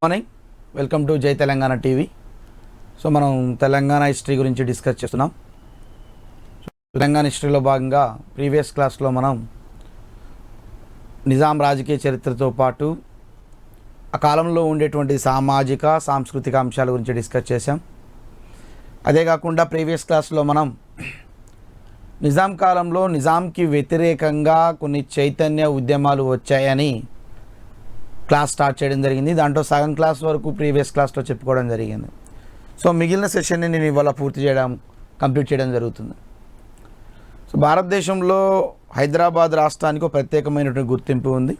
Morning welcome to జై Telangana TV. So మనం Telangana history గురించి డిస్కస్ చేస్తున్నాం. తెలంగాణ హిస్టరీలో భాగంగా ప్రీవియస్ క్లాస్లో మనం నిజాం రాజకీయ చరిత్రతో పాటు ఆ కాలంలో ఉండేటువంటి సామాజిక సాంస్కృతిక అంశాల గురించి డిస్కస్ చేసాం. అదే కాకుండా ప్రీవియస్ క్లాస్లో మనం నిజాం కాలంలో నిజాంకి వ్యతిరేకంగా కొన్ని చైతన్య ఉద్యమాలు వచ్చాయని క్లాస్ స్టార్ట్ చేయడం జరిగింది. దాంట్లో సగం క్లాస్ వరకు ప్రీవియస్ క్లాస్లో చెప్పుకోవడం జరిగింది. సో మిగిలిన సెషన్ని నేను ఇవాళ కంప్లీట్ చేయడం జరుగుతుంది. సో భారతదేశంలో హైదరాబాద్ రాష్ట్రానికి ఒక ప్రత్యేకమైనటువంటి గుర్తింపు ఉంది.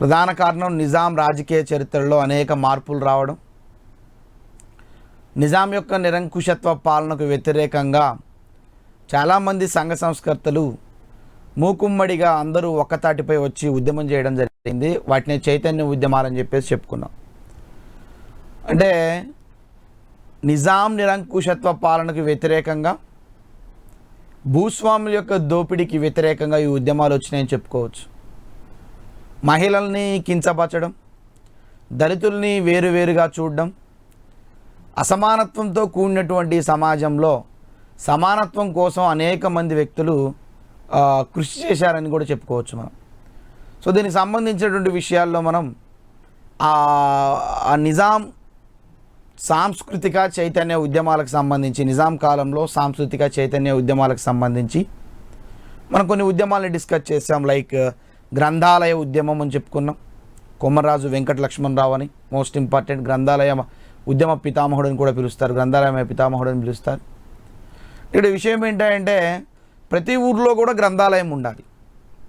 ప్రధాన కారణం నిజాం రాజకీయ చరిత్రలో అనేక మార్పులు రావడం, నిజాం యొక్క నిరంకుశత్వ పాలనకు వ్యతిరేకంగా చాలామంది సంఘ సంస్కర్తలు మూకుమ్మడిగా అందరూ ఒక్కతాటిపై వచ్చి ఉద్యమం చేయడం జరిగింది. వాటిని చైతన్య ఉద్యమాలని చెప్పేసి చెప్పుకున్నాం. అంటే నిజాం నిరంకుశత్వ పాలనకు వ్యతిరేకంగా, భూస్వాముల యొక్క దోపిడీకి వ్యతిరేకంగా ఈ ఉద్యమాలు వచ్చినాయని చెప్పుకోవచ్చు. మహిళల్ని కించపరచడం, దళితుల్ని వేరువేరుగా చూడడం, అసమానత్వంతో కూడినటువంటి సమాజంలో సమానత్వం కోసం అనేక మంది వ్యక్తులు కృషి చేశారని కూడా చెప్పుకోవచ్చు మనం. సో దీనికి సంబంధించినటువంటి విషయాల్లో మనం ఆ నిజాం సాంస్కృతిక చైతన్య ఉద్యమాలకు సంబంధించి, నిజాం కాలంలో సాంస్కృతిక చైతన్య ఉద్యమాలకు సంబంధించి మనం కొన్ని ఉద్యమాలను డిస్కస్ చేసాం. లైక్ గ్రంథాలయ ఉద్యమం అని చెప్పుకున్నాం. కొమర్రాజు వెంకట లక్ష్మణరావు అని మోస్ట్ ఇంపార్టెంట్ గ్రంథాలయ ఉద్యమ పితామహుడు అని కూడా పిలుస్తారు, గ్రంథాలయ పితామహుడు అని పిలుస్తారు. ఇక్కడ విషయం ఏంటంటే ప్రతి ఊరిలో కూడా గ్రంథాలయం ఉండాలి.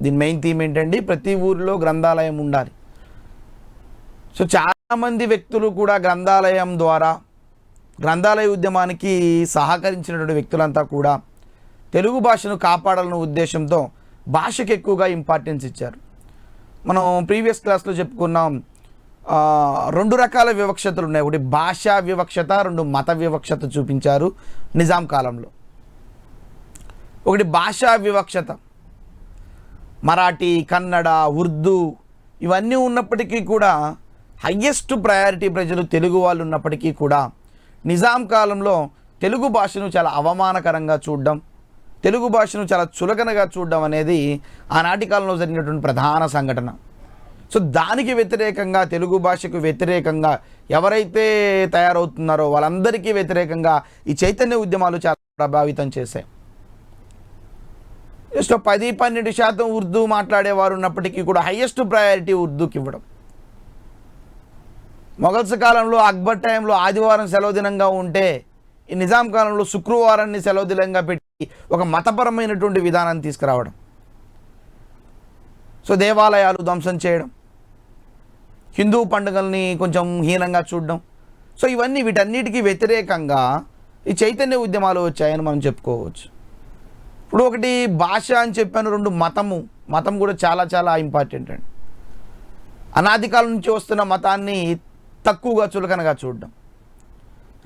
దీని మెయిన్ థీమ్ ఏంటండి, ప్రతి ఊరిలో గ్రంథాలయం ఉండాలి. సో చాలామంది వ్యక్తులు కూడా గ్రంథాలయం ద్వారా గ్రంథాలయ ఉద్యమానికి సహకరించినటువంటి వ్యక్తులంతా కూడా తెలుగు భాషను కాపాడాలన్న ఉద్దేశంతో భాషకు ఎక్కువగా ఇంపార్టెన్స్ ఇచ్చారు. మనం ప్రీవియస్ క్లాస్లో చెప్పుకున్నాం, రెండు రకాల వివక్షతలు ఉన్నాయి. ఒకటి భాషా వివక్షత, రెండు మత వివక్షత చూపించారు నిజాం కాలంలో. ఒకటి భాషా వివక్షత, మరాఠీ, కన్నడ, ఉర్దూ ఇవన్నీ ఉన్నప్పటికీ కూడా హయ్యెస్ట్ ప్రయారిటీ ప్రజలు తెలుగు వాళ్ళు ఉన్నప్పటికీ కూడా నిజాం కాలంలో తెలుగు భాషను చాలా అవమానకరంగా చూడడం, తెలుగు భాషను చాలా చులకనగా చూడడం అనేది ఆనాటి కాలంలో జరిగినటువంటి ప్రధాన సంఘటన. సో దానికి వ్యతిరేకంగా, తెలుగు భాషకు వ్యతిరేకంగా ఎవరైతే తయారవుతున్నారో వాళ్ళందరికీ వ్యతిరేకంగా ఈ చైతన్య ఉద్యమాలు చాలా ప్రభావితం చేశాయి. జస్ట్ 10-12% ఉర్దూ మాట్లాడేవారు ఉన్నప్పటికీ కూడా హయ్యెస్ట్ ప్రయారిటీ ఉర్దూకి ఇవ్వడం. మొఘల్స్ కాలంలో అక్బర్ టైంలో ఆదివారం సెలవు దినంగా ఉంటే ఈ నిజాం కాలంలో శుక్రవారాన్ని సెలవు దినంగా పెట్టి ఒక మతపరమైనటువంటి విధానాన్ని తీసుకురావడం. సో దేవాలయాలు ధ్వంసం చేయడం, హిందూ పండుగల్ని కొంచెం హీనంగా చూడడం. సో ఇవన్నీ వీటన్నిటికీ వ్యతిరేకంగా ఈ చైతన్య ఉద్యమాలు వచ్చాయని మనం చెప్పుకోవచ్చు. ఇప్పుడు ఒకటి భాష అని చెప్పాను, రెండు మతం కూడా చాలా చాలా ఇంపార్టెంట్ అండి. అనాది కాలం నుంచి వస్తున్న మతాన్ని తక్కువగా చులకనగా చూడడం,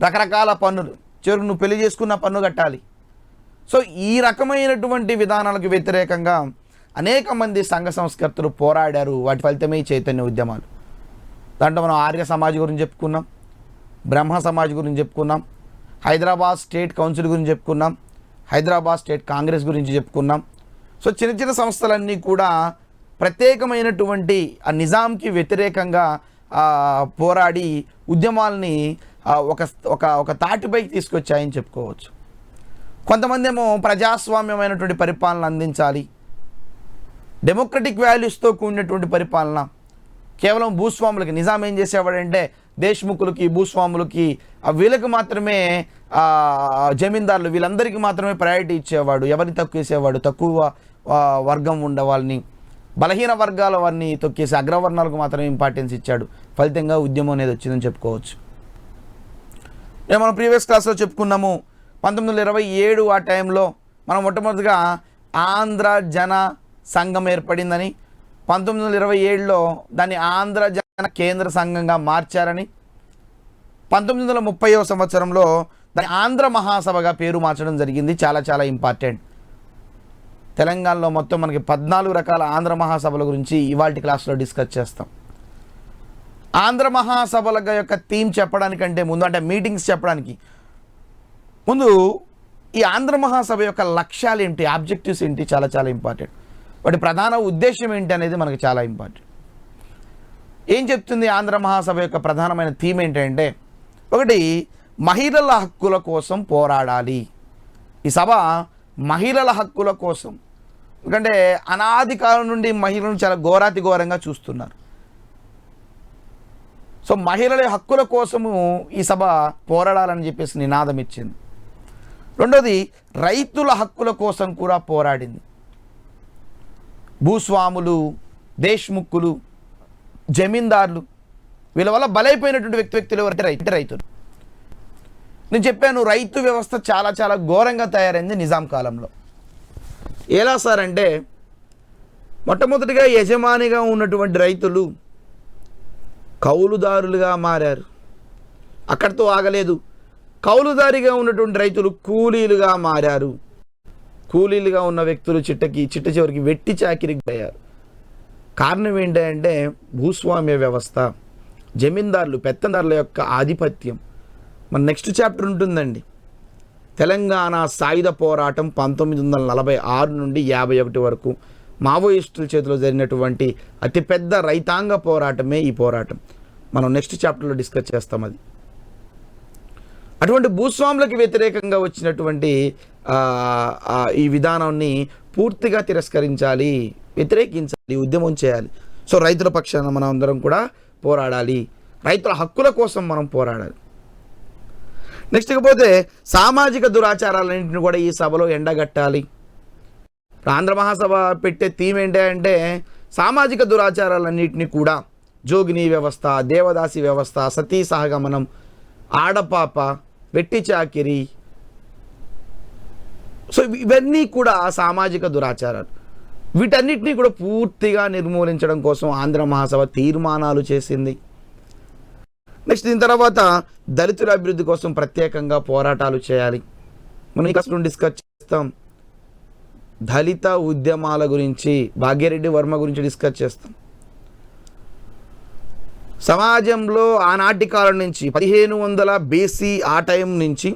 రకరకాల పన్నులు, చివరికి నువ్వు పెళ్లి చేసుకున్న పన్ను కట్టాలి. సో ఈ రకమైనటువంటి విధానాలకు వ్యతిరేకంగా అనేక మంది సంఘ సంస్కర్తలు పోరాడారు. వాటి ఫలితమే ఈ చైతన్య ఉద్యమాలు. దాంట్లో మనం ఆర్య సమాజ్ గురించి చెప్పుకున్నాం, బ్రహ్మ సమాజ్ గురించి చెప్పుకున్నాం, హైదరాబాద్ స్టేట్ కౌన్సిల్ గురించి చెప్పుకున్నాం, హైదరాబాద్ స్టేట్ కాంగ్రెస్ గురించి చెప్పుకున్నాం. సో చిన్న చిన్న సంస్థలన్నీ కూడా ప్రత్యేకమైనటువంటి ఆ నిజాంకి వ్యతిరేకంగా పోరాడి ఉద్యమాల్ని ఒక తాటిపైకి తీసుకొచ్చాయని చెప్పుకోవచ్చు. కొంతమంది ఏమో ప్రజాస్వామ్యమైనటువంటి పరిపాలన అందించాలి, డెమోక్రటిక్ వాల్యూస్తో కూడినటువంటి పరిపాలన, కేవలం భూస్వాములకి. నిజాం ఏం చేసేవాడంటే దేశ్ముఖులకి, భూస్వాములకి, వీళ్ళకి మాత్రమే, జమీందారులు వీళ్ళందరికీ మాత్రమే ప్రయారిటీ ఇచ్చేవాడు. ఎవరిని తొక్కేసేవాడు, తక్కువ వర్గం ఉండే వాళ్ళని, బలహీన వర్గాల వారిని తొక్కేసి అగ్రవర్ణాలకు మాత్రమే ఇంపార్టెన్స్ ఇచ్చాడు. ఫలితంగా ఉద్యమం అనేది వచ్చిందని చెప్పుకోవచ్చు. మనం ప్రీవియస్ క్లాస్లో చెప్పుకున్నాము, 1927 ఆ టైంలో మనం మొట్టమొదటిగా ఆంధ్ర జన సంఘం ఏర్పడిందని, 1927లో దాన్ని ఆంధ్ర జన కేంద్ర సంఘంగా మార్చారని, 1930వ సంవత్సరంలో దాన్ని ఆంధ్ర మహాసభగా పేరు మార్చడం జరిగింది. చాలా చాలా ఇంపార్టెంట్. తెలంగాణలో మొత్తం మనకి 14 రకాల ఆంధ్ర మహాసభల గురించి ఇవాల్టి క్లాస్లో డిస్కస్ చేస్తాం. ఆంధ్ర మహాసభల యొక్క థీమ్ చెప్పడానికంటే ముందు, అంటే మీటింగ్స్ చెప్పడానికి ముందు, ఈ ఆంధ్ర మహాసభ యొక్క లక్ష్యాలు ఏంటి, ఆబ్జెక్టివ్స్ ఏంటి, చాలా చాలా ఇంపార్టెంట్. వాటి ప్రధాన ఉద్దేశం ఏంటి అనేది మనకు చాలా ఇంపార్టెంట్. ఏం చెప్తుంది ఆంధ్ర మహాసభ యొక్క ప్రధానమైన థీమ్ ఏంటంటే, ఒకటి, మహిళల హక్కుల కోసం పోరాడాలి. ఈ సభ మహిళల హక్కుల కోసం, ఎందుకంటే అనాది కాలం నుండి మహిళలను చాలా ఘోరాతి ఘోరంగా చూస్తున్నారు. సో మహిళల హక్కుల కోసము ఈ సభ పోరాడాలని చెప్పేసి నినాదం ఇచ్చింది. రెండోది, రైతుల హక్కుల కోసం కూడా పోరాడింది. భూస్వాములు, దేశ్ముక్కులు, జమీందారులు, వీళ్ళ వల్ల బలైపోయినటువంటి వ్యక్తులు ఎవరైతే రైతులు. నేను చెప్పాను, రైతు వ్యవస్థ చాలా చాలా ఘోరంగా తయారైంది నిజాం కాలంలో. ఎలా సార్ అంటే, మొట్టమొదటిగా యజమానిగా ఉన్నటువంటి రైతులు కౌలుదారులుగా మారారు. అక్కడితో ఆగలేదు. కౌలుదారిగా ఉన్నటువంటి రైతులు కూలీలుగా మారారు. కూలీలుగా ఉన్న వ్యక్తులు చిట్ట చివరికి వెట్టి చాకిరికి అయ్యారు. కారణం ఏంటంటే భూస్వామ్య వ్యవస్థ, జమీందారులు, పెత్తందారుల యొక్క ఆధిపత్యం. మన నెక్స్ట్ చాప్టర్ ఉంటుందండి. తెలంగాణ సాయుధ పోరాటం 1946 నుండి 51 వరకు మావోయిస్టుల చేతిలో జరిగినటువంటి అతిపెద్ద రైతాంగ పోరాటమే ఈ పోరాటం. మనం నెక్స్ట్ చాప్టర్లో డిస్కస్ చేస్తాం. అది అటువంటి భూస్వాములకు వ్యతిరేకంగా వచ్చినటువంటి ఈ విధానాన్ని పూర్తిగా తిరస్కరించాలి, వ్యతిరేకించాలి, ఉద్యమం చేయాలి. సో రైతుల పక్షాన మనం అందరం కూడా పోరాడాలి, రైతుల హక్కుల కోసం మనం పోరాడాలి. నెక్స్ట్ ఇకపోతే సామాజిక దురాచారాలన్నింటిని కూడా ఈ సభలో ఎండగట్టాలి. ఆంధ్ర మహాసభ పెట్టే థీమ్ ఏంటంటే సామాజిక దురాచారాలన్నింటినీ కూడా, జోగిని వ్యవస్థ, దేవదాసి వ్యవస్థ, సతీ సహగమనం, ఆడపాప, వెట్టి చాకిరి, సో ఇవన్నీ కూడా సామాజిక దురాచారాలు. వీటన్నిటినీ కూడా పూర్తిగా నిర్మూలించడం కోసం ఆంధ్ర మహాసభ తీర్మానాలు చేసింది. నెక్స్ట్ దీని తర్వాత దళితుల అభివృద్ధి కోసం ప్రత్యేకంగా పోరాటాలు చేయాలి. మనం ఇంకా డిస్కస్ చేస్తాం. దళిత ఉద్యమాల గురించి భాగ్యరెడ్డి వర్మ గురించి డిస్కస్ చేస్తాం. సమాజంలో ఆనాటి కాలం నుంచి 1500 BC ఆ టైం నుంచి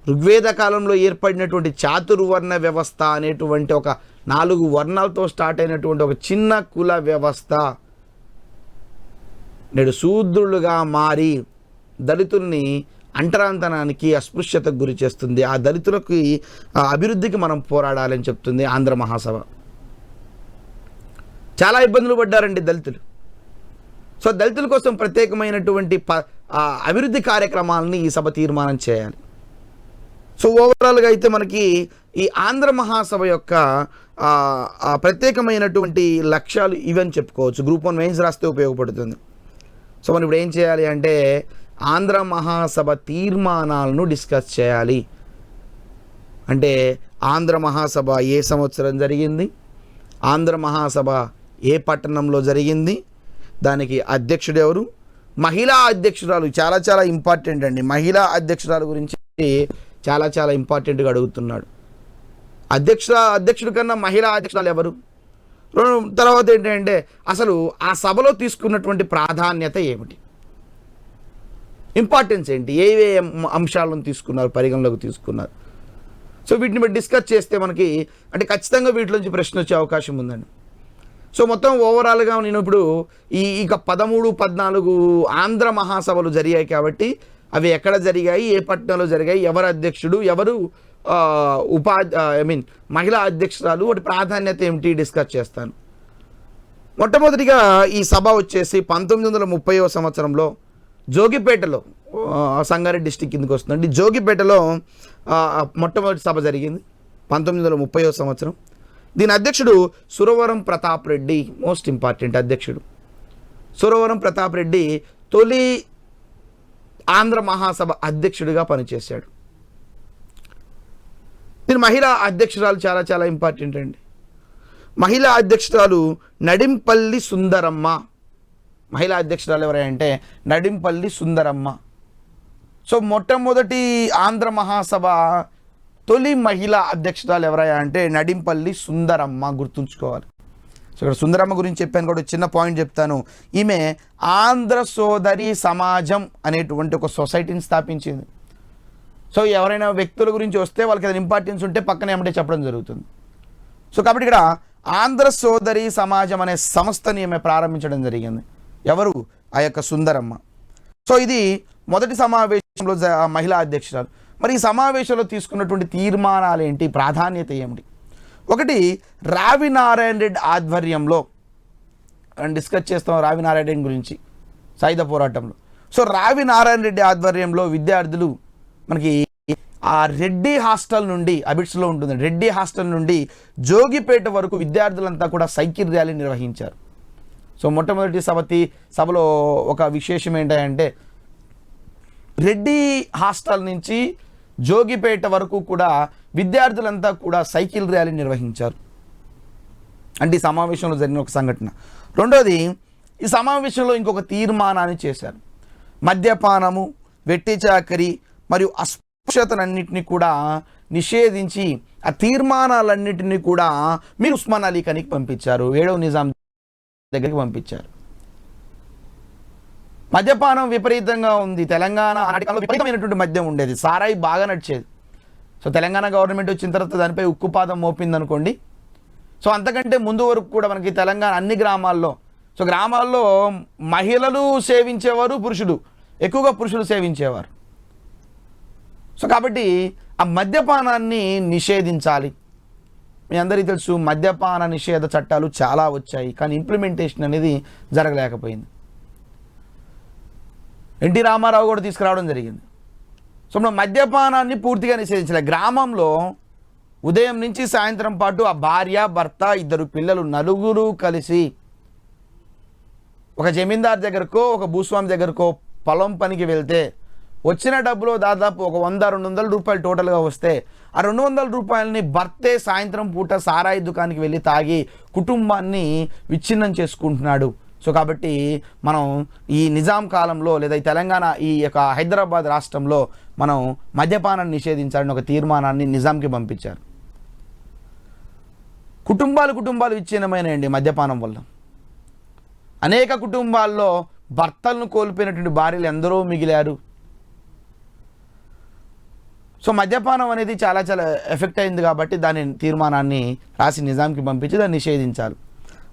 ఋగ్వేద కాలంలో ఏర్పడినటువంటి చాతుర్వర్ణ వ్యవస్థ అనేటువంటి ఒక 4 వర్ణాలతో స్టార్ట్ అయినటువంటి ఒక చిన్న కుల వ్యవస్థ నేడు శూద్రులుగా మారి దళితుల్ని అంటరాంతనానికి, అస్పృశ్యతకు గురి చేస్తుంది. ఆ దళితులకి అభివృద్ధికి మనం పోరాడాలని చెప్తుంది ఆంధ్ర మహాసభ. చాలా ఇబ్బందులు పడ్డారండి దళితులు. సో దళితుల కోసం ప్రత్యేకమైనటువంటి అభివృద్ధి కార్యక్రమాలని ఈ సభ తీర్మానం చేయాలి. సో ఓవరాల్గా అయితే మనకి ఈ ఆంధ్ర మహాసభ యొక్క ప్రత్యేకమైనటువంటి లక్ష్యాలు ఇవని చెప్పుకోవచ్చు. గ్రూప్ 1 మెయిన్స్ రాస్తే ఉపయోగపడుతుంది. సో మనం ఇప్పుడు ఏం చేయాలి అంటే ఆంధ్ర మహాసభ తీర్మానాలను డిస్కస్ చేయాలి. అంటే ఆంధ్ర మహాసభ ఏ సంవత్సరం జరిగింది, ఆంధ్ర మహాసభ ఏ పట్టణంలో జరిగింది, దానికి అధ్యక్షుడు ఎవరు, మహిళా అధ్యక్షురాలు చాలా చాలా ఇంపార్టెంట్ అండి. మహిళా అధ్యక్షురాలు గురించి చాలా చాలా ఇంపార్టెంట్గా అడుగుతున్నాడు. అధ్యక్షుడి కన్నా మహిళా అధ్యక్షురాలు ఎవరు, తర్వాత ఏంటంటే అసలు ఆ సభలో తీసుకున్నటువంటి ప్రాధాన్యత ఏమిటి, ఇంపార్టెన్స్ ఏంటి, ఏ అంశాలను తీసుకున్నారు, పరిగణలోకి తీసుకున్నారు. సో వీటిని బట్టి డిస్కస్ చేస్తే మనకి అంటే ఖచ్చితంగా వీటిలోంచి ప్రశ్న వచ్చే అవకాశం ఉందండి. సో మొత్తం ఓవరాల్గా నేను ఇప్పుడు ఇక 13, 14 ఆంధ్ర మహాసభలు జరిగాయి కాబట్టి అవి ఎక్కడ జరిగాయి, ఏ పట్టణంలో జరిగాయి, ఎవరు అధ్యక్షుడు, ఎవరు మహిళా అధ్యక్షురాలు, వాటి ప్రాధాన్యత ఏమిటి డిస్కస్ చేస్తాను. మొట్టమొదటిగా ఈ సభ వచ్చేసి 1930వ సంవత్సరంలో జోగిపేటలో, సంగారెడ్డి డిస్టిక్ కిందకి వస్తుందండి, జోగిపేటలో మొట్టమొదటి సభ జరిగింది 1930వ సంవత్సరం. దీని అధ్యక్షుడు సురవరం ప్రతాప్ రెడ్డి, మోస్ట్ ఇంపార్టెంట్ అధ్యక్షుడు. సురవరం ప్రతాప్ రెడ్డి తొలి ఆంధ్ర మహాసభ అధ్యక్షుడిగా పనిచేశాడు. దీని మహిళా అధ్యక్షురాలు చాలా చాలా ఇంపార్టెంట్ అండి. మహిళా అధ్యక్షురాలు నడింపల్లి సుందరమ్మ. మహిళా అధ్యక్షురాలు ఎవరంటే నడింపల్లి సుందరమ్మ. సో మొట్టమొదటి ఆంధ్ర మహాసభ తొలి మహిళా అధ్యక్షురాలు ఎవరయ్యా అంటే నడింపల్లి సుందరమ్మ, గుర్తుంచుకోవాలి. సో ఇక్కడ సుందరమ్మ గురించి చెప్పాను కూడా చిన్న పాయింట్ చెప్తాను. ఈమె ఆంధ్ర సోదరి సమాజం అనేటువంటి ఒక సొసైటీని స్థాపించింది. సో ఎవరైనా వ్యక్తుల గురించి వస్తే వాళ్ళకి ఏదైనా ఇంపార్టెన్స్ ఉంటే పక్కనే ఏమంటే చెప్పడం జరుగుతుంది. సో కాబట్టి ఇక్కడ ఆంధ్ర సోదరి సమాజం అనే సంస్థని ఈమె ప్రారంభించడం జరిగింది. ఎవరు? ఆ యొక్క సుందరమ్మ. సో ఇది మొదటి సమావేశంలో మహిళా అధ్యక్షురాలు. మరి ఈ సమావేశంలో తీసుకున్నటువంటి తీర్మానాలు ఏంటి, ప్రాధాన్యత ఏమిటి? ఒకటి, రావి నారాయణ రెడ్డి ఆధ్వర్యంలో డిస్కస్ చేస్తాం రావి నారాయణ రెడ్డి గురించి సాయుధ పోరాటంలో. సో రావి నారాయణ రెడ్డి ఆధ్వర్యంలో విద్యార్థులు మనకి ఆ రెడ్డి హాస్టల్ నుండి, అబిడ్స్లో ఉంటుంది, రెడ్డి హాస్టల్ నుండి జోగిపేట వరకు విద్యార్థులంతా కూడా సైకిల్ ర్యాలీ నిర్వహించారు. సో మొట్టమొదటి సభలో ఒక విశేషం ఏంటంటే రెడ్డి హాస్టల్ నుంచి జోగిపేట వరకు కూడా విద్యార్థులంతా కూడా సైకిల్ ర్యాలీ నిర్వహించారు. అంటే ఈ సమావేశంలో జరిగిన ఒక సంఘటన. రెండోది, ఈ సమావేశంలో ఇంకొక తీర్మానాన్ని చేశారు. మద్యపానము, వెట్టి చాకరీ మరియు అస్పృశ్యతలన్నింటినీ కూడా నిషేధించి ఆ తీర్మానాలన్నింటినీ కూడా మీరు ఉస్మాన్ అలీ ఖానికి పంపించారు, 7వ నిజాం దగ్గరికి పంపించారు. మద్యపానం విపరీతంగా ఉంది. తెలంగాణ ఆటకాలంలో విపరీతమైనటువంటి మద్యం ఉండేది, సారాయి బాగా నడిచేది. సో తెలంగాణ గవర్నమెంట్ వచ్చిన తర్వాత దానిపై ఉక్కుపాదం మోపింది అనుకోండి. సో అంతకంటే ముందు వరకు కూడా మనకి తెలంగాణ అన్ని గ్రామాల్లో, సో గ్రామాల్లో మహిళలు సేవించేవారు, ఎక్కువగా పురుషులు సేవించేవారు. సో కాబట్టి ఆ మద్యపానాన్ని నిషేధించాలి. మీ అందరికీ తెలుసు మద్యపాన నిషేధ చట్టాలు చాలా వచ్చాయి, కానీ ఇంప్లిమెంటేషన్ అనేది జరగలేకపోయింది. ఎన్టీ రామారావు కూడా తీసుకురావడం జరిగింది. సో మనం మద్యపానాన్ని పూర్తిగా నిషేధించలేదు. గ్రామంలో ఉదయం నుంచి సాయంత్రం పాటు ఆ భార్య, భర్త, 2 పిల్లలు, నలుగురు కలిసి ఒక జమీందార్ దగ్గరకో ఒక భూస్వామి దగ్గరకో పొలం పనికి వెళ్తే వచ్చిన డబ్బులో దాదాపు ఒక 100-200 రూపాయలు టోటల్గా వస్తే ఆ 200 రూపాయలని భర్తే సాయంత్రం పూట సారాయి దుకాణానికి వెళ్ళి తాగి కుటుంబాన్ని విచ్ఛిన్నం చేసుకుంటున్నాడు. సో కాబట్టి మనం ఈ నిజాం కాలంలో లేదా ఈ తెలంగాణ ఈ యొక్క హైదరాబాద్ రాష్ట్రంలో మనం మద్యపానాన్ని నిషేధించాలని ఒక తీర్మానాన్ని నిజాంకి పంపించారు. కుటుంబాలు విచ్ఛిన్నమైనాయండి మద్యపానం వల్ల. అనేక కుటుంబాల్లో భర్తలను కోల్పోయినటువంటి భార్యలు ఎందరో మిగిలారు. సో మద్యపానం అనేది చాలా ఎఫెక్ట్ అయింది కాబట్టి దాని తీర్మానాన్ని రాసి నిజాంకి పంపించి దాన్ని నిషేధించాలి.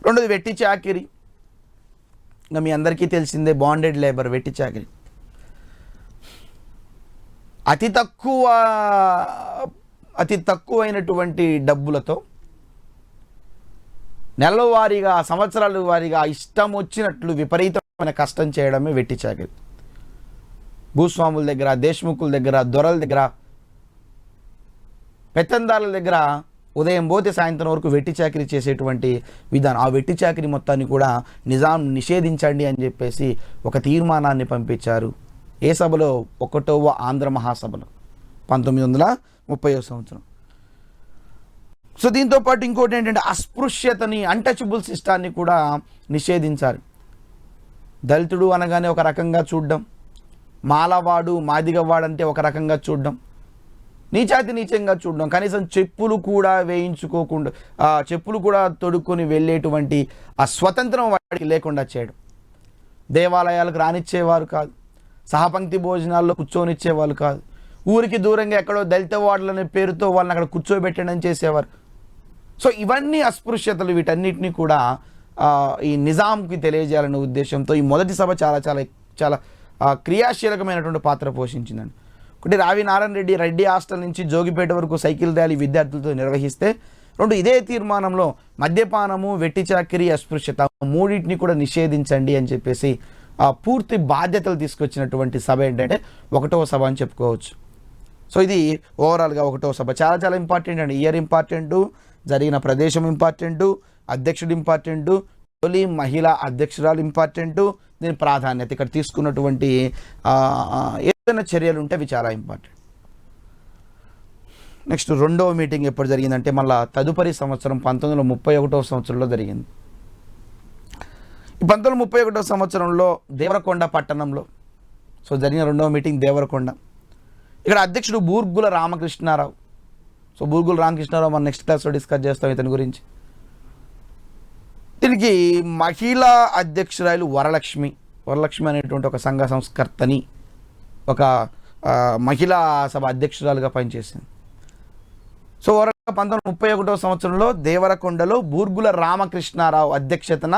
రెండోది, వెట్టి చాకిరి. ఇంకా మీ అందరికీ తెలిసిందే, బాండెడ్ లేబర్, వెట్టి చాకిరి. అతి తక్కువైనటువంటి డబ్బులతో నెలల వారీగా, సంవత్సరాల వారీగా ఇష్టం వచ్చినట్లు విపరీతమైన కష్టం చేయడమే వెట్టి చాకిరి. భూస్వాముల దగ్గర, దేశముఖుల దగ్గర, దొరల దగ్గర, పెత్తందారుల దగ్గర ఉదయం పోతే సాయంత్రం వరకు వెట్టి చాకిరీ చేసేటువంటి విధానం. ఆ వెట్టి చాకిరీ మొత్తాన్ని కూడా నిజాం నిషేధించండి అని చెప్పేసి ఒక తీర్మానాన్ని పంపించారు. ఏ సభలో? 1వ ఆంధ్ర మహాసభలో 1930వ సంవత్సరం. సో దీంతో పాటు ఇంకోటి ఏంటంటే అస్పృశ్యతని, అన్టచబుల్ సిస్టాన్ని కూడా నిషేధించారు. దళితుడు అనగానే ఒక రకంగా చూడడం, మాలవాడు, మాదిగవాడంటే ఒక రకంగా చూడడం, నీచంగా చూడడం, కనీసం చెప్పులు కూడా వేయించుకోకుండా, చెప్పులు కూడా తొడుక్కొని వెళ్ళేటువంటి ఆ స్వతంత్రం వాడికి లేకుండా చేయడం. దేవాలయాలకు రానిచ్చేవారు కాదు, సహపంక్తి భోజనాల్లో కూర్చొనిచ్చేవాళ్ళు కాదు, ఊరికి దూరంగా ఎక్కడో దళిత వార్డులనే పేరుతో వాళ్ళని అక్కడ కూర్చోబెట్టడం చేసేవారు. సో ఇవన్నీ అస్పృశ్యతలు, వీటన్నిటినీ కూడా ఈ నిజాంకి తెలియజేయాలనే ఉద్దేశంతో ఈ మొదటి సభ చాలా క్రియాశీలకమైనటువంటి పాత్ర పోషించిందండి. ఒకటి, రావి నారాయణ రెడ్డి హాస్టల్ నుంచి జోగిపేట వరకు సైకిల్ ర్యాలీ విద్యార్థులతో నిర్వహిస్తే, 2 ఇదే తీర్మానంలో మద్యపానము, వెట్టి చాకిరీ, అస్పృశ్యత మూడింటిని కూడా నిషేధించండి అని చెప్పేసి పూర్తి బాధ్యతలు తీసుకొచ్చినటువంటి సభ ఏంటంటే 1వ సభ అని చెప్పుకోవచ్చు. సో ఇది ఓవరాల్గా 1వ సభ చాలా ఇంపార్టెంట్ అండి. ఇయర్ ఇంపార్టెంటు, జరిగిన ప్రదేశం ఇంపార్టెంటు, అధ్యక్షుడు ఇంపార్టెంటు, తొలి మహిళా అధ్యక్షురాలు ఇంపార్టెంటు, దీని ప్రాధాన్యత, ఇక్కడ తీసుకున్నటువంటి ఏదైనా చర్యలు ఉంటే అవి చాలా ఇంపార్టెంట్. నెక్స్ట్ 2వ మీటింగ్ ఎప్పుడు జరిగిందంటే మళ్ళీ తదుపరి సంవత్సరం 1931వ సంవత్సరంలో జరిగింది. ఈ 1931వ సంవత్సరంలో దేవరకొండ పట్టణంలో సో జరిగిన 2వ మీటింగ్ దేవరకొండ. ఇక్కడ అధ్యక్షుడు బూర్గుల రామకృష్ణారావు. సో బూర్గుల రామకృష్ణారావు మనం నెక్స్ట్ క్లాస్లో డిస్కస్ చేస్తాం ఇతని గురించి. దీనికి మహిళా అధ్యక్షురాలు వరలక్ష్మి అనేటువంటి ఒక సంఘ సంస్కర్తని, ఒక మహిళా సభ అధ్యక్షురాలుగా పనిచేసింది. సో 1931 సంవత్సరంలో దేవరకొండలో బూర్గుల రామకృష్ణారావు అధ్యక్షతన,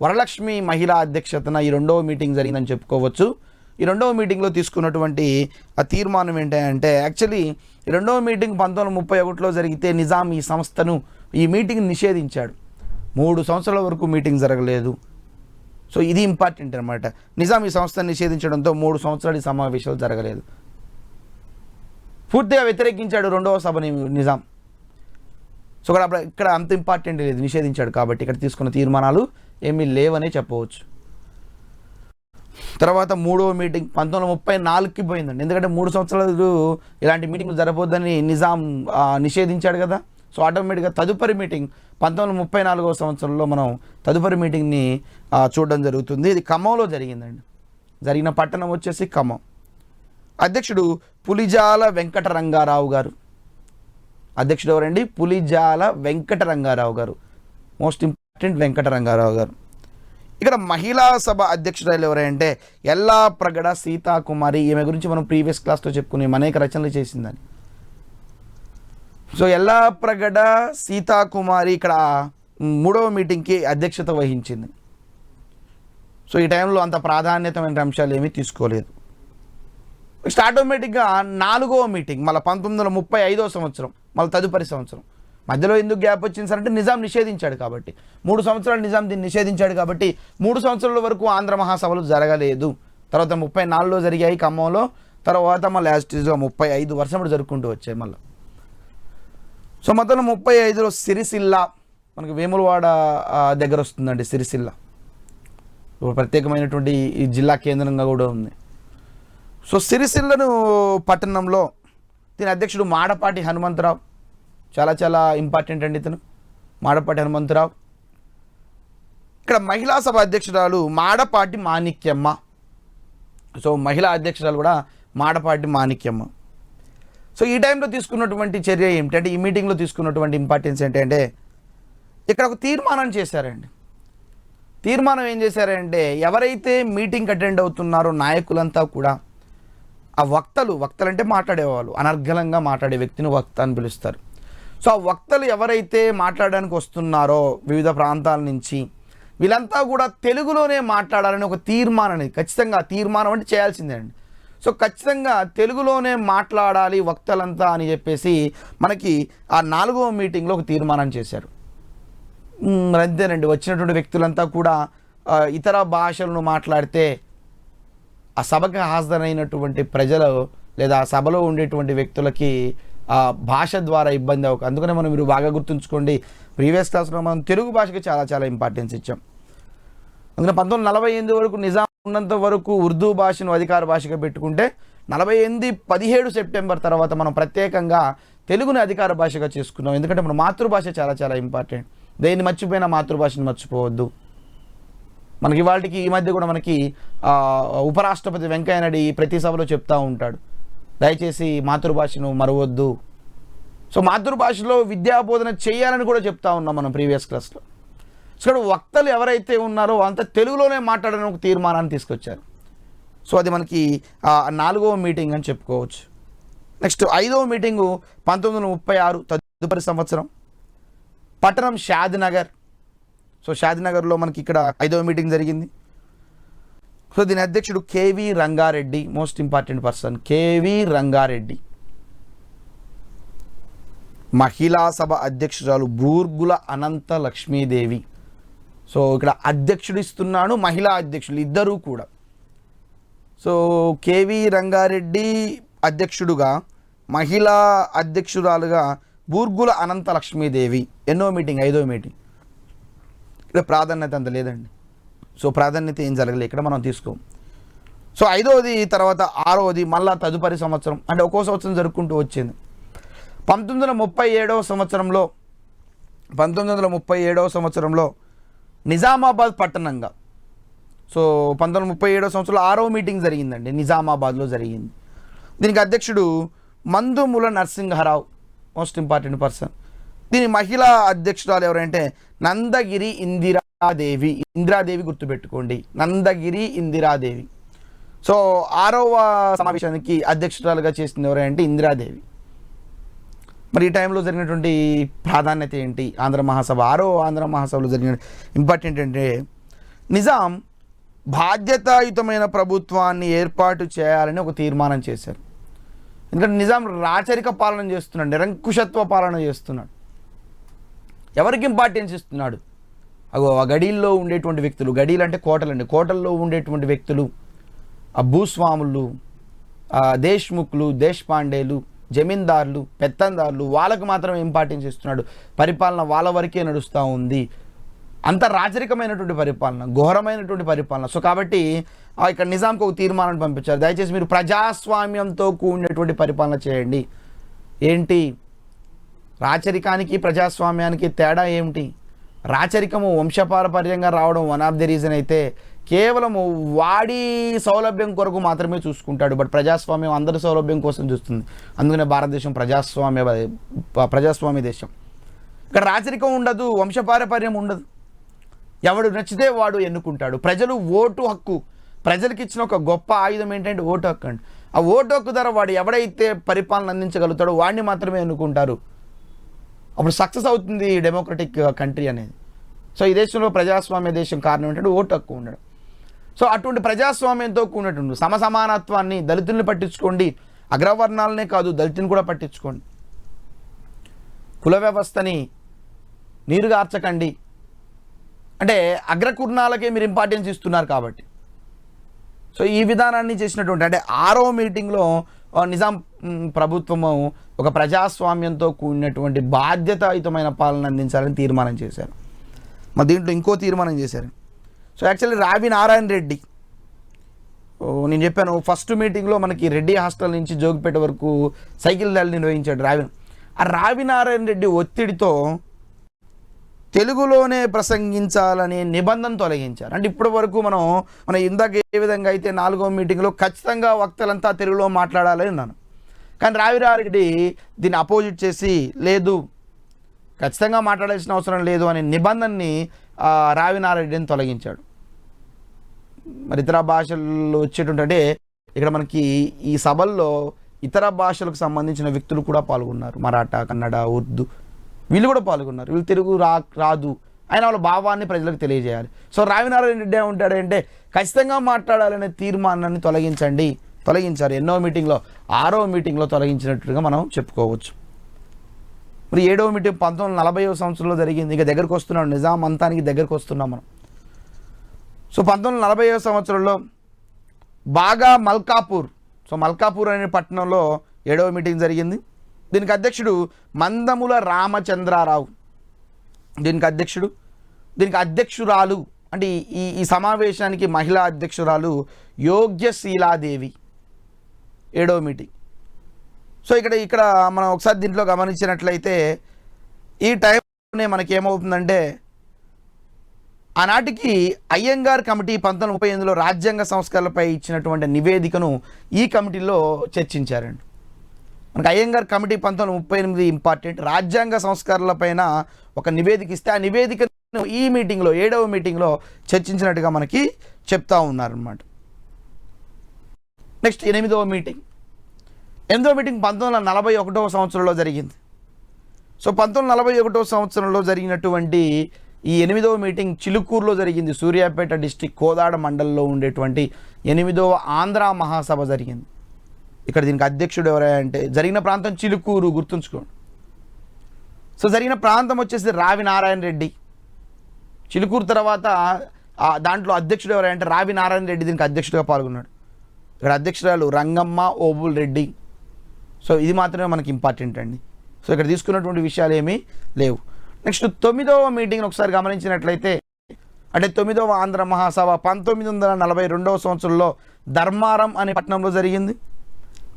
వరలక్ష్మి మహిళా అధ్యక్షతన ఈ రెండవ మీటింగ్ జరిగిందని చెప్పుకోవచ్చు. ఈ రెండవ మీటింగ్లో తీసుకున్నటువంటి ఆ తీర్మానం ఏంటంటే, యాక్చువల్లీ ఈ రెండవ మీటింగ్ 1931లో జరిగితే నిజాం ఈ సంస్థను, ఈ మీటింగ్ నిషేధించాడు. 3 సంవత్సరాల వరకు మీటింగ్ జరగలేదు. సో ఇది ఇంపార్టెంట్ అనమాట. నిజాం ఈ సంస్థను నిషేధించడంతో 3 సంవత్సరాలు ఈ సమావేశాలు జరగలేదు. పూర్తిగా వ్యతిరేకించాడు రెండవ సభని నిజాం. సో ఇక్కడ అంత ఇంపార్టెంట్ లేదు, నిషేధించాడు కాబట్టి ఇక్కడ తీసుకున్న తీర్మానాలు ఏమీ లేవనే చెప్పవచ్చు. తర్వాత మూడవ మీటింగ్ 1934కి పోయిందండి. ఎందుకంటే 3 సంవత్సరాలు ఇలాంటి మీటింగ్లు జరగబోద్దని నిజాం నిషేధించాడు కదా. సో ఆటోమేటిక్గా తదుపరి మీటింగ్ 1934వ సంవత్సరంలో మనం తదుపరి మీటింగ్ని చూడడం జరుగుతుంది. ఇది ఖమ్మంలో జరిగిందండి. జరిగిన పట్టణం వచ్చేసి ఖమ్మం. అధ్యక్షుడు పులిజాల వెంకటరంగారావు గారు. అధ్యక్షుడు ఎవరండి? పులిజాల వెంకటరంగారావు గారు. మోస్ట్ ఇంపార్టెంట్ వెంకటరంగారావు గారు. ఇక్కడ మహిళా సభ అధ్యక్షురాలు ఎవరంటే ఎల్లాప్రగడ సీతాకుమారి. ఈమె గురించి మనం ప్రీవియస్ క్లాస్లో చెప్పుకుని అనేక రచనలు చేసిందని. సో ఎల్లాప్రగడ సీతాకుమారి ఇక్కడ మూడవ మీటింగ్కి అధ్యక్షత వహించింది. సో ఈ టైంలో అంత ప్రాధాన్యతమైన అంశాలు ఏమీ తీసుకోలేదు. నెక్స్ట్ ఆటోమేటిక్గా 4వ మీటింగ్ మళ్ళీ 1935వ సంవత్సరం, మళ్ళీ తదుపరి సంవత్సరం. మధ్యలో ఎందుకు గ్యాప్ వచ్చింది సార్ అంటే నిజాం నిషేధించాడు కాబట్టి. 3 సంవత్సరాలు నిజాం దీన్ని నిషేధించాడు కాబట్టి 3 సంవత్సరాల వరకు ఆంధ్ర మహాసభలు జరగలేదు. తర్వాత 34లో జరిగాయి ఖమ్మంలో. తర్వాత మళ్ళీ యాస్టీజ్గా 35 వర్షములు జరుపుకుంటూ వచ్చాయి మళ్ళీ. సో మొత్తం 35లో సిరిసిల్ల, మనకి వేములవాడ దగ్గర వస్తుందండి సిరిసిల్ల. ప్రత్యేకమైనటువంటి ఈ జిల్లా కేంద్రంగా కూడా ఉంది. సో సిరిసిల్లను పట్టణంలో దీని అధ్యక్షుడు మాడపాటి హనుమంతరావు. చాలా చాలా ఇంపార్టెంట్ అండి ఇతను, మాడపాటి హనుమంతరావు. ఇక్కడ మహిళా సభ అధ్యక్షురాలు మాడపాటి మాణిక్యమ్మ. సో మహిళా అధ్యక్షురాలు కూడా మాడపాటి మాణిక్యమ్మ. సో ఈ టైంలో తీసుకున్నటువంటి చర్య ఏమిటంటే, ఈ మీటింగ్లో తీసుకున్నటువంటి ఇంపార్టెన్స్ ఏంటంటే, ఇక్కడ ఒక తీర్మానం చేశారండి. తీర్మానం ఏం చేశారంటే, ఎవరైతే మీటింగ్ అటెండ్ అవుతున్నారో నాయకులంతా కూడా ఆ వక్తలు అంటే మాట్లాడేవాళ్ళు, అనర్గళంగా మాట్లాడే వ్యక్తిని వక్త అని పిలుస్తారు. సో ఆ వక్తలు ఎవరైతే మాట్లాడడానికి వస్తున్నారో వివిధ ప్రాంతాల నుంచి, వీళ్ళంతా కూడా తెలుగులోనే మాట్లాడాలని ఒక తీర్మానం అనేది ఖచ్చితంగా, తీర్మానం అంటే చేయాల్సిందే అండి. సో ఖచ్చితంగా తెలుగులోనే మాట్లాడాలి వక్తలంతా అని చెప్పేసి మనకి ఆ 4వ మీటింగ్లో ఒక తీర్మానం చేశారు. అంతేనండి, వచ్చినటువంటి వ్యక్తులంతా కూడా ఇతర భాషలను మాట్లాడితే ఆ సభకి హాజరైనటువంటి ప్రజలు లేదా ఆ సభలో ఉండేటువంటి వ్యక్తులకి ఆ భాష ద్వారా ఇబ్బంది అవ్వక, అందుకనే మీరు బాగా గుర్తుంచుకోండి, ప్రీవియస్ క్లాస్లో మనం తెలుగు భాషకి చాలా చాలా ఇంపార్టెన్స్ ఇచ్చాం. అందుకని 1948 వరకు నిజాం ఉన్నంత వరకు ఉర్దూ భాషను అధికార భాషగా పెట్టుకుంటే 17 సెప్టెంబర్ తర్వాత మనం ప్రత్యేకంగా తెలుగుని అధికార భాషగా చేసుకున్నాం. ఎందుకంటే మన మాతృభాష చాలా చాలా ఇంపార్టెంట్. దేన్ని మర్చిపోయినా మాతృభాషను మర్చిపోవద్దు. మనకి వాటికి ఈ మధ్య కూడా మనకి ఉపరాష్ట్రపతి వెంకయ్యనాయుడు ప్రతి సభలో చెప్తూ ఉంటాడు, దయచేసి మాతృభాషను మరవద్దు. సో మాతృభాషలో విద్యాబోధన చేయాలని కూడా చెప్తా ఉన్నాం మనం ప్రీవియస్ క్లాస్లో. సో ఇక్కడ వక్తలు ఎవరైతే ఉన్నారో అంతా తెలుగులోనే మాట్లాడని ఒక తీర్మానాన్ని తీసుకొచ్చారు. సో అది మనకి 4వ మీటింగ్ అని చెప్పుకోవచ్చు. నెక్స్ట్ 5వ మీటింగు 1936 తదుపరి సంవత్సరం, పట్టణం షాద్నగర్. సో షాద్నగర్లో మనకి ఇక్కడ 5వ మీటింగ్ జరిగింది. సో దీని అధ్యక్షుడు KV Ranga Reddy, most important person KV Ranga Reddy. మహిళా సభ అధ్యక్షురాలు బూర్గుల అనంత లక్ష్మీదేవి. సో ఇక్కడ అధ్యక్షుడు ఇస్తున్నాడు, మహిళా అధ్యక్షులు ఇద్దరూ కూడా. సో కేవి రంగారెడ్డి అధ్యక్షుడుగా, మహిళా అధ్యక్షురాలుగా బూర్గుల అనంత లక్ష్మీదేవి. ఎన్నో మీటింగ్? 5వ మీటింగ్. ఇక్కడ ప్రాధాన్యత అంత లేదండి. సో ప్రాధాన్యత ఏం జరగలేదు ఇక్కడ, మనం తీసుకోం. సో 5వది, తర్వాత 6వది మళ్ళా తదుపరి సంవత్సరం, అంటే ఒక్కో సంవత్సరం జరుపుకుంటూ వచ్చింది. 1937వ సంవత్సరంలో నిజామాబాద్ పట్టణంగా, సో 1937వ సంవత్సరంలో 6వ మీటింగ్ జరిగిందండి, నిజామాబాద్లో జరిగింది. దీనికి అధ్యక్షుడు Mandumula Narasimha Rao, most important person. దీని మహిళా అధ్యక్షురాలు ఎవరంటే నందగిరి ఇందిరా ఇందిరాదేవి గుర్తుపెట్టుకోండి, నందగిరి ఇందిరాదేవి. సో 6వ సమావేశానికి అధ్యక్షురాలుగా చేసింది ఎవరంటే ఇందిరాదేవి. మరి ఈ టైంలో జరిగినటువంటి ప్రాధాన్యత ఏంటి? ఆంధ్ర మహాసభ 6వ ఆంధ్ర మహాసభలో జరిగిన ఇంపార్టెంట్ అంటే నిజాం బాధ్యతాయుతమైన ప్రభుత్వాన్ని ఏర్పాటు చేయాలని ఒక తీర్మానం చేశారు. ఎందుకంటే నిజాం రాచరిక పాలన చేస్తున్నాడు, నిరంకుశత్వ పాలన చేస్తున్నాడు. ఎవరికి ఇంపార్టెన్స్ ఇస్తున్నాడు? ఆ గడీల్లో ఉండేటువంటి వ్యక్తులు, గడీలు అంటే కోటలండి, కోటల్లో ఉండేటువంటి వ్యక్తులు, ఆ భూస్వాములు, దేశ్ముఖ్లు, దేశపాండేలు, జమీందారులు, పెత్తందారులు, వాళ్ళకు మాత్రం ఇంపార్టెన్స్ ఇస్తున్నాడు. పరిపాలన వాళ్ళ వరకే నడుస్తూ ఉంది. అంత రాచరికమైనటువంటి పరిపాలన, ఘోరమైనటువంటి పరిపాలన. సో కాబట్టి ఇక్కడ నిజాంకు ఒక తీర్మానం పంపించారు, దయచేసి మీరు ప్రజాస్వామ్యంతో కూడినటువంటి పరిపాలన చేయండి. ఏంటి రాచరికానికి ప్రజాస్వామ్యానికి తేడా ఏమిటి? రాచరికము వంశపారపర్యంగా రావడం వన్ ఆఫ్ ది రీజన్ అయితే కేవలము వాడి సౌలభ్యం కొరకు మాత్రమే చూసుకుంటాడు. బట్ ప్రజాస్వామ్యం అందరి సౌలభ్యం కోసం చూస్తుంది. అందుకనే భారతదేశం ప్రజాస్వామ్య దేశం. ఇక్కడ రాచరికం ఉండదు, వంశపారపర్యం ఉండదు. ఎవడు నచ్చితే వాడు ఎన్నుకుంటాడు. ప్రజలు ఓటు హక్కు, ప్రజలకు ఇచ్చిన ఒక గొప్ప ఆయుధం ఏంటంటే ఓటు హక్కు అండి. ఆ ఓటు హక్కు ద్వారా వాడు ఎవడైతే పరిపాలన అందించగలుగుతాడో వాడిని మాత్రమే ఎన్నుకుంటారు. అప్పుడు సక్సెస్ అవుతుంది డెమోక్రటిక్ కంట్రీ అనేది. సో ఈ దేశంలో ప్రజాస్వామ్య దేశం కారణం ఏంటంటే ఓటు హక్కు ఉండడం. సో అటువంటి ప్రజాస్వామ్యంతో కూడినటువంటి సమసమానత్వాన్ని, దళితుల్ని పట్టించుకోండి, అగ్రవర్ణాలనే కాదు దళితుని కూడా పట్టించుకోండి, కుల వ్యవస్థని నీరుగార్చకండి. అంటే అగ్రకుర్ణాలకే మీరు ఇంపార్టెన్స్ ఇస్తున్నారు కాబట్టి. సో ఈ విధానాన్ని చేసినటువంటి అంటే 6వ మీటింగ్లో నిజాం ప్రభుత్వము ఒక ప్రజాస్వామ్యంతో కూడినటువంటి బాధ్యతాయుతమైన పాలన అందించాలని తీర్మానం చేశారు. మరి దీంట్లో ఇంకో తీర్మానం చేశారు. సో యాక్చువల్లీ రావి నారాయణ రెడ్డి, నేను చెప్పాను ఫస్ట్ మీటింగ్లో మనకి రెడ్డి హాస్టల్ నుంచి జోగిపేట వరకు సైకిల్ ర్యాలీ నిర్వహించాడు రావి నారాయణ రెడ్డి ఒత్తిడితో తెలుగులోనే ప్రసంగించాలనే నిబంధన తొలగించారు. అంటే ఇప్పటి వరకు మనం ఇందాక ఏ విధంగా అయితే 4వ మీటింగ్లో ఖచ్చితంగా వక్తలంతా తెలుగులో మాట్లాడాలని అన్నాను. కానీ రావినారెడ్డి దీన్ని అపోజిట్ చేసి లేదు, ఖచ్చితంగా మాట్లాడాల్సిన అవసరం లేదు అనే నిబంధనని రావినారెడ్డిని తొలగించాడు. మరి ఇతర భాషల్లో వచ్చేటంటే ఇక్కడ మనకి ఈ సభల్లో ఇతర భాషలకు సంబంధించిన వ్యక్తులు కూడా పాల్గొన్నారు. మరాఠా, కన్నడ, ఉర్దూ వీళ్ళు కూడా పాల్గొన్నారు. వీళ్ళు తెలుగు రాదు ఆయన వాళ్ళ భావాన్ని ప్రజలకు తెలియజేయాలి. సో రావినారాయణ రెడ్డి ఏమంటాడంటే ఖచ్చితంగా మాట్లాడాలనే తీర్మానాన్ని తొలగించారు. ఎన్నో మీటింగ్లో 6వ మీటింగ్లో తొలగించినట్టుగా మనం చెప్పుకోవచ్చు. మరి 7వ మీటింగ్ 1940వ సంవత్సరంలో జరిగింది. ఇక దగ్గరకు వస్తున్నాం, నిజాం అంతానికి దగ్గరకు వస్తున్నాం మనం. సో 1940వ సంవత్సరంలో బాగా మల్కాపూర్, సో మల్కాపూర్ అనే పట్టణంలో 7వ మీటింగ్ జరిగింది. దీనికి అధ్యక్షుడు మందముల రామచంద్రారావు, దీనికి అధ్యక్షురాలు అంటే ఈ సమావేశానికి మహిళా అధ్యక్షురాలు యోగ్యశీలాదేవి. 7వ మీటింగ్. సో ఇక్కడ మనం ఒకసారి దీంట్లో గమనించినట్లయితే ఈ టైంలోనే మనకేమవుతుందంటే ఆనాటికి అయ్యంగార్ కమిటీ 1938లో రాజ్యాంగ సంస్కరణలపై ఇచ్చినటువంటి నివేదికను ఈ కమిటీలో చర్చించారండి. మనకు అయ్యంగార్ కమిటీ 1938 ఇంపార్టెంట్. రాజ్యాంగ సంస్కరణలపైన ఒక నివేదిక ఇస్తే ఆ నివేదికను ఈ మీటింగ్లో 7వ మీటింగ్లో చర్చించినట్టుగా మనకి చెప్తా ఉన్నారనమాట. నెక్స్ట్ 8వ మీటింగ్. 8వ మీటింగ్ 1941వ సంవత్సరంలో జరిగింది. సో 1941వ సంవత్సరంలో జరిగినటువంటి ఈ 8వ మీటింగ్ చిలుకూరులో జరిగింది. సూర్యాపేట డిస్టిక్ కోదాడ మండలంలో ఉండేటువంటి 8వ ఆంధ్ర మహాసభ జరిగింది. ఇక్కడ దీనికి అధ్యక్షుడు ఎవరంటే జరిగిన ప్రాంతం చిలుకూరు, గుర్తుంచుకోండి. సో జరిగిన ప్రాంతం వచ్చేసి రావి నారాయణ రెడ్డి. చిలుకూరు తర్వాత దాంట్లో అధ్యక్షుడు ఎవరంటే రావి నారాయణ రెడ్డి దీనికి అధ్యక్షుడిగా పాల్గొన్నాడు. ఇక్కడ అధ్యక్షురాలు రంగమ్మ ఓబుల్ రెడ్డి. సో ఇది మాత్రమే మనకి ఇంపార్టెంట్ అండి. సో ఇక్కడ తీసుకున్నటువంటి విషయాలు ఏమీ లేవు. నెక్స్ట్ 9వ మీటింగ్ని ఒకసారి గమనించినట్లయితే అంటే 9వ ఆంధ్ర మహాసభ 1942వ సంవత్సరంలో ధర్మారం అనే పట్టణంలో జరిగింది.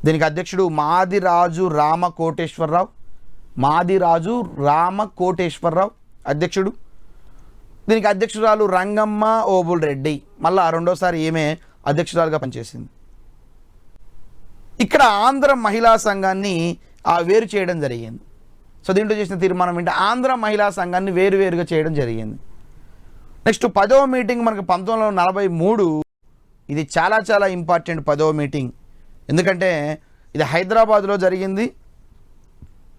దీనికి అధ్యక్షుడు మాదిరాజు రామకోటేశ్వరరావు అధ్యక్షుడు. దీనికి అధ్యక్షురాలు రంగమ్మ ఓబుల్ రెడ్డి. మళ్ళా రెండోసారి ఈమె అధ్యక్షురాలుగా పనిచేసింది. ఇక్కడ ఆంధ్ర మహిళా సంఘాన్ని వేరు చేయడం జరిగింది. సో దీంట్లో చేసిన తీర్మానం ఏంటి? ఆంధ్ర మహిళా సంఘాన్ని వేరువేరుగా చేయడం జరిగింది. నెక్స్ట్ 10వ మీటింగ్ మనకు 1943. ఇది చాలా చాలా ఇంపార్టెంట్ 10వ మీటింగ్, ఎందుకంటే ఇది హైదరాబాద్లో జరిగింది.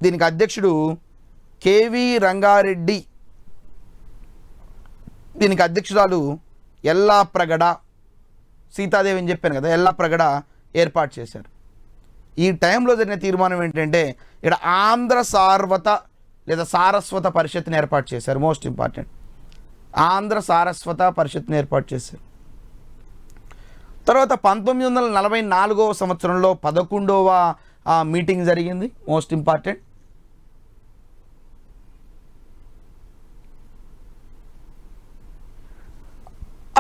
దీనికి అధ్యక్షుడు కేవి రంగారెడ్డి, దీనికి అధ్యక్షురాలు ఎల్లాప్రగడ సీతాదేవి అని చెప్పాను కదా, ఎల్లాప్రగడ ఏర్పాటు చేశారు. ఈ టైంలో జరిగిన తీర్మానం ఏంటంటే ఇక్కడ ఆంధ్ర సార్వత లేదా సారస్వత పరిషత్ని ఏర్పాటు చేశారు. మోస్ట్ ఇంపార్టెంట్, ఆంధ్ర సారస్వత పరిషత్ని ఏర్పాటు చేశారు. తర్వాత 1944వ సంవత్సరంలో 11వ మీటింగ్ జరిగింది. Most important.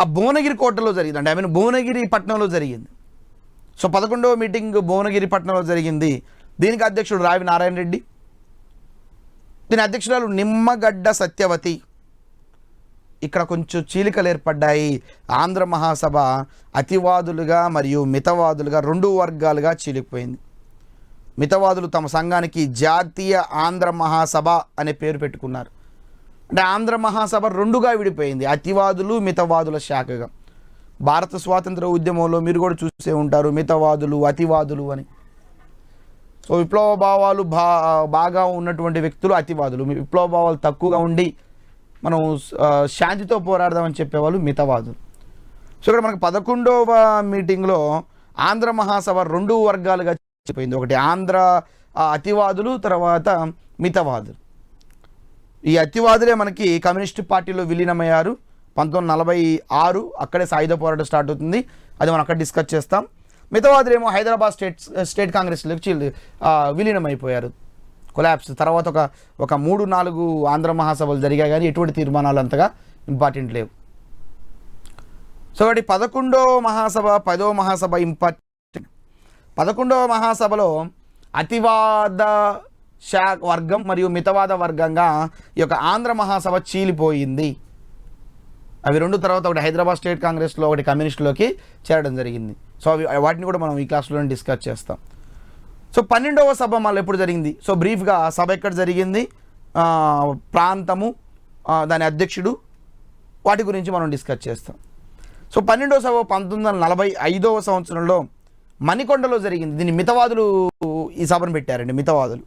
ఆ భువనగిరి కోటలో జరిగింది, అంటే భువనగిరి పట్టణంలో జరిగింది. సో 11వ మీటింగ్ భువనగిరి పట్టణంలో జరిగింది. దీనికి అధ్యక్షుడు రావి నారాయణ రెడ్డి, దీని అధ్యక్షురాలు నిమ్మగడ్డ సత్యవతి. ఇక్కడ కొంచెం చీలికలు ఏర్పడ్డాయి. ఆంధ్ర మహాసభ అతివాదులుగా మరియు మితవాదులుగా 2 వర్గాలుగా చీలిపోయింది. మితవాదులు తమ సంఘానికి జాతీయ ఆంధ్ర మహాసభ అనే పేరు పెట్టుకున్నారు. అంటే ఆంధ్ర మహాసభ 2గా విడిపోయింది, అతివాదులు మితవాదుల శాఖగా. భారత స్వాతంత్ర ఉద్యమంలో మీరు కూడా చూసే ఉంటారు మితవాదులు అతివాదులు అని. సో విప్లవ భావాలు బాగా ఉన్నటువంటి వ్యక్తులు అతివాదులు, విప్లవ భావాలు తక్కువగా ఉండి మనం శాంతితో పోరాడదామని చెప్పేవాళ్ళు మితవాదులు. సో ఇక్కడ మనకు 11వ మీటింగ్లో ఆంధ్ర మహాసభ 2 వర్గాలుగా చెప్పిపోయింది. ఒకటి ఆంధ్ర అతివాదులు, తర్వాత మితవాదులు. ఈ అతివాదులే మనకి కమ్యూనిస్ట్ పార్టీలో విలీనమయ్యారు 1946. అక్కడే సాయుధ పోరాటం స్టార్ట్ అవుతుంది, అది మనం అక్కడ డిస్కస్ చేస్తాం. మితవాదులేమో హైదరాబాద్ స్టేట్ కాంగ్రెస్లోకి విలీనమైపోయారు, కొలాప్స్. తర్వాత ఒక 3-4 ఆంధ్ర మహాసభలు జరిగాయి, కానీ ఎటువంటి తీర్మానాలు అంతగా ఇంపార్టెంట్ లేవు. సో ఒకటి 11వ మహాసభ 10వ మహాసభ ఇంపార్టెంట్. 11వ మహాసభలో అతివాద వర్గం మరియు మితవాద వర్గంగా ఈ యొక్క ఆంధ్ర మహాసభ చీలిపోయింది. అవి 2 తర్వాత ఒకటి హైదరాబాద్ స్టేట్ కాంగ్రెస్లో, ఒకటి కమ్యూనిస్టులోకి చేరడం జరిగింది. సో వాటిని కూడా మనం ఈ క్లాస్లో డిస్కస్ చేస్తాం. సో 12వ సభ మళ్ళీ ఎప్పుడు జరిగింది? సో బ్రీఫ్గా సభ ఎక్కడ జరిగింది, ప్రాంతము, దాని అధ్యక్షుడు, వాటి గురించి మనం డిస్కస్ చేస్తాం. సో 12వ సభ 1945వ సంవత్సరంలో మణికొండలో జరిగింది. దీన్ని మితవాదులు ఈ సభను పెట్టారండి, మితవాదులు.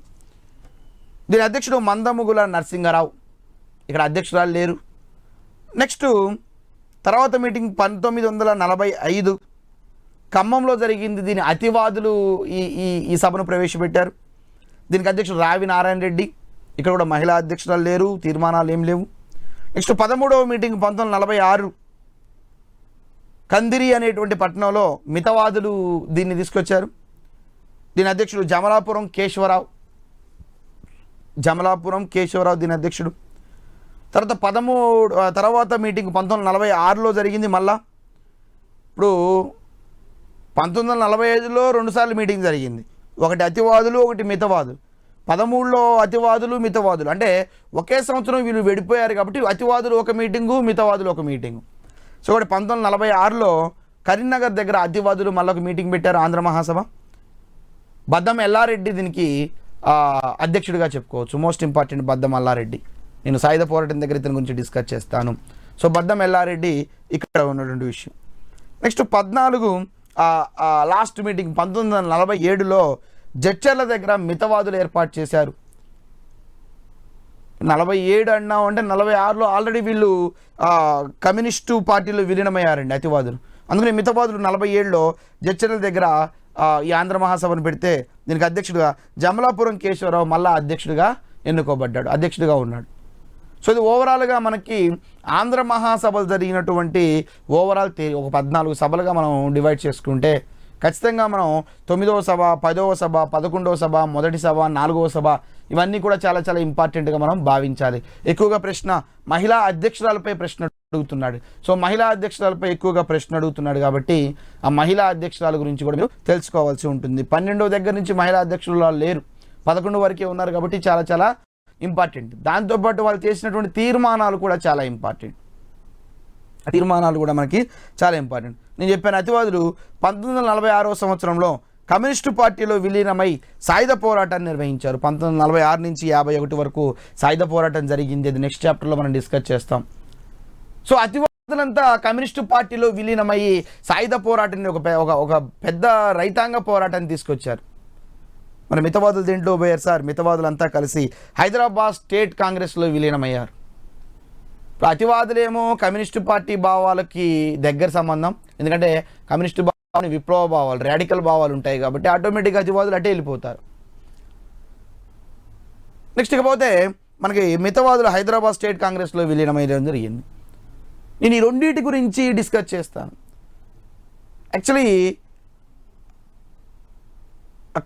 దీని అధ్యక్షుడు మందముగుల నరసింహారావు, ఇక్కడ అధ్యక్షురాలు లేరు. నెక్స్ట్ తర్వాత మీటింగ్ 1945 ఖమ్మంలో జరిగింది. దీని అతివాదులు ఈ సభను ప్రవేశపెట్టారు. దీనికి అధ్యక్షుడు రావి నారాయణ రెడ్డి, ఇక్కడ కూడా మహిళా అధ్యక్షురాలు లేరు, తీర్మానాలు ఏం లేవు. నెక్స్ట్ 13వ మీటింగ్ 1946 కందిరి అనేటువంటి పట్టణంలో మితవాదులు దీన్ని తీసుకొచ్చారు. దీని అధ్యక్షుడు జమలాపురం కేశవరావు, దీని అధ్యక్షుడు. తర్వాత మీటింగ్ 1946లో జరిగింది. మళ్ళా ఇప్పుడు 1945లో 2 సార్లు మీటింగ్ జరిగింది, ఒకటి అతివాదులు, ఒకటి మితవాదులు. 13లో అతివాదులు మితవాదులు, అంటే ఒకే సంవత్సరం వీళ్ళు విడిపోయారు కాబట్టి అతివాదులు ఒక మీటింగు, మితవాదులు ఒక మీటింగు. సో ఒకటి 1946లో కరీంనగర్ దగ్గర అతివాదులు మళ్ళీ ఒక మీటింగ్ పెట్టారు, ఆంధ్ర మహాసభ. బద్దం ఎల్లారెడ్డి దీనికి అధ్యక్షుడిగా చెప్పుకోవచ్చు. మోస్ట్ ఇంపార్టెంట్ బద్దం ఎల్లారెడ్డి, నేను సాయుధ పోరాటం దగ్గర ఇతని గురించి డిస్కస్ చేస్తాను. సో బద్దం ఎల్లారెడ్డి ఇక్కడ ఉన్నటువంటి విషయం. నెక్స్ట్ 14 లాస్ట్ మీటింగ్ 1947లో జడ్చర్ల దగ్గర మితవాదులు ఏర్పాటు చేశారు. 47 అన్నాం అంటే 46లో ఆల్రెడీ వీళ్ళు కమ్యూనిస్టు పార్టీలో విలీనమయ్యారండి అతివాదులు. అందుకని మితవాదులు 47లో జడ్చర్ల దగ్గర ఈ ఆంధ్ర మహాసభను పెడితే దీనికి అధ్యక్షుడిగా జమలాపురం కేశవరావు మళ్ళా అధ్యక్షుడిగా ఎన్నుకోబడ్డాడు, అధ్యక్షుడిగా ఉన్నాడు. సో ఇది ఓవరాల్గా మనకి ఆంధ్ర మహాసభలు జరిగినటువంటి ఓవరాల్ ఒక 14 సభలుగా మనం డివైడ్ చేసుకుంటే ఖచ్చితంగా మనం 9వ సభ, 10వ సభ, 11వ సభ, మొదటి సభ, 4వ సభ ఇవన్నీ కూడా చాలా చాలా ఇంపార్టెంట్గా మనం భావించాలి. ఎక్కువగా ప్రశ్న మహిళా అధ్యక్షురాలపై ప్రశ్న అడుగుతున్నాడు. సో మహిళా అధ్యక్షురాలపై ఎక్కువగా ప్రశ్న అడుగుతున్నాడు కాబట్టి ఆ మహిళా అధ్యక్షురాల గురించి కూడా మీరు తెలుసుకోవాల్సి ఉంటుంది. 12వ దగ్గర నుంచి మహిళా అధ్యక్షురాలు లేరు, 11 వరకే ఉన్నారు కాబట్టి చాలా చాలా ఇంపార్టెంట్. దాంతోపాటు వాళ్ళు చేసినటువంటి తీర్మానాలు కూడా చాలా ఇంపార్టెంట్. తీర్మానాలు కూడా మనకి చాలా ఇంపార్టెంట్. నేను చెప్పాను అతివాదులు 1946వ సంవత్సరంలో కమ్యూనిస్టు పార్టీలో విలీనమై సాయుధ పోరాటాన్ని నిర్వహించారు. 1946 నుంచి 51 వరకు సాయుధ పోరాటం జరిగింది. అది నెక్స్ట్ చాప్టర్లో మనం డిస్కస్ చేస్తాం. సో అతివాదులంతా కమ్యూనిస్టు పార్టీలో విలీనమయ్యి సాయుధ పోరాటాన్ని ఒక పెద్ద రైతాంగ పోరాటాన్ని తీసుకొచ్చారు. మరి మితవాదులు దేంట్లో పోయారు సార్? మితవాదులంతా కలిసి హైదరాబాద్ స్టేట్ కాంగ్రెస్లో విలీనమయ్యారు. అతివాదులేమో కమ్యూనిస్టు పార్టీ భావాలకి దగ్గర సంబంధం, ఎందుకంటే కమ్యూనిస్టు భావాలు విప్లవ భావాలు, రాడికల్ భావాలు ఉంటాయి కాబట్టి ఆటోమేటిక్గా అతివాదులు అటే వెళ్ళిపోతారు. నెక్స్ట్ ఇకపోతే మనకి మితవాదులు హైదరాబాద్ స్టేట్ కాంగ్రెస్లో విలీనమయ్యడం జరిగింది. నేను ఈ రెండింటి గురించి డిస్కస్ చేస్తాను. యాక్చువల్లీ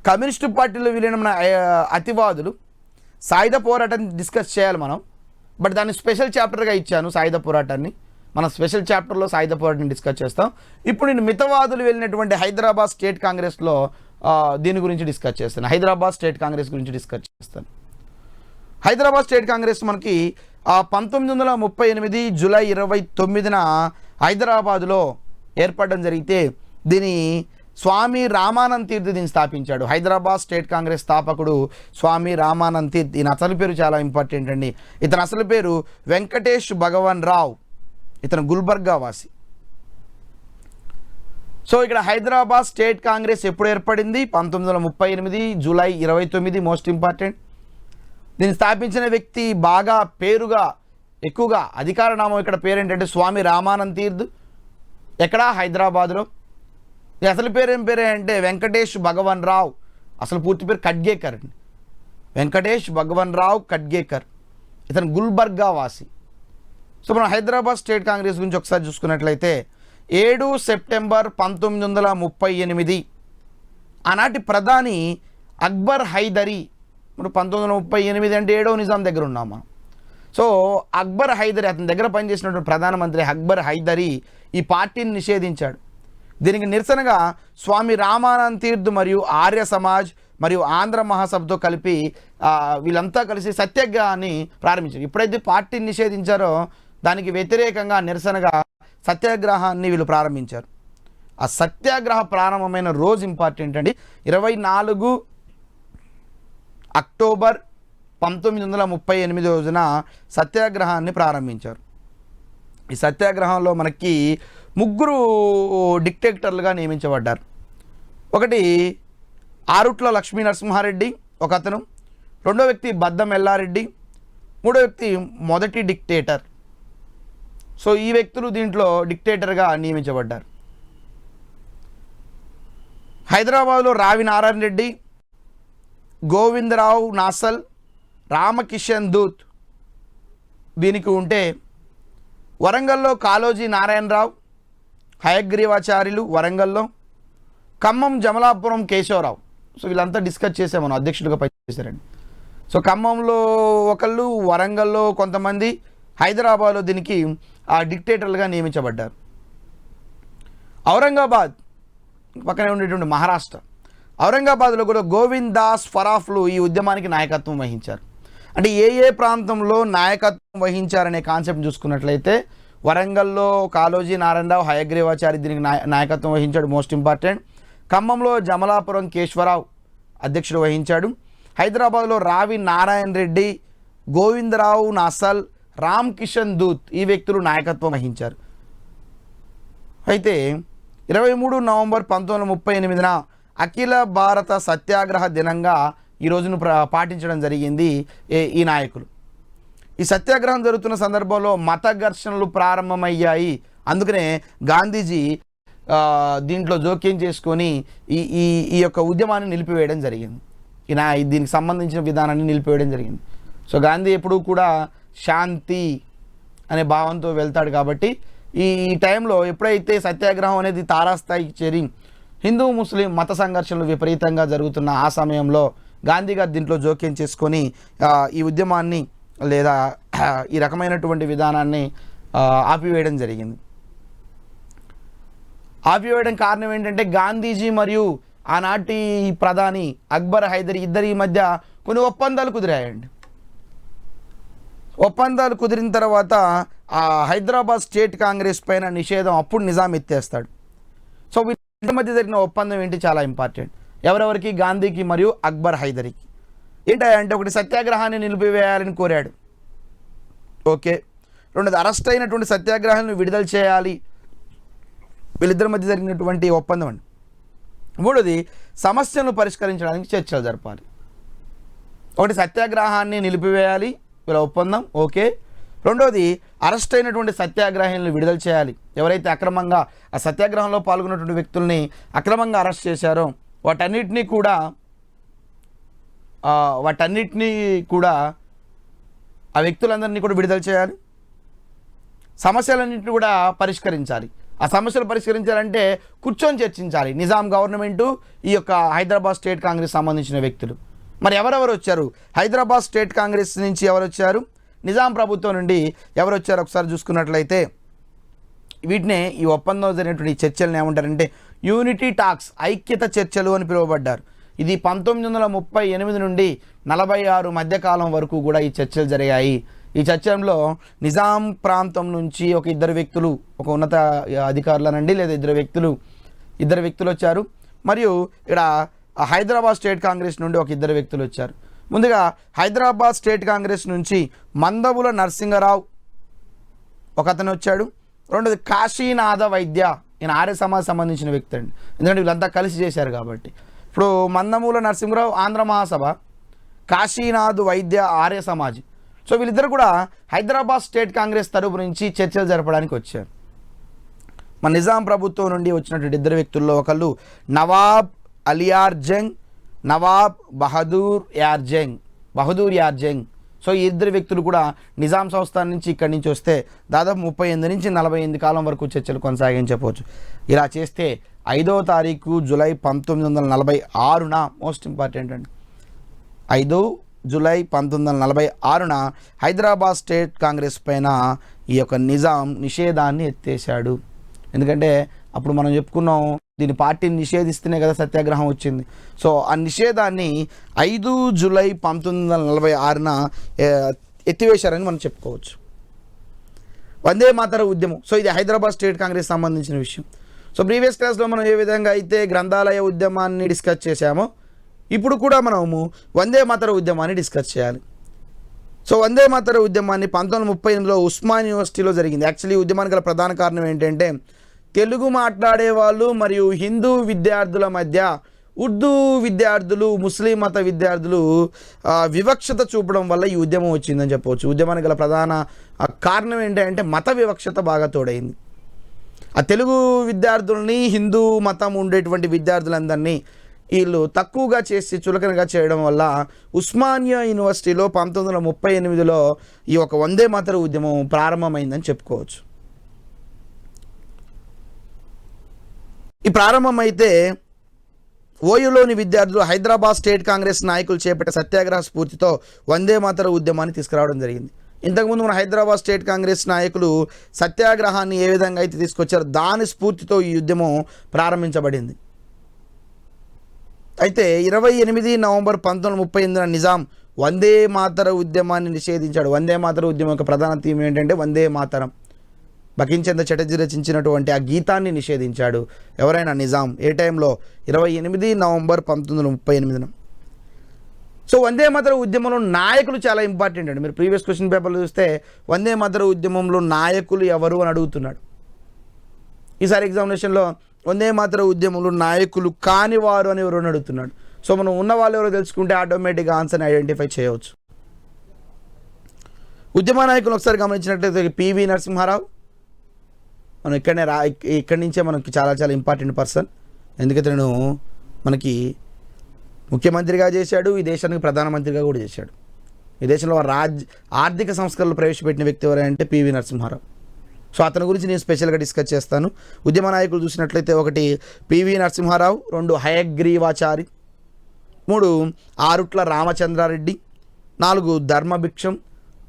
కమ్యూనిస్టు పార్టీలో విలీనమైన అతివాదులు సాయుధ పోరాటాన్ని డిస్కస్ చేయాలి మనం, బట్ దాన్ని స్పెషల్ చాప్టర్గా ఇచ్చాను. సాయుధ పోరాటాన్ని మనం స్పెషల్ చాప్టర్లో సాయుధ పోరాటాన్ని డిస్కస్ చేస్తాం. ఇప్పుడు నేను మితవాదులు వెళ్ళినటువంటి హైదరాబాద్ స్టేట్ కాంగ్రెస్లో దీని గురించి డిస్కస్ చేస్తాను. హైదరాబాద్ స్టేట్ కాంగ్రెస్ గురించి డిస్కస్ చేస్తాను. హైదరాబాద్ స్టేట్ కాంగ్రెస్ మనకి 1938 జూలై 29న హైదరాబాదులో ఏర్పడడం జరిగితే దీని స్వామి రామానంద్ తీర్థ్ దీన్ని స్థాపించాడు. హైదరాబాద్ స్టేట్ కాంగ్రెస్ స్థాపకుడు స్వామి రామానంద్ తీర్థ్. ఈయన అసలు పేరు చాలా ఇంపార్టెంట్ అండి. ఇతని అసలు పేరు వెంకటేష్ భగవన్ రావ్. ఇతను గుల్బర్గా వాసి. సో ఇక్కడ హైదరాబాద్ స్టేట్ కాంగ్రెస్ ఎప్పుడు ఏర్పడింది? 1938 జూలై 29. Most important. దీన్ని స్థాపించిన వ్యక్తి బాగా పేరుగా ఎక్కువగా అధికార నామం ఇక్కడ పేరు ఏంటంటే స్వామి రామానంద్ తీర్థ్. ఎక్కడ? హైదరాబాద్లో. అసలు పేరు ఏం పేరే అంటే వెంకటేష్ భగవన్ రావ్. అసలు పూర్తి పేరు ఖడ్గేకర్ అండి. వెంకటేష్ భగవన్ రావ్ ఖడ్గేకర్. ఇతను గుల్బర్గా వాసి. సో మనం హైదరాబాద్ స్టేట్ కాంగ్రెస్ గురించి ఒకసారి చూసుకున్నట్లయితే 7 సెప్టెంబర్ 1938 ఆనాటి ప్రధాని అక్బర్ హైదరీ. ఇప్పుడు 1938 అంటే 7వ నిజాం దగ్గర ఉన్నాం మనం. సో అక్బర్ హైదరీ, అతని దగ్గర పనిచేసినటువంటి ప్రధానమంత్రి అక్బర్ హైదరీ ఈ పార్టీని నిషేధించాడు. దీనికి నిరసనగా స్వామి రామానంద్ తీర్థ్ మరియు ఆర్య సమాజ్ మరియు ఆంధ్ర మహాసభతో కలిపి వీళ్ళంతా కలిసి సత్యాగ్రహాన్ని ప్రారంభించారు. ఎప్పుడైతే పార్టీని నిషేధించారో దానికి వ్యతిరేకంగా నిరసనగా సత్యాగ్రహాన్ని వీళ్ళు ప్రారంభించారు. ఆ సత్యాగ్రహ ప్రారంభమైన రోజు ఇంపార్టెంట్ అండి. 24 అక్టోబర్ 1938 రోజున సత్యాగ్రహాన్ని ప్రారంభించారు. ఈ సత్యాగ్రహంలో మనకి 3 డిక్టేటర్లుగా నియమించబడ్డారు. ఒకటి ఆరుట్ల లక్ష్మీ నరసింహారెడ్డి ఒకతను, రెండో వ్యక్తి బద్దం ఎల్లారెడ్డి, మూడో వ్యక్తి మొదటి డిక్టేటర్. సో ఈ వ్యక్తులు దీంట్లో డిక్టేటర్గా నియమించబడ్డారు. హైదరాబాద్లో రావి నారాయణ రెడ్డి, గోవిందరావు నాసల్, రామకిషన్ దూత్ దీనికి ఉంటే, వరంగల్లో కాళోజీ నారాయణరావు, హయగ్రీవాచార్యులు వరంగల్లో, ఖమ్మం జమలాపురం కేశవరావు. సో వీళ్ళంతా డిస్కస్ చేసాం మనం, అధ్యక్షుడిగా పనిచేశారండి. సో ఖమ్మంలో ఒకళ్ళు, వరంగల్లో కొంతమంది, హైదరాబాద్లో దీనికి డిక్టేటర్లుగా నియమించబడ్డారు. ఔరంగాబాద్ పక్కనే ఉండేటువంటి మహారాష్ట్ర, ఔరంగాబాద్లో కూడా గోవింద్ దాస్ ఫరాఫ్లు ఈ ఉద్యమానికి నాయకత్వం వహించారు. అంటే ఏ ప్రాంతంలో నాయకత్వం వహించారనే కాన్సెప్ట్ చూసుకున్నట్లయితే వరంగల్లో కాళోజీ నారాయణరావు, హయగ్రీవాచారి దీనికి నాయకత్వం వహించాడు, మోస్ట్ ఇంపార్టెంట్. ఖమ్మంలో జమలాపురం కేశవరావు అధ్యక్షుడు వహించాడు. హైదరాబాద్లో రావి నారాయణ రెడ్డి, గోవిందరావు నాసల్, రామ్ కిషన్ దూత్ ఈ వ్యక్తులు నాయకత్వం వహించారు. అయితే 23 నవంబర్ 1938న అఖిల భారత సత్యాగ్రహ దినంగా ఈ రోజును పాటించడం జరిగింది ఈ నాయకులు. ఈ సత్యాగ్రహం జరుగుతున్న సందర్భంలో మత ఘర్షణలు ప్రారంభమయ్యాయి. అందుకనే గాంధీజీ దీంట్లో జోక్యం చేసుకొని ఈ యొక్క ఉద్యమాన్ని నిలిపివేయడం జరిగింది. దీనికి సంబంధించిన విధానాన్ని నిలిపివేయడం జరిగింది. సో గాంధీ ఎప్పుడూ కూడా శాంతి అనే భావంతో వెళ్తాడు కాబట్టి ఈ టైంలో ఎప్పుడైతే సత్యాగ్రహం అనేది తారాస్థాయికి చేరి హిందూ ముస్లిం మత సంఘర్షణలు విపరీతంగా జరుగుతున్న ఆ సమయంలో గాంధీ గారు దీంట్లో జోక్యం చేసుకొని ఈ ఉద్యమాన్ని లేదా ఈ రకమైనటువంటి విధానాన్ని ఆపివేయడం జరిగింది. ఆపివేయడం కారణం ఏంటంటే గాంధీజీ మరియు ఆనాటి ప్రధాని అక్బర్ హైదరీ ఇద్దరి మధ్య కొన్ని ఒప్పందాలు కుదిరాయండి. ఒప్పందాలు కుదిరిన తర్వాత హైదరాబాద్ స్టేట్ కాంగ్రెస్ పైన నిషేధం అప్పుడు నిజాం ఎత్తేస్తాడు. సో వీరి మధ్య జరిగిన ఒప్పందం ఏంటి చాలా ఇంపార్టెంట్. ఎవరెవరికి? గాంధీకి మరియు అక్బర్ హైదరీకి. ఏంటంటే ఒకటి సత్యాగ్రహాన్ని నిలిపివేయాలని కోరాడు, ఓకే. రెండోది అరెస్ట్ అయినటువంటి సత్యాగ్రహాలను విడుదల చేయాలి, వీళ్ళిద్దరి మధ్య జరిగినటువంటి ఒప్పందం అండి. మూడోది సమస్యలను పరిష్కరించడానికి చర్చలు జరపాలి. ఒకటి సత్యాగ్రహాన్ని నిలిపివేయాలి, వీళ్ళ ఒప్పందం ఓకే. రెండోది అరెస్ట్ అయినటువంటి సత్యాగ్రహాలను విడుదల చేయాలి. ఎవరైతే అక్రమంగా ఆ సత్యాగ్రహంలో పాల్గొన్నటువంటి వ్యక్తుల్ని అక్రమంగా అరెస్ట్ చేశారో వాటన్నిటినీ కూడా ఆ వ్యక్తులందరినీ కూడా విడుదల చేయాలి. సమస్యలన్నింటినీ కూడా పరిష్కరించాలి. ఆ సమస్యలు పరిష్కరించాలంటే కూర్చొని చర్చించాలి. నిజాం గవర్నమెంటు, ఈ యొక్క హైదరాబాద్ స్టేట్ కాంగ్రెస్ సంబంధించిన వ్యక్తులు. మరి ఎవరెవరు వచ్చారు? హైదరాబాద్ స్టేట్ కాంగ్రెస్ నుంచి ఎవరు వచ్చారు, నిజాం ప్రభుత్వం నుండి ఎవరు వచ్చారు ఒకసారి చూసుకున్నట్లయితే వీటినే ఈ ఒప్పందంలో జరిగినటువంటి చర్చలను ఏమంటారంటే యూనిటీ టాక్స్, ఐక్యత చర్చలు అని పిలువబడ్డారు. ఇది 1938 నుండి 46 మధ్యకాలం వరకు కూడా ఈ చర్చలు జరిగాయి. ఈ చర్చల్లో నిజాం ప్రాంతం నుంచి ఒక ఇద్దరు వ్యక్తులు, ఒక ఉన్నత అధికారులనండి లేదా ఇద్దరు వ్యక్తులు వచ్చారు. మరియు ఇక్కడ హైదరాబాద్ స్టేట్ కాంగ్రెస్ నుండి ఒక ఇద్దరు వ్యక్తులు వచ్చారు. ముందుగా హైదరాబాద్ స్టేట్ కాంగ్రెస్ నుంచి మందబుల నరసింగరావు ఒక అతను వచ్చాడు. రెండోది కాశీనాథ వైద్య, ఈయన ఆర్య సమాజ్ సంబంధించిన వ్యక్తి అండి, ఎందుకంటే వీళ్ళంతా కలిసి చేశారు కాబట్టి. ఇప్పుడు మందమూల నరసింహరావు ఆంధ్ర మహాసభ, కాశీనాథ్ వైద్య ఆర్య సమాజ్. సో వీళ్ళిద్దరు కూడా హైదరాబాద్ స్టేట్ కాంగ్రెస్ తరపు నుంచి చర్చలు జరపడానికి వచ్చారు. మన నిజాం ప్రభుత్వం నుండి వచ్చినటువంటి ఇద్దరు వ్యక్తుల్లో ఒకళ్ళు నవాబ్ అలియార్ జంగ్, నవాబ్ బహదూర్ యార్ జంగ్. సో ఈ ఇద్దరు వ్యక్తులు కూడా నిజాం సంస్థానం నుంచి ఇక్కడి నుంచి వస్తే దాదాపు 38 నుంచి 48 కాలం వరకు చర్చలు కొనసాగించవచ్చు. ఇలా చేస్తే 5వ తారీఖు జూలై 1946న మోస్ట్ ఇంపార్టెంట్ అండి, 5 జూలై 1946న హైదరాబాద్ స్టేట్ కాంగ్రెస్ పైన ఈ యొక్క నిజాం నిషేధాన్ని ఎత్తేసాడు. ఎందుకంటే అప్పుడు మనం చెప్పుకున్నాం, దీని పార్టీని నిషేధిస్తేనే కదా సత్యాగ్రహం వచ్చింది. సో ఆ నిషేధాన్ని 5 జూలై 1946న ఎత్తివేశారని మనం చెప్పుకోవచ్చు. వందే మాతర ఉద్యమం, సో ఇది హైదరాబాద్ స్టేట్ కాంగ్రెస్ సంబంధించిన విషయం. సో ప్రీవియస్ క్లాస్లో మనం ఏ విధంగా అయితే గ్రంథాలయ ఉద్యమాన్ని డిస్కస్ చేశామో ఇప్పుడు కూడా మనము వందే మాతర ఉద్యమాన్ని డిస్కస్ చేయాలి. సో వందే మాతర ఉద్యమాన్ని 1938లో ఉస్మాన్ యూనివర్సిటీలో జరిగింది. యాక్చువల్లీ ఈ ఉద్యమానికి గల ప్రధాన కారణం ఏంటంటే తెలుగు మాట్లాడే వాళ్ళు మరియు హిందూ విద్యార్థుల మధ్య ఉర్దూ విద్యార్థులు, ముస్లిం మత విద్యార్థులు వివక్షత చూపడం వల్ల ఈ ఉద్యమం వచ్చిందని చెప్పవచ్చు. ఉద్యమానికి గల ప్రధాన కారణం ఏంటంటే మత వివక్షత బాగా తోడైంది. ఆ తెలుగు విద్యార్థుల్ని, హిందూ మతం ఉండేటువంటి విద్యార్థులందరినీ వీళ్ళు తక్కువగా చేసి చులకనగా చేయడం వల్ల ఉస్మానియా యూనివర్సిటీలో 1938లో ఈ ఒక వందే మాతర ఉద్యమం ప్రారంభమైందని చెప్పుకోవచ్చు. ఈ ప్రారంభమైతే ఓయూలోని విద్యార్థులు హైదరాబాద్ స్టేట్ కాంగ్రెస్ నాయకులు చేపట్టే సత్యాగ్రహ స్ఫూర్తితో వందే మాతర ఉద్యమాన్ని తీసుకురావడం జరిగింది. ఇంతకుముందు మన హైదరాబాద్ స్టేట్ కాంగ్రెస్ నాయకులు సత్యాగ్రహాన్ని ఏ విధంగా అయితే తీసుకొచ్చారో దాని స్ఫూర్తితో ఈ ఉద్యమం ప్రారంభించబడింది. అయితే 28 నవంబర్ 1938 నిజాం వందే మాతర ఉద్యమాన్ని నిషేధించాడు. వందే మాతర ఉద్యమం యొక్క ప్రధాన థీమ్ ఏంటంటే వందే మాతరం. బకించంద్ర చటర్జీ రచించినటువంటి ఆ గీతాన్ని నిషేధించాడు. ఎవరైనా నిజాం ఏ టైంలో 28 నవంబర్ 1938. సో వందే మాతర ఉద్యమంలో నాయకులు చాలా ఇంపార్టెంట్ అండి. మీరు ప్రీవియస్ క్వశ్చన్ పేపర్లు చూస్తే వందే మాతర ఉద్యమంలో నాయకులు ఎవరు అని అడుగుతున్నాడు. ఈసారి ఎగ్జామినేషన్లో వందే మాతర ఉద్యమంలో నాయకులు కాని వారు అని ఎవరు అడుగుతున్నాడు. సో మనం ఉన్న వాళ్ళు ఎవరో తెలుసుకుంటే ఆటోమేటిక్గా ఆన్సర్ని ఐడెంటిఫై చేయవచ్చు. ఉద్యమ నాయకులు ఒకసారి గమనించినట్లయితే పివి నరసింహారావు, మనం ఇక్కడి నుంచే మనకి చాలా చాలా ఇంపార్టెంట్ పర్సన్. ఎందుకంటే నేను మనకి ముఖ్యమంత్రిగా చేశాడు, ఈ దేశానికి ప్రధానమంత్రిగా కూడా చేశాడు. ఈ దేశంలో ఆర్థిక సంస్కరణలు ప్రవేశపెట్టిన వ్యక్తి ఎవరంటే పివి నరసింహారావు. సో అతని గురించి నేను స్పెషల్గా డిస్కస్ చేస్తాను. ఉద్యమ నాయకులు చూసినట్లయితే 1 పివి నరసింహారావు, 2 హయగ్రీవాచారి, 3 ఆరుట్ల రామచంద్రారెడ్డి, 4 ధర్మభిక్షం,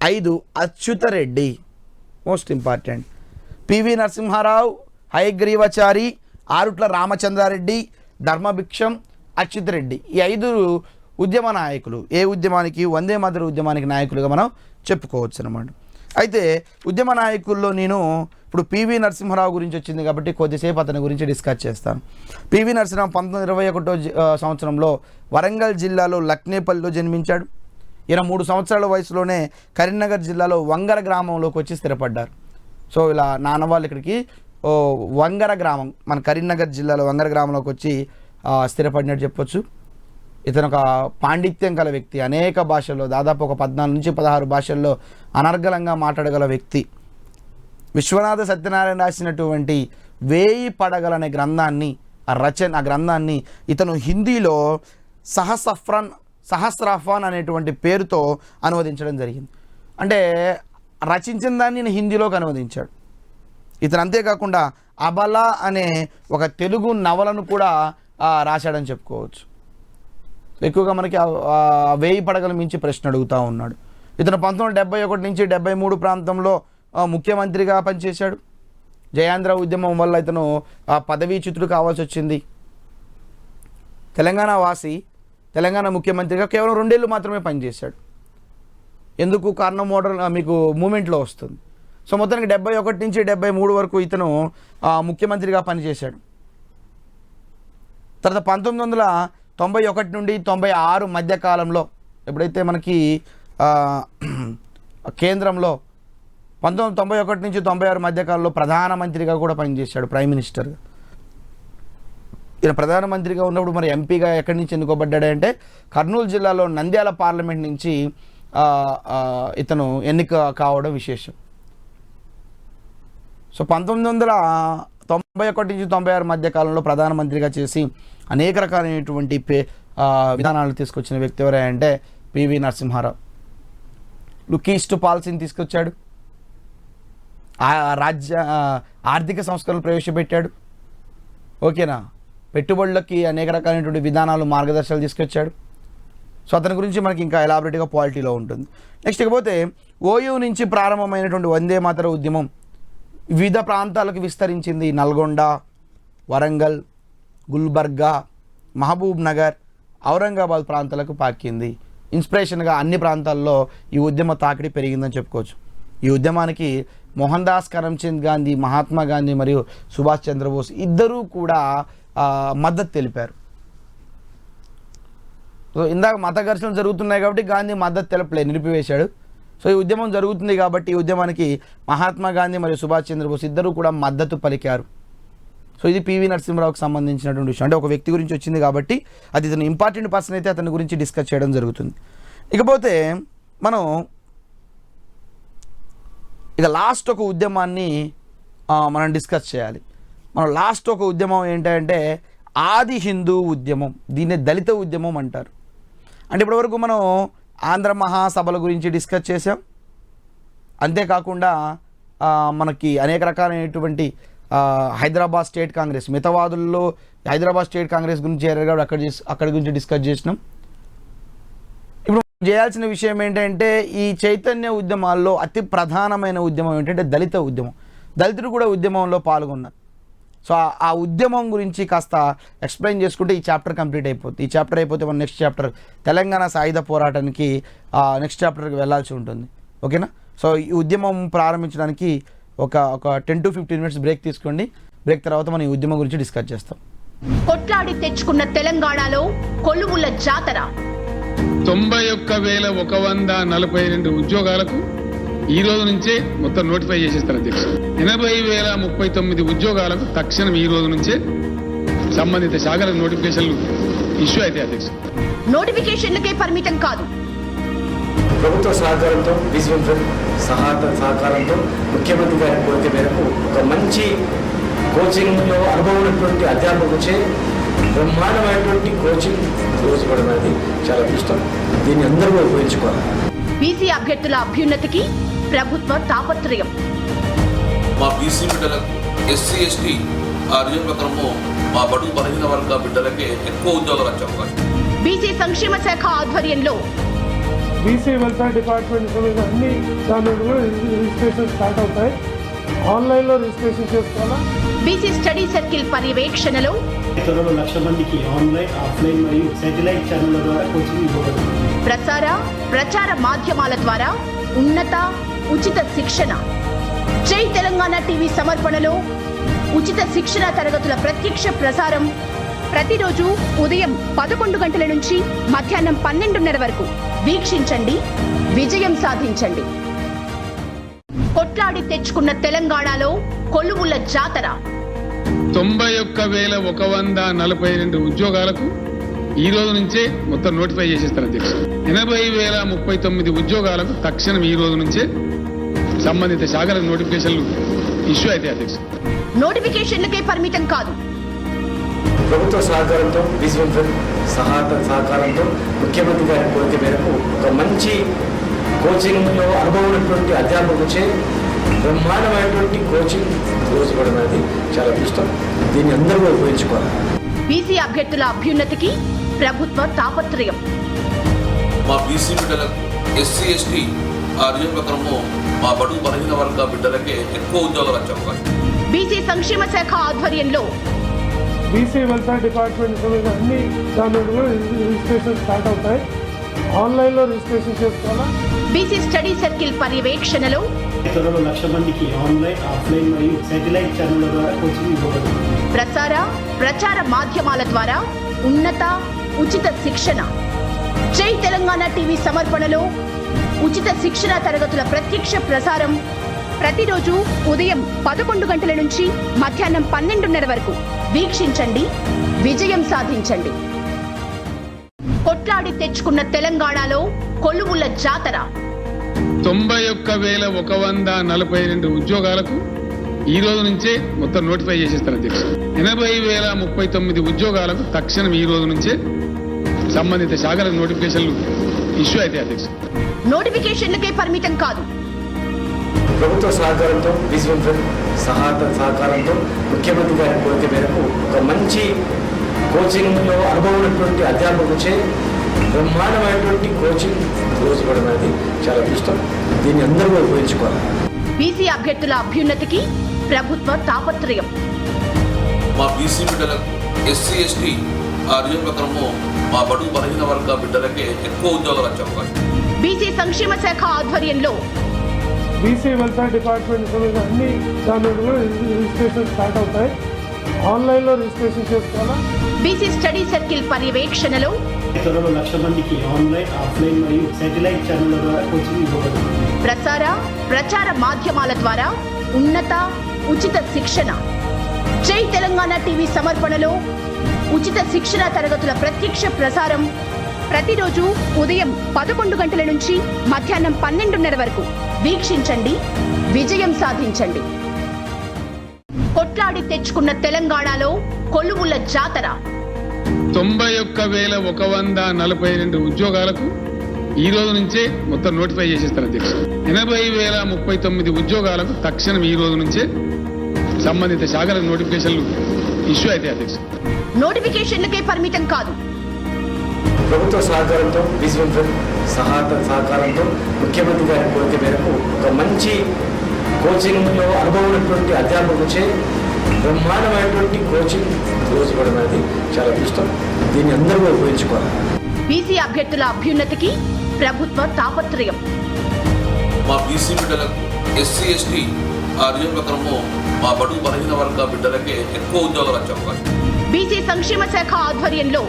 5 అచ్యుతరెడ్డి. Most important, PV Narasimha Rao, Hayagrivachari, Arutla Ramachandra Reddy, Dharmabhiksham, Achyuta Reddy. ఈ 5 ఉద్యమ నాయకులు ఏ ఉద్యమానికి? వందే మాతర ఉద్యమానికి నాయకులుగా మనం చెప్పుకోవచ్చు అన్నమాట. అయితే ఉద్యమ నాయకుల్లో నేను ఇప్పుడు పివి నరసింహారావు గురించి వచ్చింది కాబట్టి కొద్దిసేపు అతని గురించి డిస్కస్ చేస్తాను. పివి నరసింహారావు 1921 సంవత్సరంలో వరంగల్ జిల్లాలో లక్నేపల్లిలో జన్మించాడు. ఈయన 3 సంవత్సరాల వయసులోనే కరీంనగర్ జిల్లాలో వంగర గ్రామంలోకి వచ్చి స్థిరపడ్డారు. సో ఇలా నాన్న వాళ్ళు ఇక్కడికి వంగర గ్రామం, మన కరీంనగర్ జిల్లాలో వంగర గ్రామంలోకి వచ్చి స్థిరపడినట్టు చెప్పొచ్చు. ఇతను ఒక పాండిత్యం గల వ్యక్తి, అనేక భాషల్లో దాదాపు ఒక 14 నుంచి 16 భాషల్లో అనర్గళంగా మాట్లాడగల వ్యక్తి. విశ్వనాథ సత్యనారాయణ రాసినటువంటి 1000 పడగలు అనే గ్రంథాన్ని, ఆ గ్రంథాన్ని ఇతను హిందీలో సహస్రాఫాన్ అనేటువంటి పేరుతో అనువదించడం జరిగింది. అంటే రచించిన దాన్ని నేను హిందీలోకి అనువదించాడు ఇతను. అంతేకాకుండా అబల అనే ఒక తెలుగు నవలను కూడా రాశాడని చెప్పుకోవచ్చు. ఎక్కువగా మనకి 1000 పడగలు మించి ప్రశ్న అడుగుతూ ఉన్నాడు. ఇతను 1971 నుంచి 73 ప్రాంతంలో ముఖ్యమంత్రిగా పనిచేశాడు. జయాంధ్ర ఉద్యమం వల్ల ఇతను పదవీచ్యుతుడు కావాల్సి వచ్చింది. తెలంగాణ వాసి, తెలంగాణ ముఖ్యమంత్రిగా కేవలం 2 ఏళ్ళు మాత్రమే పనిచేశాడు. ఎందుకు కారణం మోడల్ మీకు మూమెంట్లో వస్తుంది. సో మొత్తానికి 71 నుంచి 73 వరకు ఇతను ముఖ్యమంత్రిగా పనిచేశాడు. తర్వాత 1991 నుండి 96 మధ్యకాలంలో ఎప్పుడైతే మనకి కేంద్రంలో 1991 నుంచి 96 మధ్యకాలంలో ప్రధానమంత్రిగా కూడా పనిచేశాడు, ప్రైమ్ మినిస్టర్గా. ఈయన ప్రధానమంత్రిగా ఉన్నప్పుడు మరి ఎంపీగా ఎక్కడి నుంచి ఎన్నుకోబడ్డాడంటే కర్నూలు జిల్లాలో నంద్యాల పార్లమెంట్ నుంచి ఇతను ఎన్నిక కావడం విశేషం. సో 1991 నుంచి 96 మధ్యకాలంలో ప్రధానమంత్రిగా చేసి అనేక రకాలైనటువంటి విధానాలు తీసుకొచ్చిన వ్యక్తి ఎవరంటే పివి నరసింహారావు. లుక్ ఈస్ట్ పాలసీని తీసుకొచ్చాడు, ఆర్థిక సంస్కరణలు ప్రవేశపెట్టాడు. ఓకేనా, పెట్టుబడులకి అనేక రకాలైనటువంటి విధానాలు, మార్గదర్శకాలు తీసుకొచ్చాడు. సో అతని గురించి మనకి ఇంకా ఎలాబరేట్గా పాలిటీలో ఉంటుంది. నెక్స్ట్ ఇకపోతే ఓయూ నుంచి ప్రారంభమైనటువంటి వందే మాతర ఉద్యమం వివిధ ప్రాంతాలకు విస్తరించింది. నల్గొండ, వరంగల్, గుల్బర్గా, మహబూబ్ నగర్, ఔరంగాబాద్ ప్రాంతాలకు పాకింది. ఇన్స్పిరేషన్గా అన్ని ప్రాంతాల్లో ఈ ఉద్యమ తాకిడి పెరిగిందని చెప్పుకోవచ్చు. ఈ ఉద్యమానికి మోహన్ దాస్ కరమ్చంద్ గాంధీ, మహాత్మా గాంధీ మరియు సుభాష్ చంద్రబోస్ ఇద్దరూ కూడా మద్దతు తెలిపారు. సో ఇందాక మత ఘర్షణలు జరుగుతున్నాయి కాబట్టి గాంధీ మద్దతు నిలిపివేశాడు. సో ఈ ఉద్యమం జరుగుతుంది కాబట్టి ఈ ఉద్యమానికి మహాత్మా గాంధీ మరియు సుభాష్ చంద్రబోస్ ఇద్దరూ కూడా మద్దతు పలికారు. సో ఇది పివి నరసింహారావుకి సంబంధించినటువంటి విషయం. అంటే ఒక వ్యక్తి గురించి వచ్చింది కాబట్టి అది ఇతను ఇంపార్టెంట్ పర్సన్ అయితే అతని గురించి డిస్కస్ చేయడం జరుగుతుంది. ఇకపోతే మనం ఇక లాస్ట్ ఒక ఉద్యమాన్ని మనం డిస్కస్ చేయాలి. మనం లాస్ట్ ఒక ఉద్యమం ఏంటంటే ఆది హిందూ ఉద్యమం. దీన్ని దళిత ఉద్యమం అంటారు. అంటే ఇప్పటివరకు మనం ఆంధ్ర మహాసభల గురించి డిస్కస్ చేసాం. అంతేకాకుండా మనకి అనేక రకాలైనటువంటి హైదరాబాద్ స్టేట్ కాంగ్రెస్, మితవాదుల్లో హైదరాబాద్ స్టేట్ కాంగ్రెస్ గురించి చేరారు కాబట్టి అక్కడి గురించి డిస్కస్ చేసినాం. ఇప్పుడు చేయాల్సిన విషయం ఏంటంటే ఈ చైతన్య ఉద్యమాల్లో అతి ప్రధానమైన ఉద్యమం ఏంటంటే దళిత ఉద్యమం. దళితులు కూడా ఉద్యమంలో పాల్గొన్నారు. సో ఆ ఉద్యమం గురించి కాస్త ఎక్స్ప్లెయిన్ చేసుకుంటే ఈ చాప్టర్ కంప్లీట్ అయిపోతుంది. ఈ చాప్టర్ అయిపోతే మన నెక్స్ట్ చాప్టర్ తెలంగాణ సాయుధ పోరాటానికి నెక్స్ట్ చాప్టర్కి వెళ్ళాల్సి ఉంటుంది. ఓకేనా. సో ఈ ఉద్యమం ప్రారంభించడానికి ఒక 10 to 15 minutes బ్రేక్ తీసుకోండి. బ్రేక్ తర్వాత మనం ఈ ఉద్యమం గురించి డిస్కస్ చేస్తాం. కొట్లాడి తెచ్చుకున్న తెలంగాణలో కొలువుల జాతర. 91,142 ఉద్యోగాలకు ఈ రోజు నుంచే మొత్తం నోటిఫై చేసేస్తారు అధ్యక్ష. 80,039 ఉద్యోగాలకు తక్షణం ఈ రోజు నుంచే సంబంధిత శాఖలకు నోటిఫికేషన్లు ఇష్యూ అయితే అధ్యక్ష. నోటిఫికేషన్లకే పరిమితం కాదు, ప్రభుత్వ సహకారంతో, విజయం సహకారంతో ముఖ్యమంత్రి గారి కోరిక మేరకు ఒక మంచి కోచింగ్లో అనుభవం ఉన్నటువంటి అధ్యాపకులచే బ్రహ్మాండమైనటువంటి కోచింగ్ నిర్వహించడం అనేది చాలా ఇష్టం. దీన్ని అందరూ ఉపయోగించుకోవాలి. బీసీ అభ్యర్థుల అభ్యున్నతికి ప్రభుత్వ తాపత్రయం. మా బీసీ బిడ్డలకు, ఎస్సీ ఎస్టీ రిజర్వ్ ప్రకారము మా బడుగు బలహీన వర్గ బిడ్డలకే ఎక్కువ ఉద్యోగాలు వచ్చే అవకాశం. బీసీ సంక్షేమ శాఖ ఆధ్వర్యంలో బీసీ వెల్ఫేర్ డిపార్ట్మెంట్ అన్ని దానిలో రిజిస్ట్రేషన్ స్టార్ట్ అవుతాయి. ఆన్లైన్లో రిజిస్ట్రేషన్ చేసుకోవాలా. బీసీ స్టడీ సర్కిల్ పర్యవేక్షణలో 1,00,000 మందికి ఆన్లైన్, ఆఫ్లైన్ మరియు శాటిలైట్ ఛానళ్ల ద్వారా కోచింగ్ ఇవ్వబడుతుంది. ప్రచార మాధ్యమాల ద్వారా ఉన్నత ఉచిత శిక్షణ. జై తెలంగాణ టీవీ సమర్పణలో ఉచిత శిక్షణ తరగతుల ప్రత్యక్ష ప్రసారం ప్రతిరోజు ఉదయం 11 గంటల నుంచి మధ్యాహ్నం 12:30 వరకు వీక్షించండి, విజయం సాధించండి. కొట్లాడి తెచ్చుకున్న తెలంగాణలో కొలువుల జాతర. 91,142 ఉద్యోగాలకు ఈ రోజు నుంచే మొత్తం నోటిఫై చేసేస్తారు అధ్యక్ష. 80,039 ఉద్యోగాలకు తక్షణం ఈ రోజు నుంచే సంబంధిత శాఖలకు నోటిఫికేషన్లు ఇష్యూ అయితే అధ్యక్ష. నోటిఫికేషన్లకే పరిమితం కాదు, ప్రభుత్వ సహకారంతో విశ్వం సహకారంతో ముఖ్యమంత్రి గారి కోరిక మేరకు ఒక మంచి కోచింగ్లో అనుభవం ఉన్నటువంటి అధ్యాపకులచే బ్రహ్మాండమైనటువంటి కోచింగ్ రోజు ఇవ్వడం అనేది చాలా ఇష్టం. దీన్ని అందరూ ఉపయోగించుకోవాలి. బీసీ అభ్యర్థుల అభ్యున్నతికి ప్రభుత్వ తాపత్రయం. మా బీసీ బిడ్డలకు ఎస్సీ ఎస్టీ రిజర్వ్ ప్రకారము మా బడుగు బలహీన వర్గ బిడ్డలకే ఎక్కువ ఉద్యోగాలు వచ్చే అవకాశం. బీసీ సంక్షేమ శాఖ ఆధ్వర్యంలో బీసీ వెల్ఫేర్ డిపార్ట్మెంట్ సంబంధించిన అన్ని దాని కూడా రిజిస్ట్రేషన్ స్టార్ట్ అవుతాయి. ఆన్లైన్లో రిజిస్ట్రేషన్ చేసుకోవాలా. బీసీ స్టడీ సర్కిల్ పర్యవేక్షణలో త్వరలో 1,00,000 మందికి ఆన్లైన్, ఆఫ్లైన్ మరియు శాటిలైట్ ఛానళ్ల ద్వారా కోచింగ్ ఇవ్వబడుతుంది. ప్రచార మాధ్యమాల ద్వారా ఉన్నత ఉచిత శిక్షణ. జై తెలంగాణ టీవీ సమర్పణలో ఉచిత శిక్షణ తరగతుల ప్రత్యక్ష ప్రసారం ప్రతిరోజు ఉదయం 11 గంటల నుంచి మధ్యాహ్నం 12:30 వరకు. వీక్షించండి, విజయం సాధించండి. కొట్లాడి తెచ్చుకున్న తెలంగాణలో కొలువుల జాతర. 91,142 ఉద్యోగాలకు ఈ రోజు నుంచే మొత్తం నోటిఫై చేసేస్తారు అధ్యక్ష. 80,039 ఉద్యోగాలకు తక్షణం ఈ రోజు నుంచే సంబంధిత శాఖలకు నోటిఫికేషన్లు ఇష్యూ అయితే అధ్యక్ష. నోటిఫికేషన్లకే పరిమితం కాదు, ప్రభుత్వ సహకారంతో విశ్వం సహకారంతో ముఖ్యమంత్రి గారి కోరిక మేరకు ఒక మంచి కోచింగ్లో అనుభవం ఉన్నటువంటి అధ్యాపకులచే బ్రహ్మాండమైనటువంటి కోచింగ్ రోజు ఇవ్వడం అనేది చాలా ఇష్టం. దీన్ని అందరూ ఉపయోగించుకోవాలి. బీసీ అభ్యర్థుల అభ్యున్నతికి ప్రభుత్వ తాపత్రయం. మా బీసీ బిడ్డలకు ఎస్సీ ఎస్టీ రిజర్వ్ ప్రకారము మా బడుగు బలహీన వర్గ బిడ్డలకే ఎక్కువ ఉద్యోగాలు వచ్చే అవకాశం. బీసీ సంక్షేమ శాఖ ఆధ్వర్యంలో బీసీ వెల్ఫేర్ డిపార్ట్మెంట్ సంబంధించిన అన్ని దాని కూడా రిజిస్ట్రేషన్ స్టార్ట్ అవుతాయి. ఆన్లైన్లో రిజిస్ట్రేషన్ చేసుకోవాలా. బీసీ స్టడీ సర్కిల్ పర్యవేక్షణలో త్వరలో 1,00,000 మందికి ఆన్లైన్, ఆఫ్లైన్ మరియు శాటిలైట్ ఛానళ్ల ద్వారా కోచింగ్ ఇవ్వబడుతుంది. ప్రచార మాధ్యమాల ద్వారా ఉన్నత ఉచిత శిక్షణ. జై తెలంగాణ టీవీ సమర్పణలో ఉచిత శిక్షణ తరగతుల ప్రత్యక్ష ప్రసారం ప్రతిరోజు ఉదయం 11 గంటల నుంచి మధ్యాహ్నం 12:30 వరకు. వీక్షించండి, విజయం సాధించండి. కొట్లాడి తెచ్చుకున్న తెలంగాణలో కొలువుల జాతర. 91,142 ఉద్యోగాలకు ఈ రోజు నుంచే మొత్తం నోటిఫై చేసేస్తారు అధ్యక్ష. 80,039 ఉద్యోగాలకు తక్షణం ఈ రోజు నుంచే సంబంధిత శాఖలకు నోటిఫికేషన్లు ఇష్యూ అయితే అధ్యక్ష. నోటిఫికేషన్లకే పరిమితం కాదు, ప్రభుత్వ సహకారంతో విశ్వం సహకారంతో ముఖ్యమంత్రి గారి కోరిక మేరకు ఒక మంచి కోచింగ్లో అనుభవం ఉన్నటువంటి అధ్యాపకులచే బ్రహ్మాండమైనటువంటి కోచింగ్ రోజు ఇవ్వడం అనేది చాలా ఇష్టం. దీన్ని అందరూ ఉపయోగించుకోవాలి. బీసీ అభ్యర్థుల అభ్యున్నతికి ప్రభుత్వ తాపత్రయం. మా బీసీ బిడ్డలకు ఎస్సీ ఎస్టీ రిజర్వ్ ప్రకారము మా బడుగు బలహీన వర్గ బిడ్డలకే ఎక్కువ ఉద్యోగాలు వచ్చే అవకాశం. బీసీ సంక్షేమ శాఖ ఆధ్వర్యంలో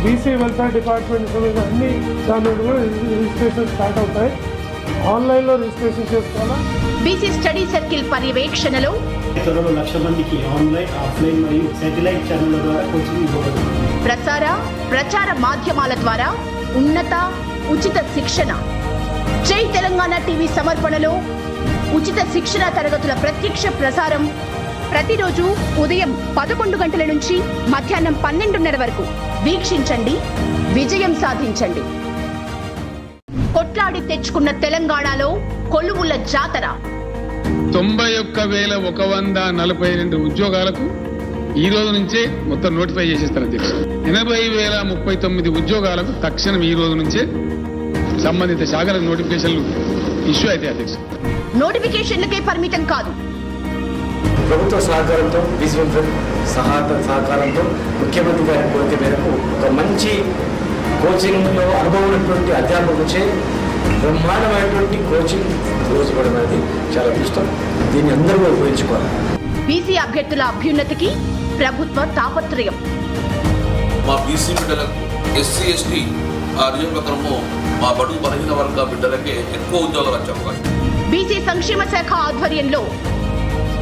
బీసీ వెల్ఫేర్ డిపార్ట్మెంట్ సంబంధించిన అన్ని దాని కూడా రిజిస్ట్రేషన్ స్టార్ట్ అవుతాయి. ఆన్లైన్లో రిజిస్ట్రేషన్ చేసుకోవాలా. బీసీ స్టడీ సర్కిల్ పర్యవేక్షణలో త్వరలో 1,00,000 మందికి ఆన్లైన్, ఆఫ్లైన్ మరియు శాటిలైట్ ఛానళ్ల ద్వారా కోచింగ్ ఇవ్వబడుతుంది. ప్రచార మాధ్యమాల ద్వారా ఉన్నత ఉచిత శిక్షణ. జై తెలంగాణ టీవీ సమర్పణలో ఉచిత శిక్షణ తరగతుల ప్రత్యక్ష ప్రసారం ప్రతిరోజు ఉదయం 11 గంటల నుంచి మధ్యాహ్నం 12:30 వరకు. వీక్షించండి, విజయం సాధించండి. కొట్లాడి తెచ్చుకున్న తెలంగాణలో కొలువుల జాతర. 91,142 ఉద్యోగాలకు ఈ రోజు నుంచే మొత్తం నోటిఫై చేసేస్తారు అధ్యక్ష. 80,039 ఉద్యోగాలకు తక్షణం ఈ రోజు నుంచే సంబంధిత శాఖలకు నోటిఫికేషన్లు ఇష్యూ అయితే అధ్యక్ష. నోటిఫికేషన్లకే పరిమితం కాదు, ప్రభుత్వ సహకారంతో విశ్వం సహకారంతో ముఖ్యమంత్రి గారి కోరిక మేరకు ఒక మంచి కోచింగ్లో అనుభవం ఉన్నటువంటి అధ్యాపకులచే బ్రహ్మాండమైనటువంటి కోచింగ్ రోజు ఇవ్వడం అనేది చాలా ఇష్టం. దీన్ని అందరూ ఉపయోగించుకోవాలి. బీసీ అభ్యర్థుల అభ్యున్నతికి ప్రభుత్వ తాపత్రయం. మా బీసీ బిడ్డలకు ఎస్సీ ఎస్టీ ఆ రిజర్వ్ ప్రకారము మా బడుగు బలహీన వర్గ బిడ్డలకే ఎక్కువ ఉద్యోగాలు వచ్చే అవకాశం. బీసీ సంక్షేమ శాఖ ఆధ్వర్యంలో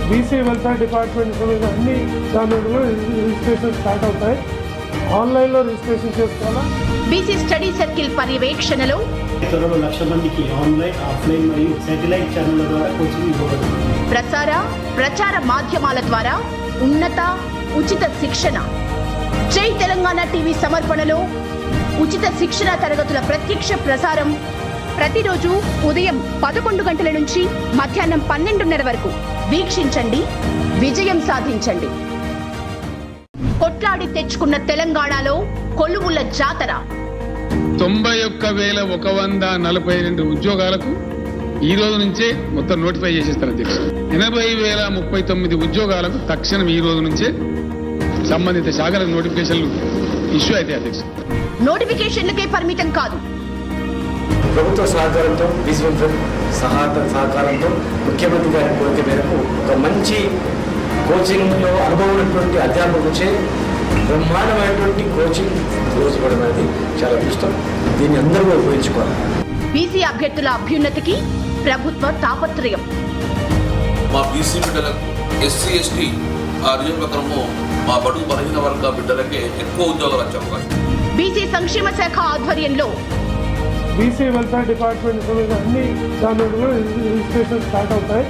బీసీ వెల్ఫేర్ డిపార్ట్మెంట్ సంబంధించిన అన్ని దాని కూడా రిజిస్ట్రేషన్ స్టార్ట్ అవుతాయి. ఆన్లైన్లో రిజిస్ట్రేషన్ చేసుకోవాలా. బీసీ స్టడీ సర్కిల్ పర్యవేక్షణలో త్వరలో 1,00,000 మందికి ఆన్లైన్, ఆఫ్లైన్ మరియు శాటిలైట్ ఛానళ్ల ద్వారా కోచింగ్ ఇవ్వబడుతుంది. ప్రచార మాధ్యమాల ద్వారా ఉన్నత ఉచిత శిక్షణ. జై తెలంగాణ టీవీ సమర్పణలో ఉచిత శిక్షణ తరగతుల ప్రత్యక్ష ప్రసారం ప్రతిరోజు ఉదయం 11 గంటల నుంచి మధ్యాహ్నం 12:30 వరకు వీక్షించండి, విజయం సాధించండి. కొట్లాడి తెచ్చుకున్న తెలంగాణలో కొలువుల జాతర. 91,142 ఉద్యోగాలకు ఈ రోజు నుంచే మొత్తం నోటిఫై చేసేస్తారు అధ్యక్ష. 80,039 ఉద్యోగాలకు తక్షణం ఈ రోజు నుంచే సంబంధిత శాఖలకు నోటిఫికేషన్లు ఇష్యూ అయితే అధ్యక్ష. నోటిఫికేషన్లకే పరిమితం కాదు, ప్రభుత్వ సహకారంతో బీసీ వెల్ఫేర్ సహకారంతో ముఖ్యమంత్రి గారి కోరిక మేరకు ఒక మంచి కోచింగ్లో అనుభవం ఉన్నటువంటి అధ్యాపకులచే బ్రహ్మాండమైనటువంటి కోచింగ్ రోజు ఇవ్వడం అనేది చాలా ఇష్టం. దీన్ని అందరూ ఉపయోగించుకోవాలి. బీసీ అభ్యర్థుల అభ్యున్నతికి ప్రభుత్వ తాపత్రయం. మా బీసీ బిడ్డలకు ఎస్సీ ఎస్టీ ఆ రిజర్వ్ ప్రకారము మా బడుగు బలహీన వర్గ బిడ్డలకే ఎక్కువ ఉద్యోగాలు వచ్చే అవకాశం. బీసీ సంక్షేమ శాఖ ఆధ్వర్యంలో బీసీ వెల్ఫేర్ డిపార్ట్మెంట్ సంబంధించిన అన్ని దాని కూడా రిజిస్ట్రేషన్ స్టార్ట్ అవుతాయి.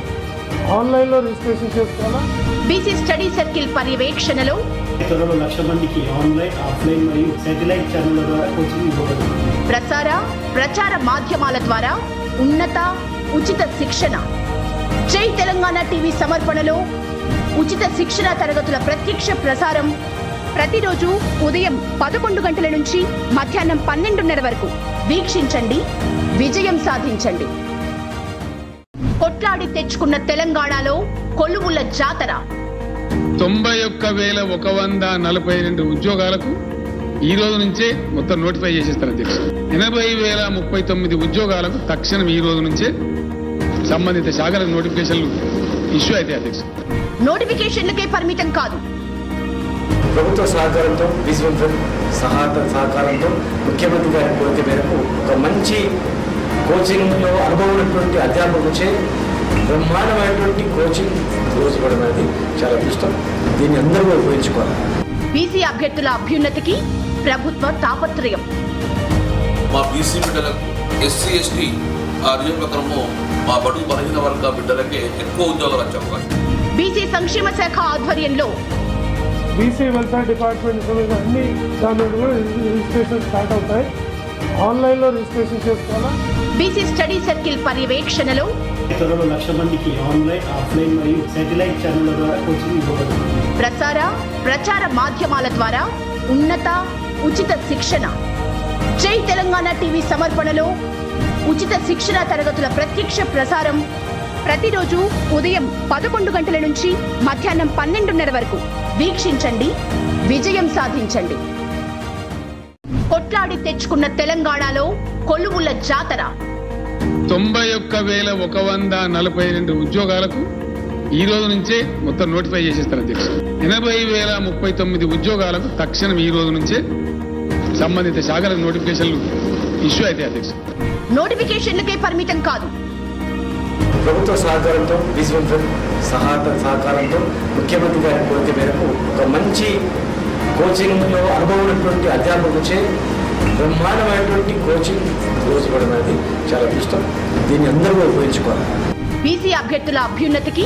ఆన్లైన్లో రిజిస్ట్రేషన్ చేసుకోవాలా. బీసీ స్టడీ సర్కిల్ పర్యవేక్షణలో త్వరలో 1,00,000 మందికి ఆన్లైన్, ఆఫ్లైన్ మరియు శాటిలైట్ ఛానళ్ల ద్వారా కోచింగ్ ఇవ్వబడుతుంది. ప్రచార మాధ్యమాల ద్వారా ఉన్నత ఉచిత శిక్షణ. జై తెలంగాణ టీవీ సమర్పణలో ఉచిత శిక్షణ తరగతుల ప్రత్యక్ష ప్రసారం ప్రతిరోజు ఉదయం 11 గంటల నుంచి మధ్యాహ్నం 12:30 వరకు వీక్షించండి, విజయం సాధించండి. కొట్లాడి తెచ్చుకున్న తెలంగాణలో కొలువుల జాతర. 91,142 ఉద్యోగాలకు ఈ రోజు నుంచే మొత్తం నోటిఫై చేసేస్తారు అధ్యక్ష. 80,039 ఉద్యోగాలకు తక్షణం ఈ రోజు నుంచే సంబంధిత శాఖలకు నోటిఫికేషన్లు ఇష్యూ అయితే అధ్యక్ష. నోటిఫికేషన్లకే పరిమితం కాదు, ప్రభుత్వ సహకారంతో బీసీ వెల్ఫేర్ సహకారంతో ముఖ్యమంత్రి గారి కోరిక మేరకు ఒక మంచి కోచింగ్లో అనుభవం ఉన్నటువంటి అధ్యాపకులచే బ్రహ్మాండమైనటువంటి కోచింగ్ రోజు ఇవ్వడం అనేది చాలా ఇష్టం. దీన్ని అందరూ ఉపయోగించుకోవాలి. బీసీ అభ్యర్థుల అభ్యున్నతికి ప్రభుత్వ తాపత్రయం. మా బీసీ బిడ్డలకు ఎస్సీ ఎస్టీ ఆ రిజర్వ్ ప్రకారము మా బడుగు బలహీన వర్గ బిడ్డలకే ఎక్కువ ఉద్యోగాలు వచ్చే అవకాశం. బీసీ సంక్షేమ శాఖ ఆధ్వర్యంలో బీసీ వెల్ఫేర్ డిపార్ట్మెంట్ సంబంధించిన అన్ని దాని కూడా రిజిస్ట్రేషన్ స్టార్ట్ అవుతాయి. ఆన్లైన్లో రిజిస్ట్రేషన్ చేసుకోవాలా. బీసీ స్టడీ సర్కిల్ పర్యవేక్షణలో త్వరలో 1,00,000 మందికి ఆన్లైన్, ఆఫ్లైన్ మరియు శాటిలైట్ ఛానళ్ల ద్వారా కోచింగ్ ఇవ్వబడుతుంది. ప్రచార మాధ్యమాల ద్వారా ఉన్నత ఉచిత శిక్షణ. జై తెలంగాణ టీవీ సమర్పణలో ఉచిత శిక్షణ తరగతుల ప్రత్యక్ష ప్రసారం ప్రతిరోజు ఉదయం 11 గంటల నుంచి మధ్యాహ్నం 12:30 వరకు వీక్షించండి, విజయం సాధించండి. కొట్లాడి తెచ్చుకున్న తెలంగాణలో కొలువుల జాతర. 91,142 ఉద్యోగాలకు ఈ రోజు నుంచే మొత్తం నోటిఫై చేసేస్తారు అధ్యక్ష. 80,039 ఉద్యోగాలకు తక్షణం ఈ రోజు నుంచే సంబంధిత శాఖలకు నోటిఫికేషన్లు ఇష్యూ అయితే అధ్యక్ష. నోటిఫికేషన్లకే పరిమితం కాదు, ప్రభుత్వ సహకారంతో బీసీ వెల్ఫేర్ సహకారంతో ముఖ్యమంత్రి గారి కోరిక మేరకు ఒక మంచి కోచింగ్లో అనుభవం ఉన్నటువంటి అధ్యాపకులచే బ్రహ్మాండమైనటువంటి కోచింగ్ రోజు ఇవ్వడం అనేది చాలా ఇష్టం. దీన్ని అందరూ ఉపయోగించుకోవాలి. బీసీ అభ్యర్థుల అభ్యున్నతికి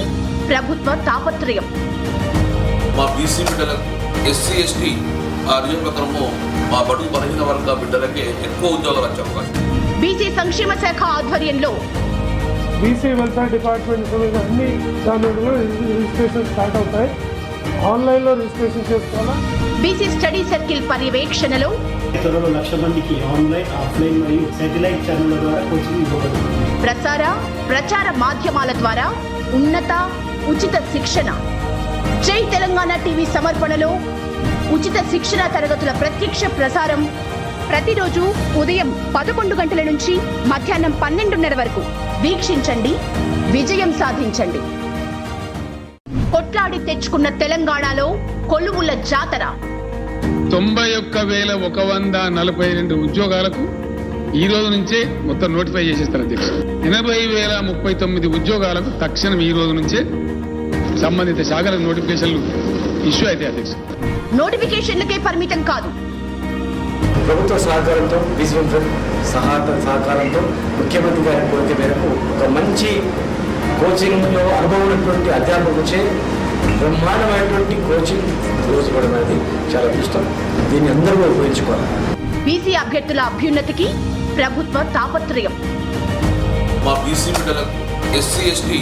ప్రభుత్వ తాపత్రయం. మా బీసీ బిడ్డలకు ఎస్సీ ఎస్టీ ఆ రిజర్వ్ ప్రకారము మా బడుగు బలహీన వర్గ బిడ్డలకే ఎక్కువ ఉద్యోగాలు వచ్చే అవకాశం. బీసీ సంక్షేమ శాఖ ఆధ్వర్యంలో బీసీ వెల్ఫేర్ డిపార్ట్మెంట్ సంబంధించిన అన్ని దాని కూడా రిజిస్ట్రేషన్ స్టార్ట్ అవుతాయి. ఆన్లైన్లో రిజిస్ట్రేషన్ చేసుకోవాలా. బీసీ స్టడీ సర్కిల్ పర్యవేక్షణలో త్వరలో 1,00,000 మందికి ఆన్లైన్, ఆఫ్లైన్ మరియు శాటిలైట్ ఛానళ్ల ద్వారా కోచింగ్ ఇవ్వబడుతుంది. ప్రచార మాధ్యమాల ద్వారా ఉన్నత ఉచిత శిక్షణ. జై తెలంగాణ టీవీ సమర్పణలో ఉచిత శిక్షణ తరగతుల ప్రత్యక్ష ప్రసారం ప్రతిరోజు ఉదయం 11 గంటల నుంచి మధ్యాహ్నం 12:30 వరకు వీక్షించండి, విజయం సాధించండి. కొట్లాడి తెచ్చుకున్న తెలంగాణలో కొలువుల జాతర. 91,142 ఉద్యోగాలకు ఈ రోజు నుంచే మొత్తం నోటిఫై చేసేస్తారు అధ్యక్ష. 80,039 ఉద్యోగాలకు తక్షణం ఈ రోజు నుంచే సంబంధిత శాఖలకు నోటిఫికేషన్లు ఇష్యూ అయితే అధ్యక్ష. నోటిఫికేషన్లకే పరిమితం కాదు, ప్రభుత్వ సహకారంతో విజువల్ ఫ్రంట్ సహకారంతో ముఖ్యమంత్రి గారి కోరిక మేరకు ఒక మంచి కోచింగ్లో అనుభవం ఉన్నటువంటి అధ్యాపకులచే బ్రహ్మాండమైనటువంటి కోచింగ్ రోజు ఇవ్వడం అనేది చాలా ఇష్టం. దీన్ని అందరూ ఉపయోగించుకోవాలి. బీసీ అభ్యర్థుల అభ్యున్నతికి ప్రభుత్వ తాపత్రయం. మా బీసీ బిడ్డలకు ఎస్సీ ఎస్టీ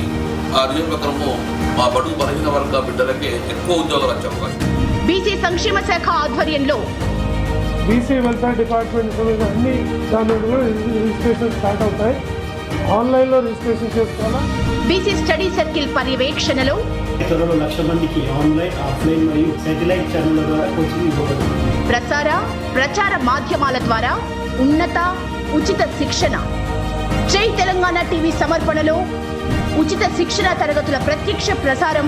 ఆ రిజర్వ్ ప్రకారము మా బడుగు బలహీన వర్గ బిడ్డలకే ఎక్కువ ఉద్యోగాలు వచ్చే అవకాశం. బీసీ సంక్షేమ శాఖ ఆధ్వర్యంలో బీసీ వెల్ఫేర్ డిపార్ట్మెంట్ సంబంధించిన అన్ని దాని కూడా రిజిస్ట్రేషన్ స్టార్ట్ అవుతాయి. ఆన్లైన్లో రిజిస్ట్రేషన్ చేసుకోవాలా. బీసీ స్టడీ సర్కిల్ పర్యవేక్షణలో త్వరలో 1,00,000 మందికి ఆన్లైన్, ఆఫ్లైన్ మరియు శాటిలైట్ ఛానళ్ల ద్వారా కోచింగ్ ఇవ్వబడుతుంది. ప్రచార మాధ్యమాల ద్వారా ఉన్నత ఉచిత శిక్షణ. జై తెలంగాణ టీవీ సమర్పణలో ఉచిత శిక్షణ తరగతుల ప్రత్యక్ష ప్రసారం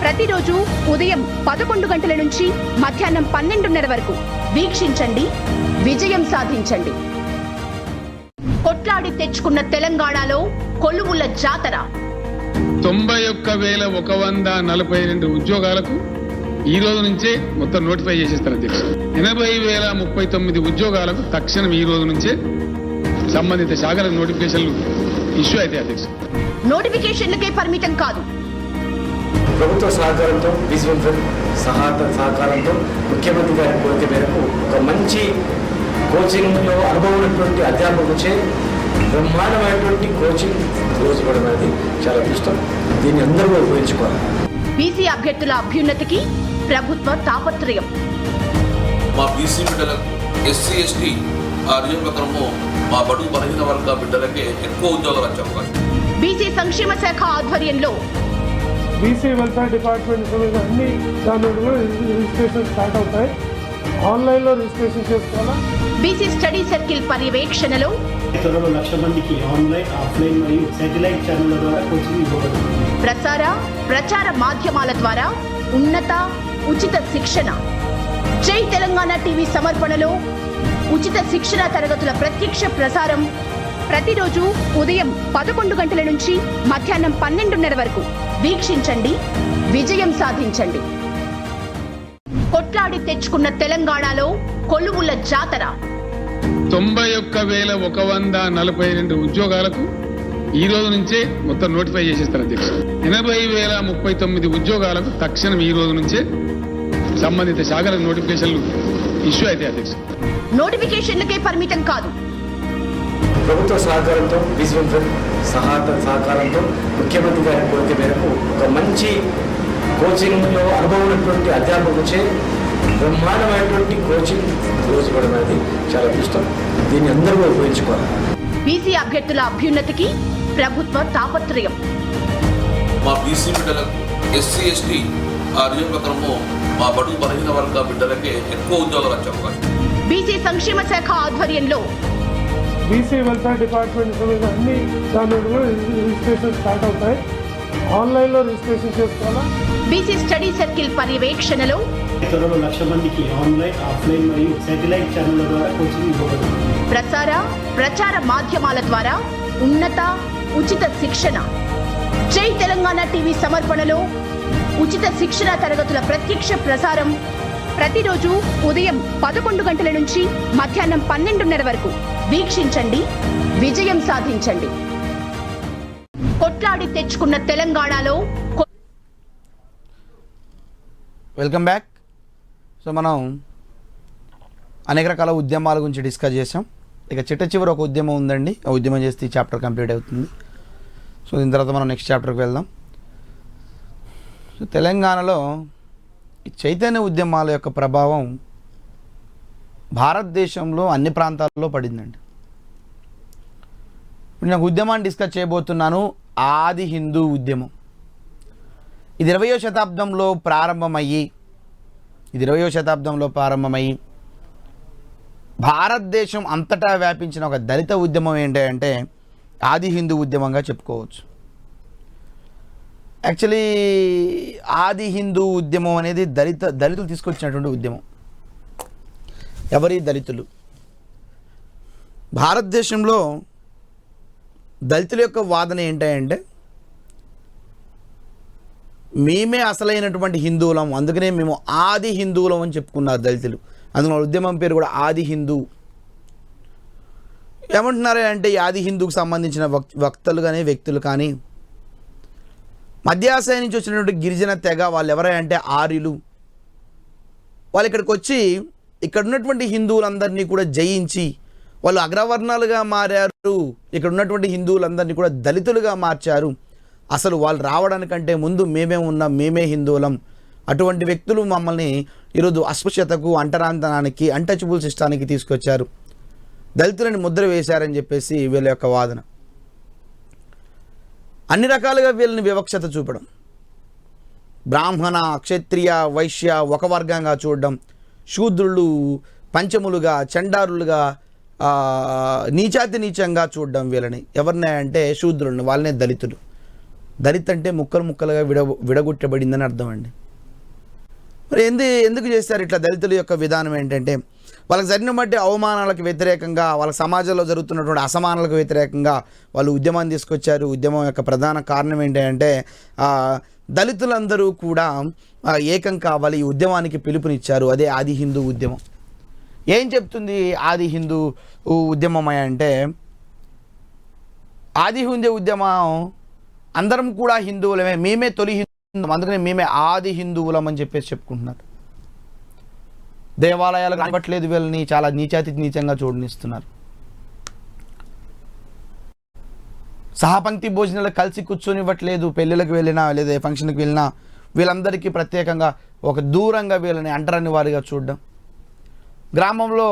ప్రతిరోజు ఉదయం 11 గంటల నుంచి మధ్యాహ్నం 12:30 వరకు వీక్షించండి, విజయం సాధించండి. కొట్లాడి తెచ్చుకున్న తెలంగాణలో కొలువుల జాతర. 91,142 ఉద్యోగాలకు ఈ రోజు నుంచే మొత్తం నోటిఫై చేసేస్తారు అధ్యక్ష. 80,039 ఉద్యోగాలకు తక్షణం ఈ రోజు నుంచే సంబంధిత శాఖలకు నోటిఫికేషన్లు ఇష్యూ అయితే అధ్యక్ష. నోటిఫికేషన్లకే పరిమితం కాదు, ప్రభుత్వ సహకారంతో విజువల్ ఫ్రంట్ సహకారంతో ముఖ్యమంత్రి గారి కోరిక మేరకు ఒక మంచి కోచింగ్లో అనుభవం ఉన్నటువంటి అధ్యాపకులచే బ్రహ్మాండమైనటువంటి కోచింగ్ రోజు ఇవ్వడం అనేది చాలా ఇష్టం. దీన్ని అందరూ ఉపయోగించుకోవాలి. బీసీ అభ్యర్థుల అభ్యున్నతికి ప్రభుత్వ తాపత్రయం. మా బీసీ బిడ్డలకు ఎస్సీ ఎస్టీ ఆ రిజర్వ్ ప్రకారము మా బడుగు బలహీన వర్గ బిడ్డలకే ఎక్కువ ఉద్యోగాలు వచ్చే అవకాశం. బీసీ సంక్షేమ శాఖ ఆధ్వర్యంలో బీసీ వెల్ఫేర్ డిపార్ట్మెంట్ సంబంధించిన అన్ని దాని కూడా రిజిస్ట్రేషన్ స్టార్ట్ అవుతాయి. ఆన్లైన్లో రిజిస్ట్రేషన్ చేసుకోవాలా. బీసీ స్టడీ సర్కిల్ పర్యవేక్షణలో త్వరలో 1,00,000 మందికి ఆన్లైన్, ఆఫ్లైన్ మరియు శాటిలైట్ ఛానళ్ల ద్వారా కోచింగ్ ఇవ్వబడుతుంది. ప్రచార మాధ్యమాల ద్వారా ఉన్నత ఉచిత శిక్షణ. జై తెలంగాణ టీవీ సమర్పణలో ఉచిత శిక్షణ తరగతుల ప్రత్యక్ష ప్రసారం ప్రతిరోజు ఉదయం 11 గంటల నుంచి మధ్యాహ్నం 12:30 వరకు వీక్షించండి, విజయం సాధించండి. కొట్లాడి తెచ్చుకున్న తెలంగాణలో కొలువుల జాతర. 91,142 ఉద్యోగాలకు ఈ రోజు నుంచే మొత్తం నోటిఫై చేసేస్తారు అధ్యక్ష. 80,039 ఉద్యోగాలకు తక్షణం ఈ రోజు నుంచే సంబంధిత శాఖలకు నోటిఫికేషన్లు ఇష్యూ అయితే అధ్యక్ష. నోటిఫికేషన్లకే పరిమితం కాదు, ప్రభుత్వ సహకారంతో విజువల్ ఫ్రంట్ సహకారంతో ముఖ్యమంత్రి గారి కోరిక మేరకు ఒక మంచి కోచింగ్లో అనుభవం ఉన్నటువంటి అధ్యాపకులచే బ్రహ్మాండమైనటువంటి కోచింగ్ రోజు ఇవ్వడం అనేది చాలా ఇష్టం. దీన్ని అందరూ ఉపయోగించుకోవాలి. బీసీ అభ్యర్థుల అభ్యున్నతికి ప్రభుత్వ తాపత్రయం. మా బీసీ బిడ్డలకు ఎస్సీ ఎస్టీ ఆ రిజర్వ్ ప్రకారము మా బడుగు బలహీన వర్గ బిడ్డలకే ఎక్కువ ఉద్యోగాలు వచ్చే అవకాశం. బీసీ సంక్షేమ శాఖ ఆధ్వర్యంలో బీసీ వెల్ఫేర్ డిపార్ట్మెంట్ సంబంధించిన అన్ని దాని కూడా రిజిస్ట్రేషన్ స్టార్ట్ అవుతాయి. ఆన్లైన్లో రిజిస్ట్రేషన్ చేసుకోవాలా. బీసీ స్టడీ సర్కిల్ పర్యవేక్షణలో త్వరలో 1,00,000 మందికి ఆన్లైన్, ఆఫ్లైన్ మరియు శాటిలైట్ ఛానళ్ల ద్వారా కోచింగ్ ఇవ్వబడుతుంది. ప్రచార మాధ్యమాల ద్వారా ఉన్నత ఉచిత శిక్షణ. జై తెలంగాణ టీవీ సమర్పణలో ఉచిత శిక్షణ తరగతుల ప్రత్యక్ష ప్రసారం ప్రతిరోజు ఉదయం 11 గంటల నుంచి మధ్యాహ్నం 12:30 వరకు వీక్షించండి, విజయం సాధించండి. కొట్లాడి తెచ్చుకున్న తెలంగాణలో వెల్కమ్ బ్యాక్. సో మనం అనేక రకాల ఉద్యమాల గురించి డిస్కస్ చేసాం. ఇక చివరి ఒక ఉద్యమం ఉందండి. ఆ ఉద్యమం చేస్తే ఈ చాప్టర్ కంప్లీట్ అవుతుంది. సో దీని తర్వాత మనం నెక్స్ట్ చాప్టర్కి వెళ్దాం. సో తెలంగాణలో ఈ చైతన్య ఉద్యమాల యొక్క ప్రభావం భారతదేశంలో అన్ని ప్రాంతాల్లో పడిందండి. ఇప్పుడు నేను ఉద్యమాన్ని డిస్కస్ చేయబోతున్నాను. ఆది హిందూ ఉద్యమం. ఇది 20వ శతాబ్దంలో ప్రారంభమయ్యి భారతదేశం అంతటా వ్యాపించిన ఒక దళిత ఉద్యమం ఏంటంటే ఆది హిందూ ఉద్యమంగా చెప్పుకోవచ్చు. యాక్చువల్లీ ఆది హిందూ ఉద్యమం అనేది దళితులు తీసుకొచ్చినటువంటి ఉద్యమం. ఎవరి దళితులు. భారతదేశంలో దళితుల యొక్క వాదన ఏంటంటే మేమే అసలైనటువంటి హిందువులం, అందుకనే మేము ఆది హిందువులం అని చెప్పుకున్నారు దళితులు. అందులో ఉద్యమం పేరు కూడా ఆది హిందూ. ఏమంటున్నారే అంటే ఈ ఆది హిందూకు సంబంధించిన వక్తలు కానీ వ్యక్తులు కానీ మధ్య ఆసియా నుంచి వచ్చినటువంటి గిరిజన తెగ వాళ్ళు ఎవరంటే ఆర్యులు. వాళ్ళు ఇక్కడికి వచ్చి ఇక్కడ ఉన్నటువంటి హిందువులందరినీ కూడా జయించి వాళ్ళు అగ్రవర్ణాలుగా మారారు. ఇక్కడ ఉన్నటువంటి హిందువులందరినీ కూడా దళితులుగా మార్చారు. అసలు వాళ్ళు రావడానికంటే ముందు మేమే ఉన్నాం, మేమే హిందువులం. అటువంటి వ్యక్తులు మమ్మల్ని ఈరోజు అస్పృశ్యతకు, అంటరాంతనానికి, అన్టచబుల్ సిస్టానికి తీసుకొచ్చారు, దళితులని ముద్ర వేశారని చెప్పేసి వీళ్ళ యొక్క వాదన. అన్ని రకాలుగా వీళ్ళని వివక్షత చూపడం, బ్రాహ్మణ, క్షత్రియ, వైశ్య ఒక వర్గంగా చూడడం, శూద్రులు పంచములుగా, చండారులుగా, నీచాతి నీచంగా చూడడం వీళ్ళని. ఎవరిని అంటే శూద్రులను, వాళ్ళనే దళితులు. దళిత్ అంటే ముక్కలు ముక్కలుగా విడగొట్టబడిందని అర్థం అండి. మరి ఎందుకు చేస్తారు ఇట్లా? దళితుల యొక్క విధానం ఏంటంటే వాళ్ళకి జరిగిన బట్టి అవమానాలకు వ్యతిరేకంగా, వాళ్ళ సమాజంలో జరుగుతున్నటువంటి అసమానాలకు వ్యతిరేకంగా వాళ్ళు ఉద్యమాన్ని తీసుకొచ్చారు. ఉద్యమం యొక్క ప్రధాన కారణం ఏంటంటే దళితులందరూ కూడా ఏకం కావాలి, ఈ ఉద్యమానికి పిలుపునిచ్చారు. అదే ఆది హిందూ ఉద్యమం. ఏం చెప్తుంది ఆది హిందూ ఉద్యమం అంటే, ఆది హిందూ ఉద్యమం అందరం కూడా హిందువులమే, మేమే తొలి హిందూ, అందుకనే మేమే ఆది హిందువులం అని చెప్పేసి చెప్పుకుంటున్నారు. దేవాలయాలకు రావట్లేదు, వీళ్ళని చాలా నీచాతి నీచంగా చూడనిస్తున్నారు. సహపంక్తి భోజనాలు కలిసి కూర్చొనివ్వట్లేదు. పెళ్ళిళ్ళకి వెళ్ళినా లేదా ఫంక్షన్కి వెళ్ళినా వీళ్ళందరికీ ప్రత్యేకంగా ఒక దూరంగా వీళ్ళని అంటరాని వారిగా చూడడం. గ్రామంలో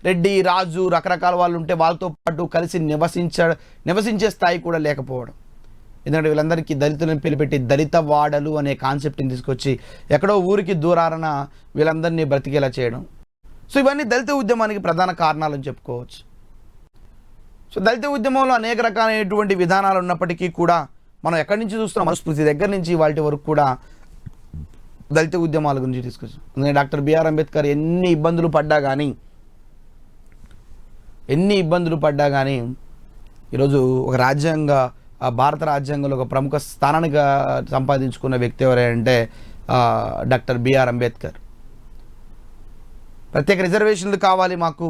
రెడ్డి, రాజు రకరకాల వాళ్ళు ఉంటే వాళ్ళతో పాటు కలిసి నివసించే స్థాయి కూడా లేకపోవడం. ఎందుకంటే వీళ్ళందరికీ దళితులను పిలిపెట్టి దళిత వాడలు అనే కాన్సెప్ట్ని తీసుకొచ్చి ఎక్కడో ఊరికి దూరారన వీళ్ళందరినీ బ్రతికేలా చేయడం. సో ఇవన్నీ దళిత ఉద్యమానికి ప్రధాన కారణాలని చెప్పుకోవచ్చు. సో దళిత ఉద్యమంలో అనేక రకాలైనటువంటి విధానాలు ఉన్నప్పటికీ కూడా మనం ఎక్కడి నుంచి చూస్తున్నాం, మనుస్మృతి దగ్గర నుంచి వాటి వరకు కూడా దళిత ఉద్యమాల గురించి తీసుకొచ్చాం. అందుకని డాక్టర్ బిఆర్ అంబేద్కర్ ఎన్ని ఇబ్బందులు పడ్డా కానీ ఈరోజు ఒక భారత రాజ్యాంగంలో ఒక ప్రముఖ స్థానాన్ని సంపాదించుకున్న వ్యక్తి ఎవరంటే డాక్టర్ బిఆర్ అంబేద్కర్. ప్రత్యేక రిజర్వేషన్లు కావాలి, మాకు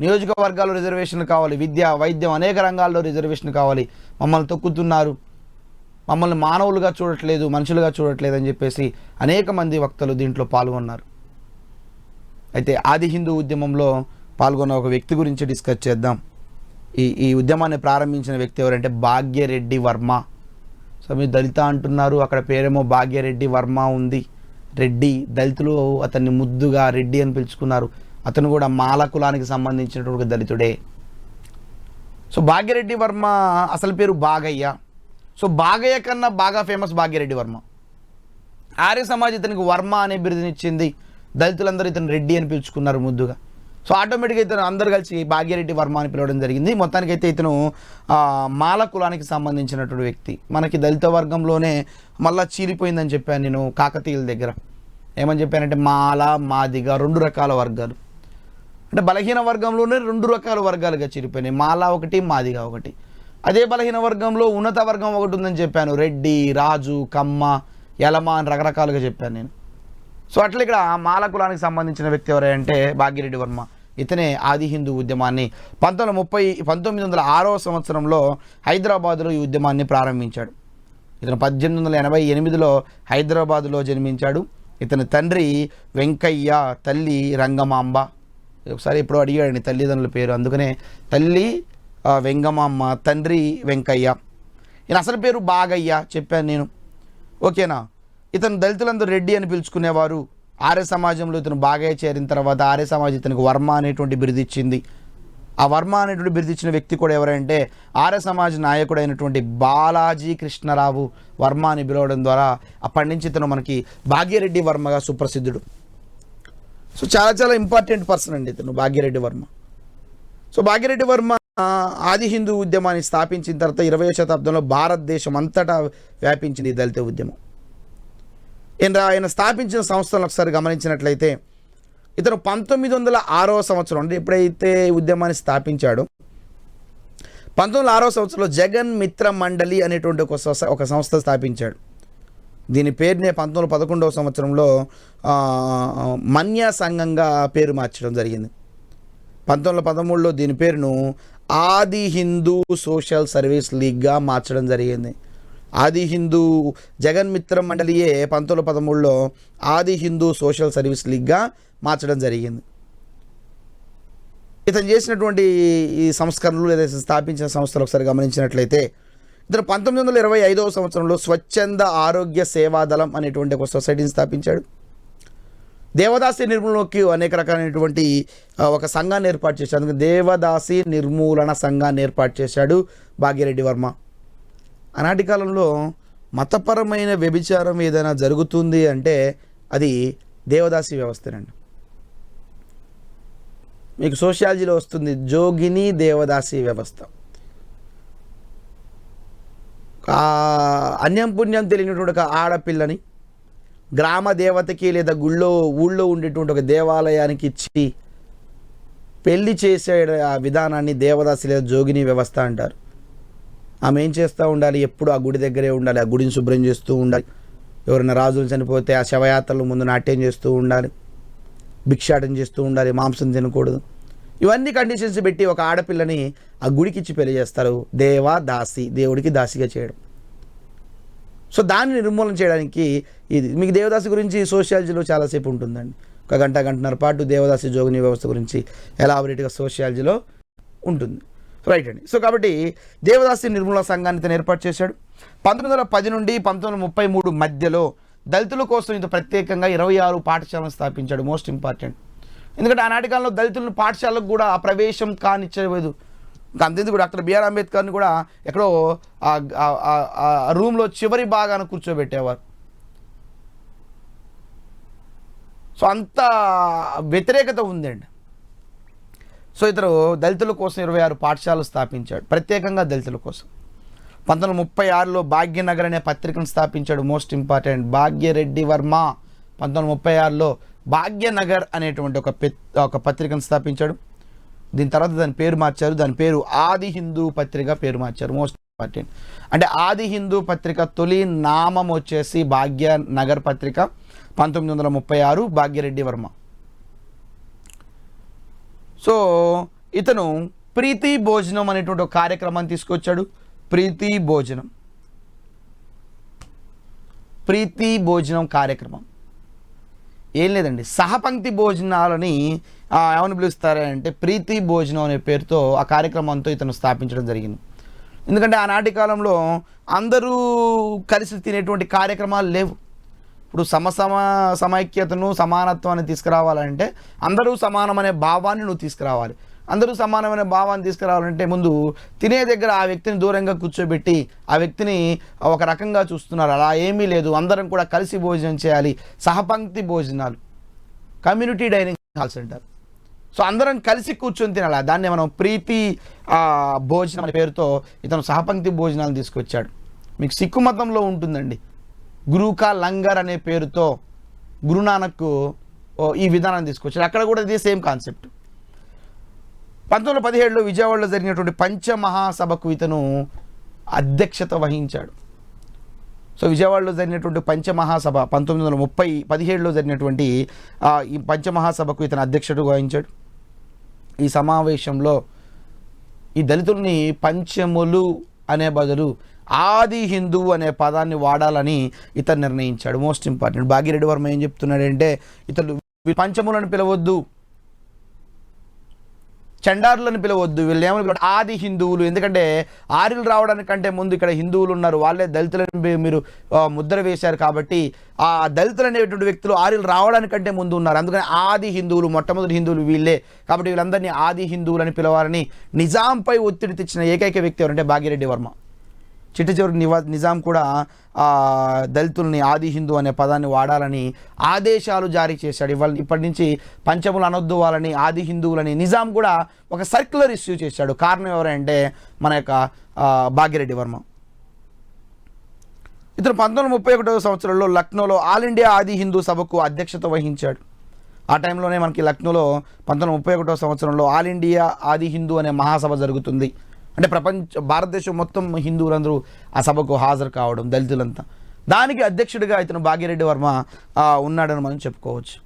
నియోజకవర్గాల్లో రిజర్వేషన్లు కావాలి, విద్య, వైద్యం అనేక రంగాల్లో రిజర్వేషన్ కావాలి, మమ్మల్ని తొక్కుతున్నారు, మమ్మల్ని మానవులుగా చూడట్లేదు, మనుషులుగా చూడట్లేదు అని చెప్పేసి అనేక మంది వక్తలు దీంట్లో పాల్గొన్నారు. అయితే ఆది హిందూ ఉద్యమంలో పాల్గొన్న ఒక వ్యక్తి గురించి డిస్కస్ చేద్దాం. ఈ ఉద్యమాన్ని ప్రారంభించిన వ్యక్తి ఎవరంటే భాగ్యరెడ్డి వర్మ. సో మీరు దళిత అంటున్నారు, అక్కడ పేరేమో భాగ్యరెడ్డి వర్మ ఉంది. రెడ్డి, దళితులు అతన్ని ముద్దుగా రెడ్డి అని పిలుచుకున్నారు. అతను కూడా మాల కులానికి సంబంధించినటువంటి దళితుడే. సో భాగ్యరెడ్డి వర్మ అసలు పేరు బాగయ్య. సో బాగయ్య కన్నా బాగా ఫేమస్ భాగ్యరెడ్డి వర్మ. ఆర్య సమాజ్ ఇతనికి వర్మ అనే బిరుదునిచ్చింది. దళితులందరూ ఇతను రెడ్డి అని పిలుచుకున్నారు ముద్దుగా. సో ఆటోమేటిక్గా ఇతను అందరు కలిసి భాగ్యరెడ్డి వర్మ అని పిలవడం జరిగింది. మొత్తానికైతే ఇతను మాల కులానికి సంబంధించినటువంటి వ్యక్తి. మనకి దళిత వర్గంలోనే మళ్ళా చీలిపోయిందని చెప్పాను నేను కాకతీయుల దగ్గర. ఏమని చెప్పానంటే మాల, మాదిగ 2 రకాల వర్గాలు. అంటే బలహీన వర్గంలోనే 2 రకాల వర్గాలుగా చీలిపోయినాయి, మాల ఒకటి, మాదిగ ఒకటి. అదే బలహీన వర్గంలో ఉన్నత వర్గం ఒకటి ఉందని చెప్పాను, రెడ్డి, రాజు, కమ్మ, యలమ అని రకరకాలుగా చెప్పాను నేను. సో అట్లా ఇక్కడ మాల కులానికి సంబంధించిన వ్యక్తి ఎవరంటే భాగ్యరెడ్డి వర్మ. ఇతనే ఆది హిందూ ఉద్యమాన్ని 1906వ సంవత్సరంలో హైదరాబాదులో ఈ ఉద్యమాన్ని ప్రారంభించాడు. ఇతను 1888లో హైదరాబాదులో జన్మించాడు. ఇతని తండ్రి వెంకయ్య, తల్లి రంగమాంబ. ఒకసారి ఇప్పుడు అడిగాడండి తల్లిదండ్రుల పేరు, అందుకనే తల్లి వెంగమాంబ, తండ్రి వెంకయ్య. ఈయన అసలు పేరు బాగయ్య చెప్పాను నేను, ఓకేనా. ఇతను దళితులందరూ రెడ్డి అని పిలుచుకునేవారు. ఆర్య సమాజంలో ఇతను బాగయ్య చేరిన తర్వాత ఆర్య సమాజం ఇతనికి వర్మ అనేటువంటి బిరుదు ఇచ్చింది. ఆ వర్మ అనేటువంటి బిరుదు ఇచ్చిన వ్యక్తి కూడా ఎవరంటే ఆర్య సమాజ నాయకుడైనటువంటి బాలాజీ కృష్ణరావు వర్మ అని పిలవడం ద్వారా అప్పటి నుంచి ఇతను మనకి భాగ్యరెడ్డి వర్మగా సుప్రసిద్ధుడు. సో చాలా ఇంపార్టెంట్ పర్సన్ అండి ఇతను భాగ్యరెడ్డి వర్మ. సో భాగ్యరెడ్డి వర్మ ఆది హిందూ ఉద్యమాన్ని స్థాపించిన తర్వాత 20వ శతాబ్దంలో భారతదేశం అంతటా వ్యాపించింది ఈ దళిత ఉద్యమం. ఆయన స్థాపించిన సంస్థలను ఒకసారి గమనించినట్లయితే ఇతను 1906వ సంవత్సరం అంటే ఎప్పుడైతే ఉద్యమాన్ని స్థాపించాడో 1906వ సంవత్సరంలో జగన్ మిత్ర మండలి అనేటువంటి ఒక సంస్థ స్థాపించాడు. దీని పేరునే 1911వ సంవత్సరంలో మన్యా సంఘంగా పేరు మార్చడం జరిగింది. 1913లో దీని పేరును ఆది హిందూ సోషల్ సర్వీస్ లీగ్గా మార్చడం జరిగింది. ఆది హిందూ జగన్ మిత్ర మండలియే 1913లో ఆది హిందూ సోషల్ సర్వీస్ లీగ్గా మార్చడం జరిగింది. ఇతను చేసినటువంటి ఈ సంస్కరణలు లేదా స్థాపించిన సంస్థలు ఒకసారి గమనించినట్లయితే ఇతను 1925వ సంవత్సరంలో స్వచ్ఛంద ఆరోగ్య సేవాదళం అనేటువంటి ఒక సొసైటీని స్థాపించాడు. దేవదాసి నిర్మూలనకి అనేక రకాలైనటువంటి ఒక సంఘాన్ని ఏర్పాటు చేశాడు. అందుకే దేవదాసి నిర్మూలన సంఘాన్ని ఏర్పాటు చేశాడు భాగ్యరెడ్డి వర్మ. ఆనాటి కాలంలో మతపరమైన వ్యభిచారం ఏదైనా జరుగుతుంది అంటే అది దేవదాసి వ్యవస్థనండి. మీకు సోషియాలజీలో వస్తుంది జోగిని దేవదాసి వ్యవస్థ. అన్యం పుణ్యం తెలియనటువంటి ఒక ఆడపిల్లని గ్రామ దేవతకి లేదా ఊళ్ళో ఉండేటువంటి ఒక దేవాలయానికి ఇచ్చి పెళ్లి చేసే ఆ విధానాన్ని దేవదాసి లేదా జోగిని వ్యవస్థ అంటారు. ఆమె ఏం చేస్తూ ఉండాలి, ఎప్పుడు ఆ గుడి దగ్గరే ఉండాలి, ఆ గుడిని శుభ్రం చేస్తూ ఉండాలి, ఎవరైనా రాజులు చనిపోతే ఆ శవయాత్రల ముందు నాట్యం చేస్తూ ఉండాలి, భిక్షాటం చేస్తూ ఉండాలి, మాంసం తినకూడదు. ఇవన్నీ కండిషన్స్ పెట్టి ఒక ఆడపిల్లని ఆ గుడికి ఇచ్చి పెళ్లి చేస్తారు. దేవదాసి, దేవుడికి దాసిగా చేయడం. సో దాన్ని నిర్మూలన చేయడానికి ఇది మీకు దేవదాసి గురించి సోషియాలజీలో చాలాసేపు ఉంటుందండి. ఒక గంటన్నర పాటు దేవదాసి జోగిని వ్యవస్థ గురించి ఎలాబొరేట్గా సోషియాలజీలో ఉంటుంది. రైట్ అండి. సో కాబట్టి దేవదాసి నిర్మూలన సంఘాన్ని ఇతను ఏర్పాటు చేశాడు. 1910 నుండి 1933 మధ్యలో దళితుల కోసం ఇంత ప్రత్యేకంగా 26 పాఠశాలను స్థాపించాడు. Most important. ఎందుకంటే ఆనాటి కాలంలో దళితులను పాఠశాలకు కూడా ప్రవేశం కానిచ్చేది. అంతేందుకు డాక్టర్ బిఆర్ అంబేద్కర్ని కూడా ఎక్కడో రూమ్లో చివరి భాగాన కూర్చోబెట్టేవారు. సో అంత వ్యతిరేకత ఉందండి. సో ఇతను దళితుల కోసం 26 పాఠశాలలు స్థాపించాడు, ప్రత్యేకంగా దళితుల కోసం. 1936లో భాగ్యనగర్ అనే పత్రికను స్థాపించాడు. మోస్ట్ ఇంపార్టెంట్, భాగ్యరెడ్డి వర్మ 1936లో భాగ్యనగర్ అనేటువంటి ఒక పత్రికను స్థాపించాడు. దీని తర్వాత దాని పేరు మార్చారు. దాని పేరు ఆది హిందూ పత్రిక పేరు మార్చారు. Most important. అంటే ఆది హిందూ పత్రిక తొలి నామం వచ్చేసి భాగ్యనగర్ పత్రిక, 1936 భాగ్యరెడ్డి వర్మ. సో ఇతను ప్రీతి భోజనం అనేటువంటి ఒక కార్యక్రమాన్ని తీసుకొచ్చాడు. ప్రీతి భోజనం కార్యక్రమం ఏం లేదండి, సహపంక్తి భోజనాలని ఏమని పిలుస్తారంటే ప్రీతి భోజనం అనే పేరుతో ఆ కార్యక్రమంతో ఇతను స్థాపించడం జరిగింది. ఎందుకంటే ఆనాటి కాలంలో అందరూ కలిసి తినేటువంటి కార్యక్రమాలు లేవు. ఇప్పుడు సమైక్యతను సమానత్వాన్ని తీసుకురావాలంటే అందరూ సమానమనే భావాన్ని నువ్వు తీసుకురావాలి. అందరూ సమానమైన భావాన్ని తీసుకురావాలంటే ముందు తినే దగ్గర ఆ వ్యక్తిని దూరంగా కూర్చోబెట్టి ఆ వ్యక్తిని ఒక రకంగా చూస్తున్నారు. అలా ఏమీ లేదు, అందరం కూడా కలిసి భోజనం చేయాలి. సహపంక్తి భోజనాలు, కమ్యూనిటీ డైనింగ్ హాల్స్ అంటారు. సో అందరం కలిసి కూర్చొని తినాలి. దాన్ని మనం ప్రీతి భోజనం అనే పేరుతో ఇతను సహపంక్తి భోజనాలు తీసుకొచ్చాడు. మీకు సిక్కు మతంలో ఉంటుందండి, గురుకా లంగర్ అనే పేరుతో గురునానక్ ఈ విధానాన్ని తీసుకొచ్చాడు. అక్కడ కూడా ఇది సేమ్ కాన్సెప్ట్. 1917లో విజయవాడలో జరిగినటువంటి పంచమహాసభకు ఇతను అధ్యక్షత వహించాడు. సో విజయవాడలో జరిగినటువంటి పంచమహాసభ 1917లో జరిగినటువంటి ఈ పంచమహాసభకు ఇతను అధ్యక్షుడు వహించాడు. ఈ సమావేశంలో ఈ దళితుల్ని పంచములు అనే బదులు ఆది హిందూ అనే పదాన్ని వాడాలని ఇతను నిర్ణయించాడు. Most important. భాగ్యరెడ్డి వర్మ ఏం చెప్తున్నాడంటే ఇతను పంచములను పిలవద్దు, చండారులను పిలవద్దు, వీళ్ళు ఏమని ఆది హిందువులు. ఎందుకంటే ఆర్యులు రావడానికంటే ముందు ఇక్కడ హిందువులు ఉన్నారు, వాళ్ళే దళితులను మీరు ముద్ర వేశారు కాబట్టి ఆ దళితులు అనేటువంటి వ్యక్తులు ఆర్యులు రావడానికంటే ముందు ఉన్నారు. అందుకని ఆది హిందువులు, మొట్టమొదటి హిందువులు వీళ్ళే కాబట్టి వీళ్ళందరినీ ఆది హిందువులని పిలవాలని నిజాంపై ఒత్తిడి తెచ్చిన ఏకైక వ్యక్తి ఎవరంటే భాగ్యరెడ్డి వర్మ. చిట్ట చివరి నిజాం కూడా దళితుల్ని ఆది హిందూ అనే పదాన్ని వాడాలని ఆదేశాలు జారీ చేశాడు. ఇప్పటి నుంచి పంచములు అనొద్దు వాళ్ళని, ఆది హిందువులని నిజాం కూడా ఒక సర్క్యులర్ ఇష్యూ చేశాడు. కారణం ఎవరంటే మన యొక్క భాగ్యరెడ్డి వర్మ. ఇతను 1931వ సంవత్సరంలో లక్నోలో ఆల్ ఇండియా ఆది హిందూ సభకు అధ్యక్షత వహించాడు. ఆ టైంలోనే మనకి లక్నోలో 1931 సంవత్సరంలో ఆల్ ఇండియా ఆది హిందూ అనే మహాసభ జరుగుతుంది. అంటే భారతదేశం మొత్తం హిందువులందరూ ఆ సభకు హాజరు కావడం, దళితులంతా. దానికి అధ్యక్షుడిగా ఇతను భాగ్యరెడ్డి వర్మ ఉన్నాడని మనం చెప్పుకోవచ్చు.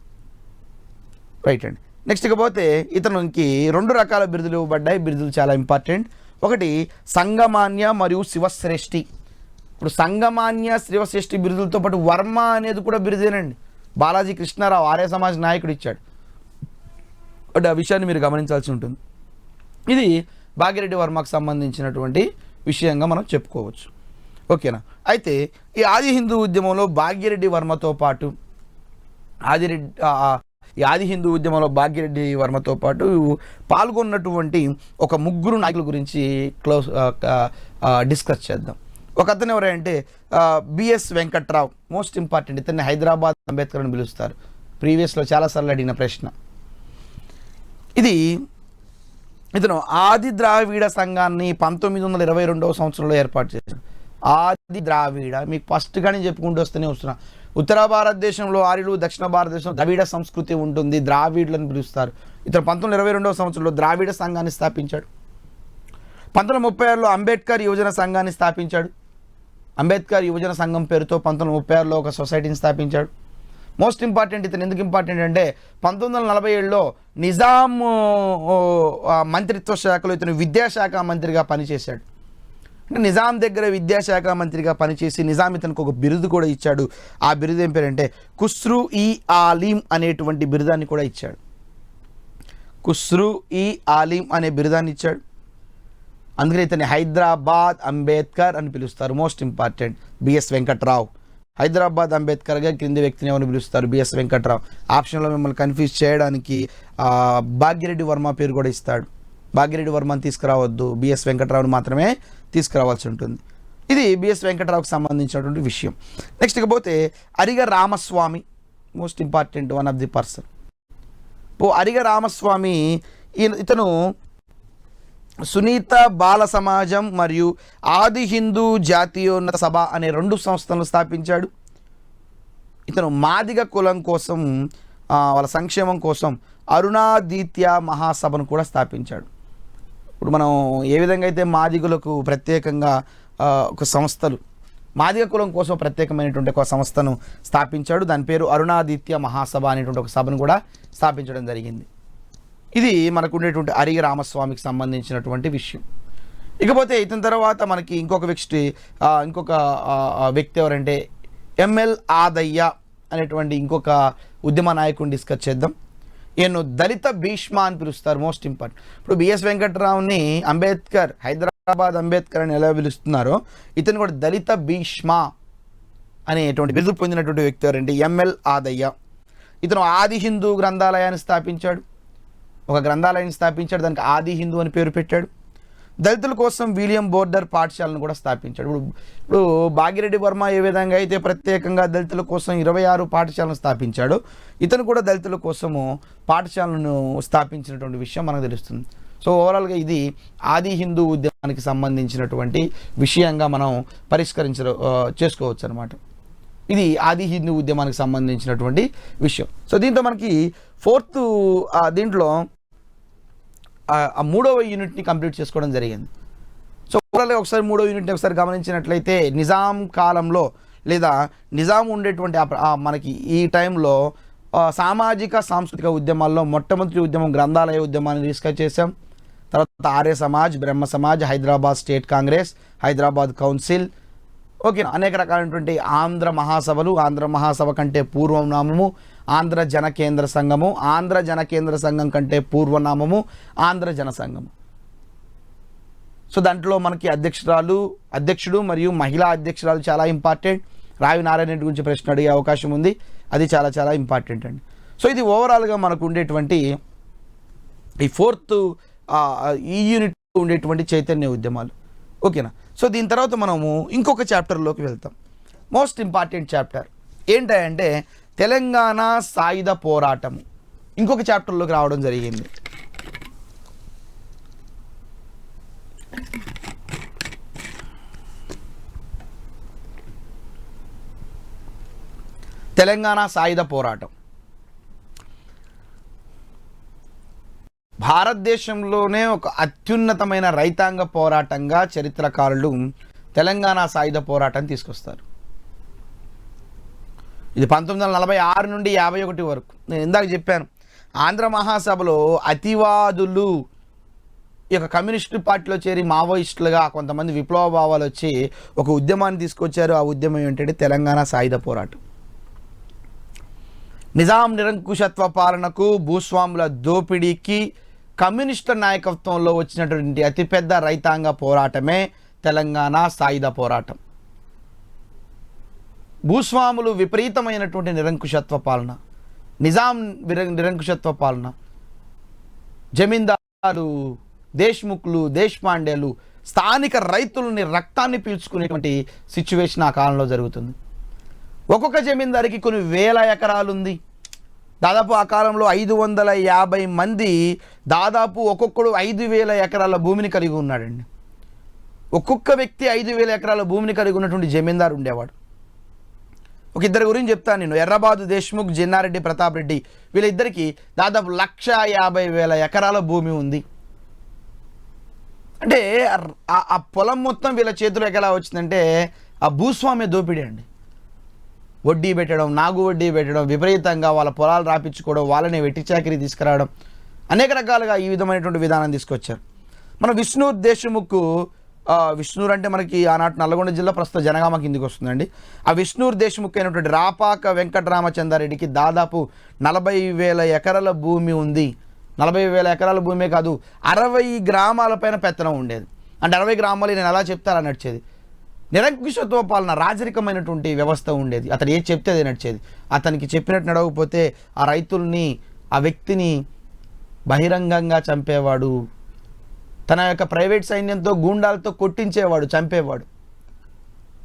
రైట్ అండి. నెక్స్ట్ ఇకపోతే ఇతనికి 2 రకాల బిరుదులు ఇవ్వబడ్డాయి. బిరుదులు చాలా ఇంపార్టెంట్. ఒకటి సంగమాన్య మరియు శివశ్రేష్ఠి. ఇప్పుడు సంగమాన్య శివశ్రేష్ఠి బిరుదులతో పాటు వర్మ అనేది కూడా బిరుదేనండి. బాలాజీ కృష్ణారావు ఆర్య సమాజ్ నాయకుడు ఇచ్చాడు. అంటే ఆ విషయాన్ని మీరు గమనించాల్సి ఉంటుంది. ఇది భాగ్యరెడ్డి వర్మకు సంబంధించినటువంటి విషయంగా మనం చెప్పుకోవచ్చు. ఓకేనా. అయితే ఈ ఆది హిందూ ఉద్యమంలో భాగ్యరెడ్డి వర్మతో పాటు ఆది హిందూ ఉద్యమంలో భాగ్యరెడ్డి వర్మతో పాటు పాల్గొన్నటువంటి ఒక 3 నాయకుల గురించి డిస్కస్ చేద్దాం. ఒక అతను ఎవరంటే బిఎస్ వెంకట్రావు. Most important. ఇతన్ని హైదరాబాద్ అంబేద్కర్ అని పిలుస్తారు. ప్రీవియస్లో చాలాసార్లు అడిగిన ప్రశ్న ఇది. ఇతను ఆది ద్రావిడ సంఘాన్ని 1922వ సంవత్సరంలో ఏర్పాటు చేశాడు. ఆది ద్రావిడ మీకు ఫస్ట్ కానీ చెప్పుకుంటూ వస్తూనే వస్తున్నా. ఉత్తర భారతదేశంలో ఆర్యులు, దక్షిణ భారతదేశంలో ద్రావిడ సంస్కృతి ఉంటుంది, ద్రావిడులను పిలుస్తారు. ఇతను 1922వ సంవత్సరంలో ద్రావిడ సంఘాన్ని స్థాపించాడు. 1936లో అంబేద్కర్ యువజన సంఘాన్ని స్థాపించాడు. అంబేద్కర్ యువజన సంఘం పేరుతో 1936లో ఒక సొసైటీని స్థాపించాడు. Most important. ఇతను ఎందుకు ఇంపార్టెంట్ అంటే 1947లో నిజాం మంత్రిత్వ శాఖలో ఇతను విద్యాశాఖ మంత్రిగా పనిచేశాడు. అంటే నిజాం దగ్గర విద్యాశాఖ మంత్రిగా పనిచేసి నిజాం ఇతనికి ఒక బిరుదు కూడా ఇచ్చాడు. ఆ బిరుదు ఏం పేరంటే ఖుస్రు ఈ ఆలీం అనేటువంటి బిరుదాన్ని కూడా ఇచ్చాడు. ఖుస్రు ఈ ఆలీం అనే బిరుదాన్ని ఇచ్చాడు. అందుకని ఇతన్ని హైదరాబాద్ అంబేద్కర్ అని పిలుస్తారు. Most important. బిఎస్ వెంకట్రావు. హైదరాబాద్ అంబేద్కర్గా క్రింది వ్యక్తిని ఎవరు పిలుస్తారు? బిఎస్ వెంకట్రావు. ఆప్షన్లో మిమ్మల్ని కన్ఫ్యూజ్ చేయడానికి భాగ్యరెడ్డి వర్మ పేరు కూడా ఇస్తాడు. భాగ్యరెడ్డి వర్మని తీసుకురావద్దు, బిఎస్ వెంకట్రావుని మాత్రమే తీసుకురావాల్సి ఉంటుంది. ఇది బిఎస్ వెంకట్రావుకి సంబంధించినటువంటి విషయం. నెక్స్ట్ ఇకపోతే Ariga Ramaswamy. Most important. One of the person. Ariga Ramaswamy ఇతను సునీత బాల సమాజం మరియు ఆది హిందూ జాతీయోన్నత సభ అనే 2 సంస్థలను స్థాపించాడు. ఇతను మాదిగ కులం కోసం, వాళ్ళ సంక్షేమం కోసం అరుణాదిత్య మహాసభను కూడా స్థాపించాడు. ఇప్పుడు మనం ఏ విధంగా అయితే మాదిగులకు ప్రత్యేకంగా ఒక సంస్థలు, మాదిగ కులం కోసం ప్రత్యేకమైనటువంటి ఒక సంస్థను స్థాపించాడు. దాని పేరు అరుణాదిత్య మహాసభ అనేటువంటి ఒక సభను కూడా స్థాపించడం జరిగింది. ఇది మనకు ఉండేటువంటి అరిగ రామస్వామికి సంబంధించినటువంటి విషయం. ఇకపోతే ఇతని తర్వాత మనకి ఇంకొక వ్యక్తి ఎవరంటే ఎంఎల్ ఆదయ్య అనేటువంటి ఇంకొక ఉద్యమ నాయకుడిని డిస్కస్ చేద్దాం. ఈయన దళిత భీష్మ అని పిలుస్తారు. Most important. ఇప్పుడు బిఎస్ వెంకట్రావుని అంబేద్కర్, హైదరాబాద్ అంబేద్కర్ అని ఎలా పిలుస్తున్నారో ఇతను కూడా దళిత భీష్మ అనేటువంటి బిరుదు పొందినటువంటి వ్యక్తి ఎవరంటే ఎంఎల్ ఆదయ్య. ఇతను ఆది హిందూ గ్రంథాలయాన్ని స్థాపించాడు. ఒక గ్రంథాలయాన్ని స్థాపించాడు. దానికి ఆది హిందూ అని పేరు పెట్టాడు. దళితుల కోసం విలియం బోర్డర్ పాఠశాలను కూడా స్థాపించాడు. ఇప్పుడు భాగ్యరెడ్డి వర్మ ఏ విధంగా అయితే ప్రత్యేకంగా దళితుల కోసం 26 పాఠశాలను స్థాపించాడు, ఇతను కూడా దళితుల కోసము పాఠశాలను స్థాపించినటువంటి విషయం మనకు తెలుస్తుంది. సో ఓవరాల్గా ఇది ఆది హిందూ ఉద్యమానికి సంబంధించినటువంటి విషయంగా మనం చేసుకోవచ్చు అనమాట. ఇది ఆది హిందూ ఉద్యమానికి సంబంధించినటువంటి విషయం. సో దీంట్లో మనకి దీంట్లో 3వ యూనిట్ని కంప్లీట్ చేసుకోవడం జరిగింది. సో ఓవరాల్గా ఒకసారి 3వ యూనిట్ని ఒకసారి గమనించినట్లయితే నిజాం కాలంలో లేదా నిజాం ఉండేటువంటి మనకి ఈ టైంలో సామాజిక సాంస్కృతిక ఉద్యమాల్లో మొట్టమొదటి ఉద్యమం గ్రంథాలయ ఉద్యమాన్ని డిస్కస్ చేసాం. తర్వాత ఆర్య సమాజ్, బ్రహ్మ సమాజ్, హైదరాబాద్ స్టేట్ కాంగ్రెస్, హైదరాబాద్ కౌన్సిల్, ఓకేనా, అనేక రకాలైనటువంటి ఆంధ్ర మహాసభలు, ఆంధ్ర మహాసభ కంటే పూర్వనామము ఆంధ్ర జన కేంద్ర సంఘము, ఆంధ్ర జన కేంద్ర సంఘం కంటే పూర్వనామము ఆంధ్ర జన సంఘము. సో దాంట్లో మనకి అధ్యక్షుడు మరియు మహిళా అధ్యక్షురాలు చాలా ఇంపార్టెంట్. రావి నారాయణ రెడ్డి గురించి ప్రశ్న అడిగే అవకాశం ఉంది. అది చాలా చాలా ఇంపార్టెంట్ అండి. సో ఇది ఓవరాల్గా మనకు ఉండేటువంటి ఈ 4th ఈ యూనిట్ ఉండేటువంటి చైతన్య ఉద్యమాలు. ఓకేనా. సో దీని తర్వాత మనము ఇంకొక చాప్టర్లోకి వెళ్తాం. మోస్ట్ ఇంపార్టెంట్ చాప్టర్ ఏంటంటే తెలంగాణ సాయుధ పోరాటము. ఇంకొక చాప్టర్లోకి రావడం జరిగింది. తెలంగాణ సాయుధ పోరాటం. భారతదేశంలోనే ఒక అత్యున్నతమైన రైతాంగ పోరాటంగా చరిత్రకారులు తెలంగాణ సాయుధ పోరాటం తీసుకొస్తారు. ఇది 1946 నుండి 51 వరకు. నేను ఇందాక చెప్పాను, ఆంధ్ర మహాసభలో అతివాదులు ఈ యొక్క కమ్యూనిస్టు పార్టీలో చేరి మావోయిస్టులుగా కొంతమంది విప్లవ భావాలు వచ్చి ఒక ఉద్యమాన్ని తీసుకొచ్చారు. ఆ ఉద్యమం ఏంటంటే తెలంగాణ సాయుధ పోరాటం. నిజాం నిరంకుశత్వ పాలనకు, భూస్వాముల దోపిడీకి కమ్యూనిస్టుల నాయకత్వంలో వచ్చినటువంటి అతిపెద్ద రైతాంగ పోరాటమే తెలంగాణ సాయుధ పోరాటం. భూస్వాములు విపరీతమైనటువంటి నిరంకుశత్వ పాలన, నిజాం నిరంకుశత్వ పాలన, జమీందారు, దేశ్ముఖ్లు, దేశపాండేలు స్థానిక రైతులని రక్తాన్ని పీల్చుకునేటువంటి సిచ్యువేషన్ ఆ కాలంలో జరుగుతుంది. ఒక్కొక్క జమీందారికి కొన్ని వేల ఎకరాలు ఉంది. దాదాపు ఆ కాలంలో 550 మంది, దాదాపు ఒక్కొక్కడు 5,000 ఎకరాల భూమిని కలిగి ఉన్నాడండి. ఒక్కొక్క వ్యక్తి 5,000 ఎకరాల భూమిని కలిగి ఉన్నటువంటి జమీందారు ఉండేవాడు. ఒక ఇద్దరి గురించి చెప్తాను నేను. ఎర్రబాదు దేశ్ముఖ్, జిన్నారెడ్డి ప్రతాప్ రెడ్డి, వీళ్ళిద్దరికి దాదాపు 1,50,000 ఎకరాల భూమి ఉంది. అంటే ఆ పొలం మొత్తం వీళ్ళ చేతిలోకి ఎలా వచ్చిందంటే ఆ భూస్వామ్య దోపిడీ అండి. వడ్డీ పెట్టడం, నాగు వడ్డీ పెట్టడం, విపరీతంగా వాళ్ళ పొలాలు రాపించుకోవడం, వాళ్ళని వెట్టి చాకిరీ తీసుకురావడం, అనేక రకాలుగా ఈ విధమైనటువంటి విధానం తీసుకొచ్చారు. మన విష్ణూర్ దేశ్ముఖ్, విష్ణూర్ అంటే మనకి ఆనాటి నల్గొండ జిల్లా, ప్రస్తుత జనగామ కిందికి వస్తుందండి. ఆ విష్ణూర్ దేశ్ముఖ్ అయినటువంటి రాపాక వెంకటరామచంద్రారెడ్డికి దాదాపు 40,000 ఎకరాల భూమి ఉంది. 40,000 ఎకరాల భూమే కాదు, 60 గ్రామాల పైన పెత్తనం ఉండేది. అంటే 60 గ్రామాలు నేను ఎలా చెప్తారని నడిచేది. నిరంకుశత్వ పాలన, రాజరికమైనటువంటి వ్యవస్థ ఉండేది. అతను ఏది చెప్తే అది నడిచేది. అతనికి చెప్పినట్టు నడవకపోతే ఆ రైతుల్ని, ఆ వ్యక్తిని బహిరంగంగా చంపేవాడు. తన యొక్క ప్రైవేట్ సైన్యంతో, గూండాలతో కొట్టించేవాడు, చంపేవాడు.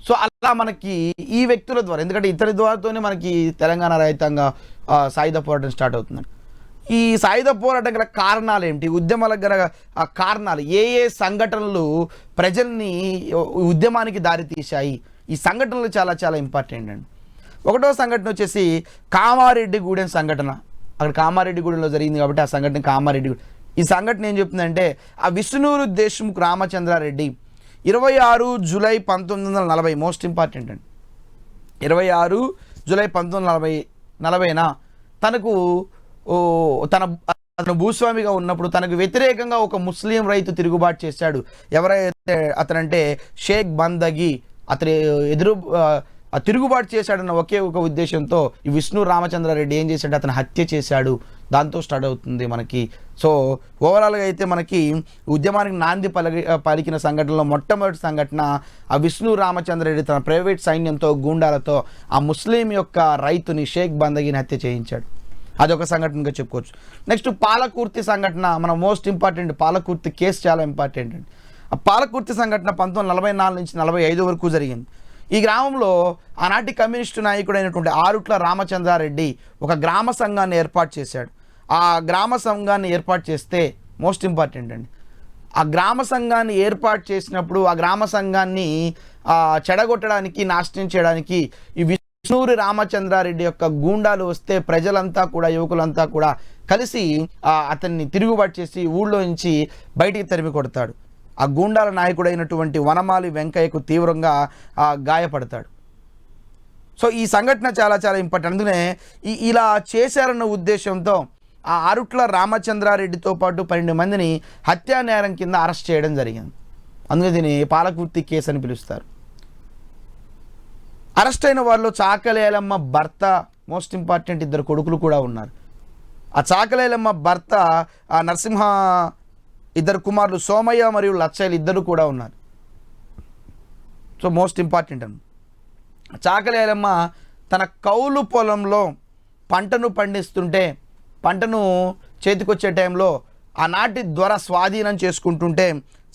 సో అలా మనకి ఈ వ్యక్తుల ద్వారా, ఎందుకంటే ఇతని ద్వారాతోనే మనకి తెలంగాణ రైతాంగ సాయుధ పోరాటం స్టార్ట్ అవుతుందండి. ఈ సాయుధ పోరాటం గల కారణాలు ఏమిటి, ఉద్యమాలకు గల కారణాలు, ఏ సంఘటనలు ప్రజల్ని ఉద్యమానికి దారితీశాయి, ఈ సంఘటనలు చాలా చాలా ఇంపార్టెంట్ అండి. ఒకటో సంఘటన వచ్చేసి కామారెడ్డిగూడెం సంఘటన. అక్కడ కామారెడ్డిగూడెంలో జరిగింది కాబట్టి ఆ సంఘటన కామారెడ్డిగూడెం. ఈ సంఘటన ఏం చెప్తుందంటే, ఆ Vishnuru Deshmukh Ramachandra Reddy 26 July 1940, most important అండి, 26 జూలై 1940 తనకు తన భూస్వామిగా ఉన్నప్పుడు తనకు వ్యతిరేకంగా ఒక ముస్లిం రైతు తిరుగుబాటు చేశాడు. ఎవరైతే అతనంటే షేక్ బందగి. అతని తిరుగుబాటు చేశాడన్న ఒకే ఒక ఉద్దేశంతో ఈ విష్ణు రామచంద్రారెడ్డి ఏం చేశాడు, అతను హత్య చేశాడు. దాంతో స్టార్ట్ అవుతుంది మనకి. సో ఓవరాల్గా అయితే మనకి ఉద్యమానికి నాంది పలికిన సంఘటనలో మొట్టమొదటి సంఘటన ఆ విష్ణు రామచంద్రారెడ్డి తన ప్రైవేట్ సైన్యంతో, గూండాలతో ఆ ముస్లిం యొక్క రైతుని షేక్ బందగిని హత్య చేయించాడు. అదొక సంఘటనగా చెప్పుకోవచ్చు. నెక్స్ట్ పాలకుర్తి సంఘటన, మన మోస్ట్ ఇంపార్టెంట్. పాలకుర్తి కేసు చాలా ఇంపార్టెంట్ అండి. ఆ పాలకుర్తి సంఘటన 1944 నుంచి 45 వరకు జరిగింది. ఈ గ్రామంలో ఆనాటి కమ్యూనిస్టు నాయకుడైనటువంటి ఆరుట్ల రామచంద్రారెడ్డి ఒక గ్రామ సంఘాన్ని ఏర్పాటు చేశాడు. ఆ గ్రామ సంఘాన్ని ఏర్పాటు చేస్తే మోస్ట్ ఇంపార్టెంట్ అండి, ఆ గ్రామ సంఘాన్ని ఏర్పాటు చేసినప్పుడు ఆ గ్రామ సంఘాన్ని చెడగొట్టడానికి, నాశనం చేయడానికి ఈ విష్ణూరి రామచంద్రారెడ్డి యొక్క గూండాలు వస్తే ప్రజలంతా కూడా, యువకులంతా కూడా కలిసి అతన్ని తిరుగుబాటు చేసి ఊళ్ళో నుంచి బయటికి తరిమి కొడతాడు. ఆ గూండాల నాయకుడైనటువంటి వనమాలి వెంకయ్యకు తీవ్రంగా గాయపడతాడు. సో ఈ సంఘటన చాలా చాలా ఇంపార్టెంట్. అందుకనే ఇలా చేశారన్న ఉద్దేశంతో ఆ ఆరుట్ల రామచంద్రారెడ్డితో పాటు 12 మందిని హత్యా నేరం కింద అరెస్ట్ చేయడం జరిగింది. అందుకే దీన్ని పాలకుర్తి కేసు అని పిలుస్తారు. అరెస్ట్ అయిన వారిలో చాకలేలమ్మ భర్త, మోస్ట్ ఇంపార్టెంట్, 2 కొడుకులు కూడా ఉన్నారు. ఆ చాకలేలమ్మ భర్త ఆ నరసింహ, 2 కుమారులు సోమయ్య మరియు లచ్చయ్యలు 2 కూడా ఉన్నారు. సో మోస్ట్ ఇంపార్టెంట్ అని చాకలేలమ్మ తన కౌలు పొలంలో పంటను పండిస్తుంటే, పంటను చేతికొచ్చే టైంలో ఆనాటి దొర స్వాధీనం చేసుకుంటుంటే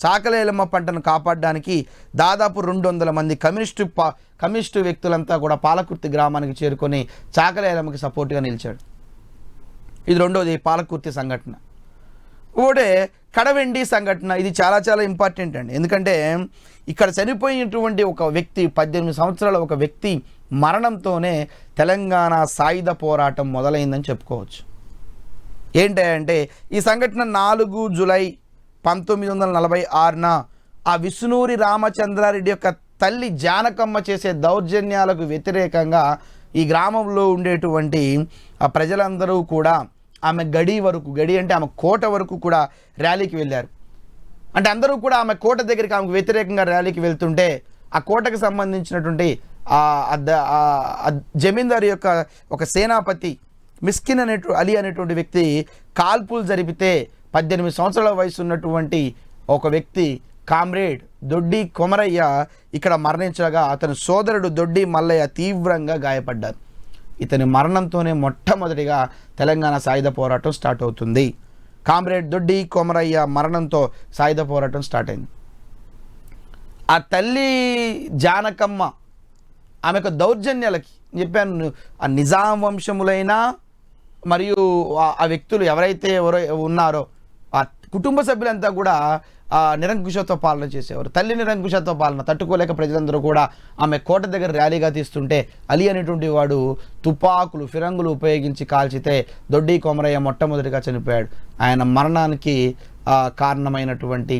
చాకలేలమ్మ పంటను కాపాడడానికి దాదాపు 200 మంది కమ్యూనిస్టు వ్యక్తులంతా కూడా పాలకుర్తి గ్రామానికి చేరుకొని చాకలేలమ్మకి సపోర్ట్గా నిలిచాడు. ఇది రెండోది పాలకుర్తి సంఘటన. ఒకటే కడవెండి సంఘటన. ఇది చాలా చాలా ఇంపార్టెంట్ అండి. ఎందుకంటే ఇక్కడ చనిపోయినటువంటి ఒక వ్యక్తి, 18 సంవత్సరాల ఒక వ్యక్తి మరణంతోనే తెలంగాణ సాయుధ పోరాటం మొదలైందని చెప్పుకోవచ్చు. ఏంటంటే ఈ సంఘటన 4 జూలై 1946న ఆ విష్ణూరి రామచంద్రారెడ్డి యొక్క తల్లి జానకమ్మ చేసే దౌర్జన్యాలకు వ్యతిరేకంగా ఈ గ్రామంలో ఉండేటువంటి ఆ ప్రజలందరూ కూడా ఆమె గడి అంటే ఆమె కోట వరకు కూడా ర్యాలీకి వెళ్ళారు. అంటే అందరూ కూడా ఆమె కోట దగ్గరికి ఆమెకు వ్యతిరేకంగా ర్యాలీకి వెళ్తుంటే ఆ కోటకు సంబంధించినటువంటి జమీందారు యొక్క ఒక సేనాపతి మిస్కిన్ అలీ అనేటువంటి వ్యక్తి కాల్పులు జరిపితే 18 సంవత్సరాల వయసు ఉన్నటువంటి ఒక వ్యక్తి కామ్రేడ్ దొడ్డి కొమరయ్య ఇక్కడ మరణించగా అతని సోదరుడు దొడ్డి మల్లయ్య తీవ్రంగా గాయపడ్డారు. ఇతని మరణంతోనే మొట్టమొదటిగా తెలంగాణ సాయుధ పోరాటం స్టార్ట్ అవుతుంది. కామ్రేడ్ దొడ్డి కొమరయ్య మరణంతో సాయుధ పోరాటం స్టార్ట్ అయింది. ఆ తల్లి జానకమ్మ ఆమెకు దౌర్జన్యాలకి చెప్పాను, ఆ నిజాం వంశములైనా మరియు ఆ వ్యక్తులు ఎవరైతే ఉన్నారో ఆ కుటుంబ సభ్యులంతా కూడా నిరంకుశత్వ పాలన చేసేవారు. తల్లి నిరంకుశత్వ పాలన తట్టుకోలేక ప్రజలందరూ కూడా ఆమె కోట దగ్గర ర్యాలీగా తీస్తుంటే అలీ అనేటువంటి వాడు తుపాకులు ఫిరంగులు ఉపయోగించి కాల్చితే దొడ్డి కొమరయ్య మొట్టమొదటిగా చనిపోయాడు. ఆయన మరణానికి కారణమైనటువంటి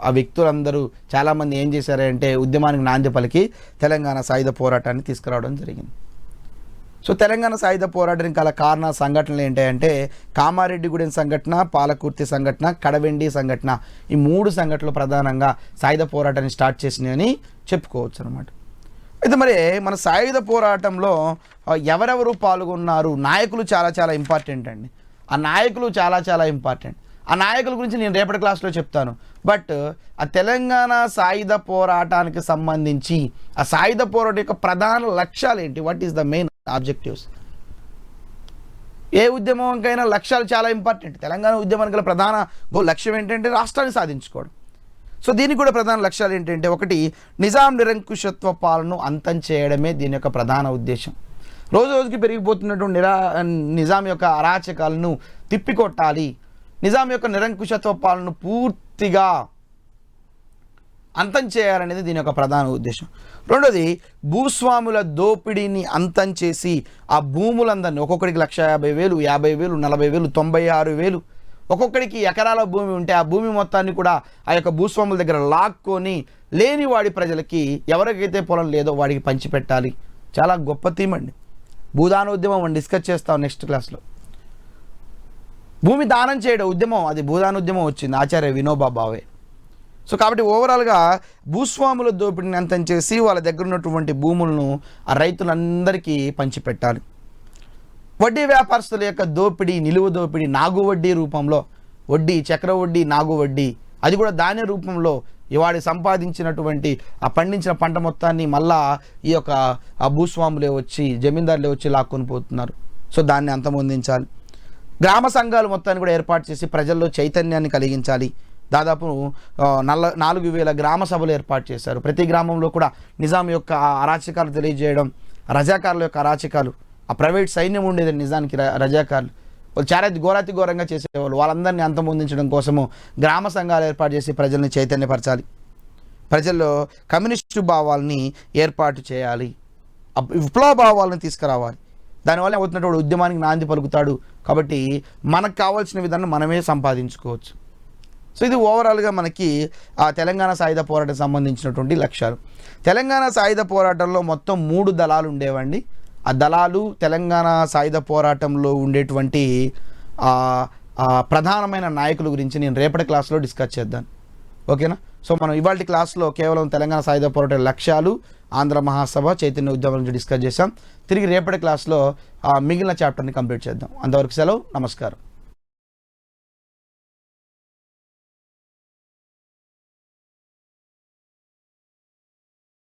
ఆ వ్యక్తులందరూ చాలామంది ఏం చేశారంటే ఉద్యమానికి నాంది పలికి తెలంగాణ సాయుధ పోరాటాన్ని తీసుకురావడం జరిగింది. సో తెలంగాణ సాయుధ పోరాటానికి గల కారణ సంఘటనలు ఏంటంటే కామారెడ్డిగూడెం సంఘటన, పాలకుర్తి సంఘటన, కడవెండి సంఘటన, ఈ 3 సంఘటనలు ప్రధానంగా సాయుధ పోరాటాన్ని స్టార్ట్ చేసినాయని చెప్పుకోవచ్చు అనమాట. అయితే మరి మన సాయుధ పోరాటంలో ఎవరెవరు పాల్గొన్నారు, నాయకులు చాలా చాలా ఇంపార్టెంట్ అండి. ఆ నాయకులు చాలా చాలా ఇంపార్టెంట్. ఆ నాయకుల గురించి నేను రేపటి క్లాస్లో చెప్తాను. బట్ ఆ తెలంగాణ సాయుధ పోరాటానికి సంబంధించి ఆ సాయుధ పోరాటం యొక్క ప్రధాన లక్ష్యాలు ఏంటి, what is the main objectives? ఏ ఉద్యమంకైనా లక్ష్యాలు చాలా ఇంపార్టెంట్. తెలంగాణ ఉద్యమానికి గల ప్రధాన లక్ష్యం ఏంటంటే రాష్ట్రాన్ని సాధించుకోవడం. సో దీనికి కూడా ప్రధాన లక్ష్యాలు ఏంటంటే, ఒకటి నిజాం నిరంకుశత్వ పాలనను అంతం చేయడమే దీని యొక్క ప్రధాన ఉద్దేశం. రోజు రోజుకి పెరిగిపోతున్నటువంటి నిజాం యొక్క అరాచకాలను తిప్పికొట్టాలి, నిజాం యొక్క నిరంకుశత్వ పాలనను పూర్తిగా అంతం చేయాలనేది దీని యొక్క ప్రధాన ఉద్దేశం. రెండోది భూస్వాముల దోపిడీని అంతం చేసి ఆ భూములందరినీ ఒక్కొక్కడికి 1,50,000, 50,000, 40,000, 96,000 ఒక్కొక్కడికి ఎకరాల భూమి ఉంటే ఆ భూమి మొత్తాన్ని కూడా ఆ యొక్క భూస్వాముల దగ్గర లాక్కొని లేని వాడి ప్రజలకి ఎవరికైతే పొలం లేదో వాడికి పంచిపెట్టాలి. చాలా గొప్ప థీమ్ అండి. భూదానోద్యమం మనం డిస్కస్ చేస్తాం నెక్స్ట్ క్లాస్లో. భూమి దానం చేయడం ఉద్యమం, అది భూదానోద్యమం వచ్చింది ఆచార్య వినోబా భావే. సో కాబట్టి ఓవరాల్గా భూస్వాముల దోపిడీని అంతం చేసి వాళ్ళ దగ్గర ఉన్నటువంటి భూములను ఆ రైతులందరికీ పంచిపెట్టాలి. వడ్డీ వ్యాపారస్తుల యొక్క దోపిడీ, నిలువ దోపిడీ, నాగు వడ్డీ రూపంలో వడ్డీ, చక్ర వడ్డీ, నాగు వడ్డీ, అది కూడా ధాన్య రూపంలో ఇవాడి సంపాదించినటువంటి ఆ పండించిన పంట మొత్తాన్ని మళ్ళా ఈ యొక్క ఆ భూస్వాములే వచ్చి జమీందారులే వచ్చి లాక్కొని పోతున్నారు. సో దాన్ని అంతమొందించాలి. గ్రామ సంఘాలు మొత్తాన్ని కూడా ఏర్పాటు చేసి ప్రజల్లో చైతన్యాన్ని కలిగించాలి. దాదాపు 4,000 గ్రామ సభలు ఏర్పాటు చేశారు. ప్రతి గ్రామంలో కూడా నిజాం యొక్క అరాచకాలు తెలియజేయడం, రజాకారుల యొక్క అరాచకాలు, ఆ ప్రైవేట్ సైన్యం ఉండేది నిజానికి రజాకారులు వాళ్ళు చాలా ఘోరంగా చేసేవాళ్ళు. వాళ్ళందరినీ అంతమొందించడం కోసము గ్రామ సంఘాలు ఏర్పాటు చేసి ప్రజల్ని చైతన్యపరచాలి. ప్రజల్లో కమ్యూనిస్టు భావాల్ని ఏర్పాటు చేయాలి, విప్లవ భావాలను తీసుకురావాలి. దానివల్ల అవుతున్నటువంటి ఉద్యమానికి నాంది పలుకుతాడు. కాబట్టి మనకు కావాల్సిన విధానం మనమే సంపాదించుకోవచ్చు. సో ఇది ఓవరాల్గా మనకి ఆ తెలంగాణ సాయుధ పోరాటం సంబంధించినటువంటి లక్ష్యాలు. తెలంగాణ సాయుధ పోరాటంలో మొత్తం 3 దళాలు ఉండేవండి. ఆ దళాలు తెలంగాణ సాయుధ పోరాటంలో ఉండేటువంటి ప్రధానమైన నాయకుల గురించి నేను రేపటి క్లాస్లో డిస్కస్ చేద్దాను. ఓకేనా? సో మనం ఇవాళ క్లాస్లో కేవలం తెలంగాణ సాయుధ పోరాట లక్ష్యాలు, ఆంధ్ర మహాసభ, చైతన్య ఉద్యమం గురించి డిస్కస్ చేసాం. తిరిగి రేపటి క్లాస్లో మిగిలిన చాప్టర్ని కంప్లీట్ చేద్దాం. అంతవరకు సెలవు. నమస్కారం.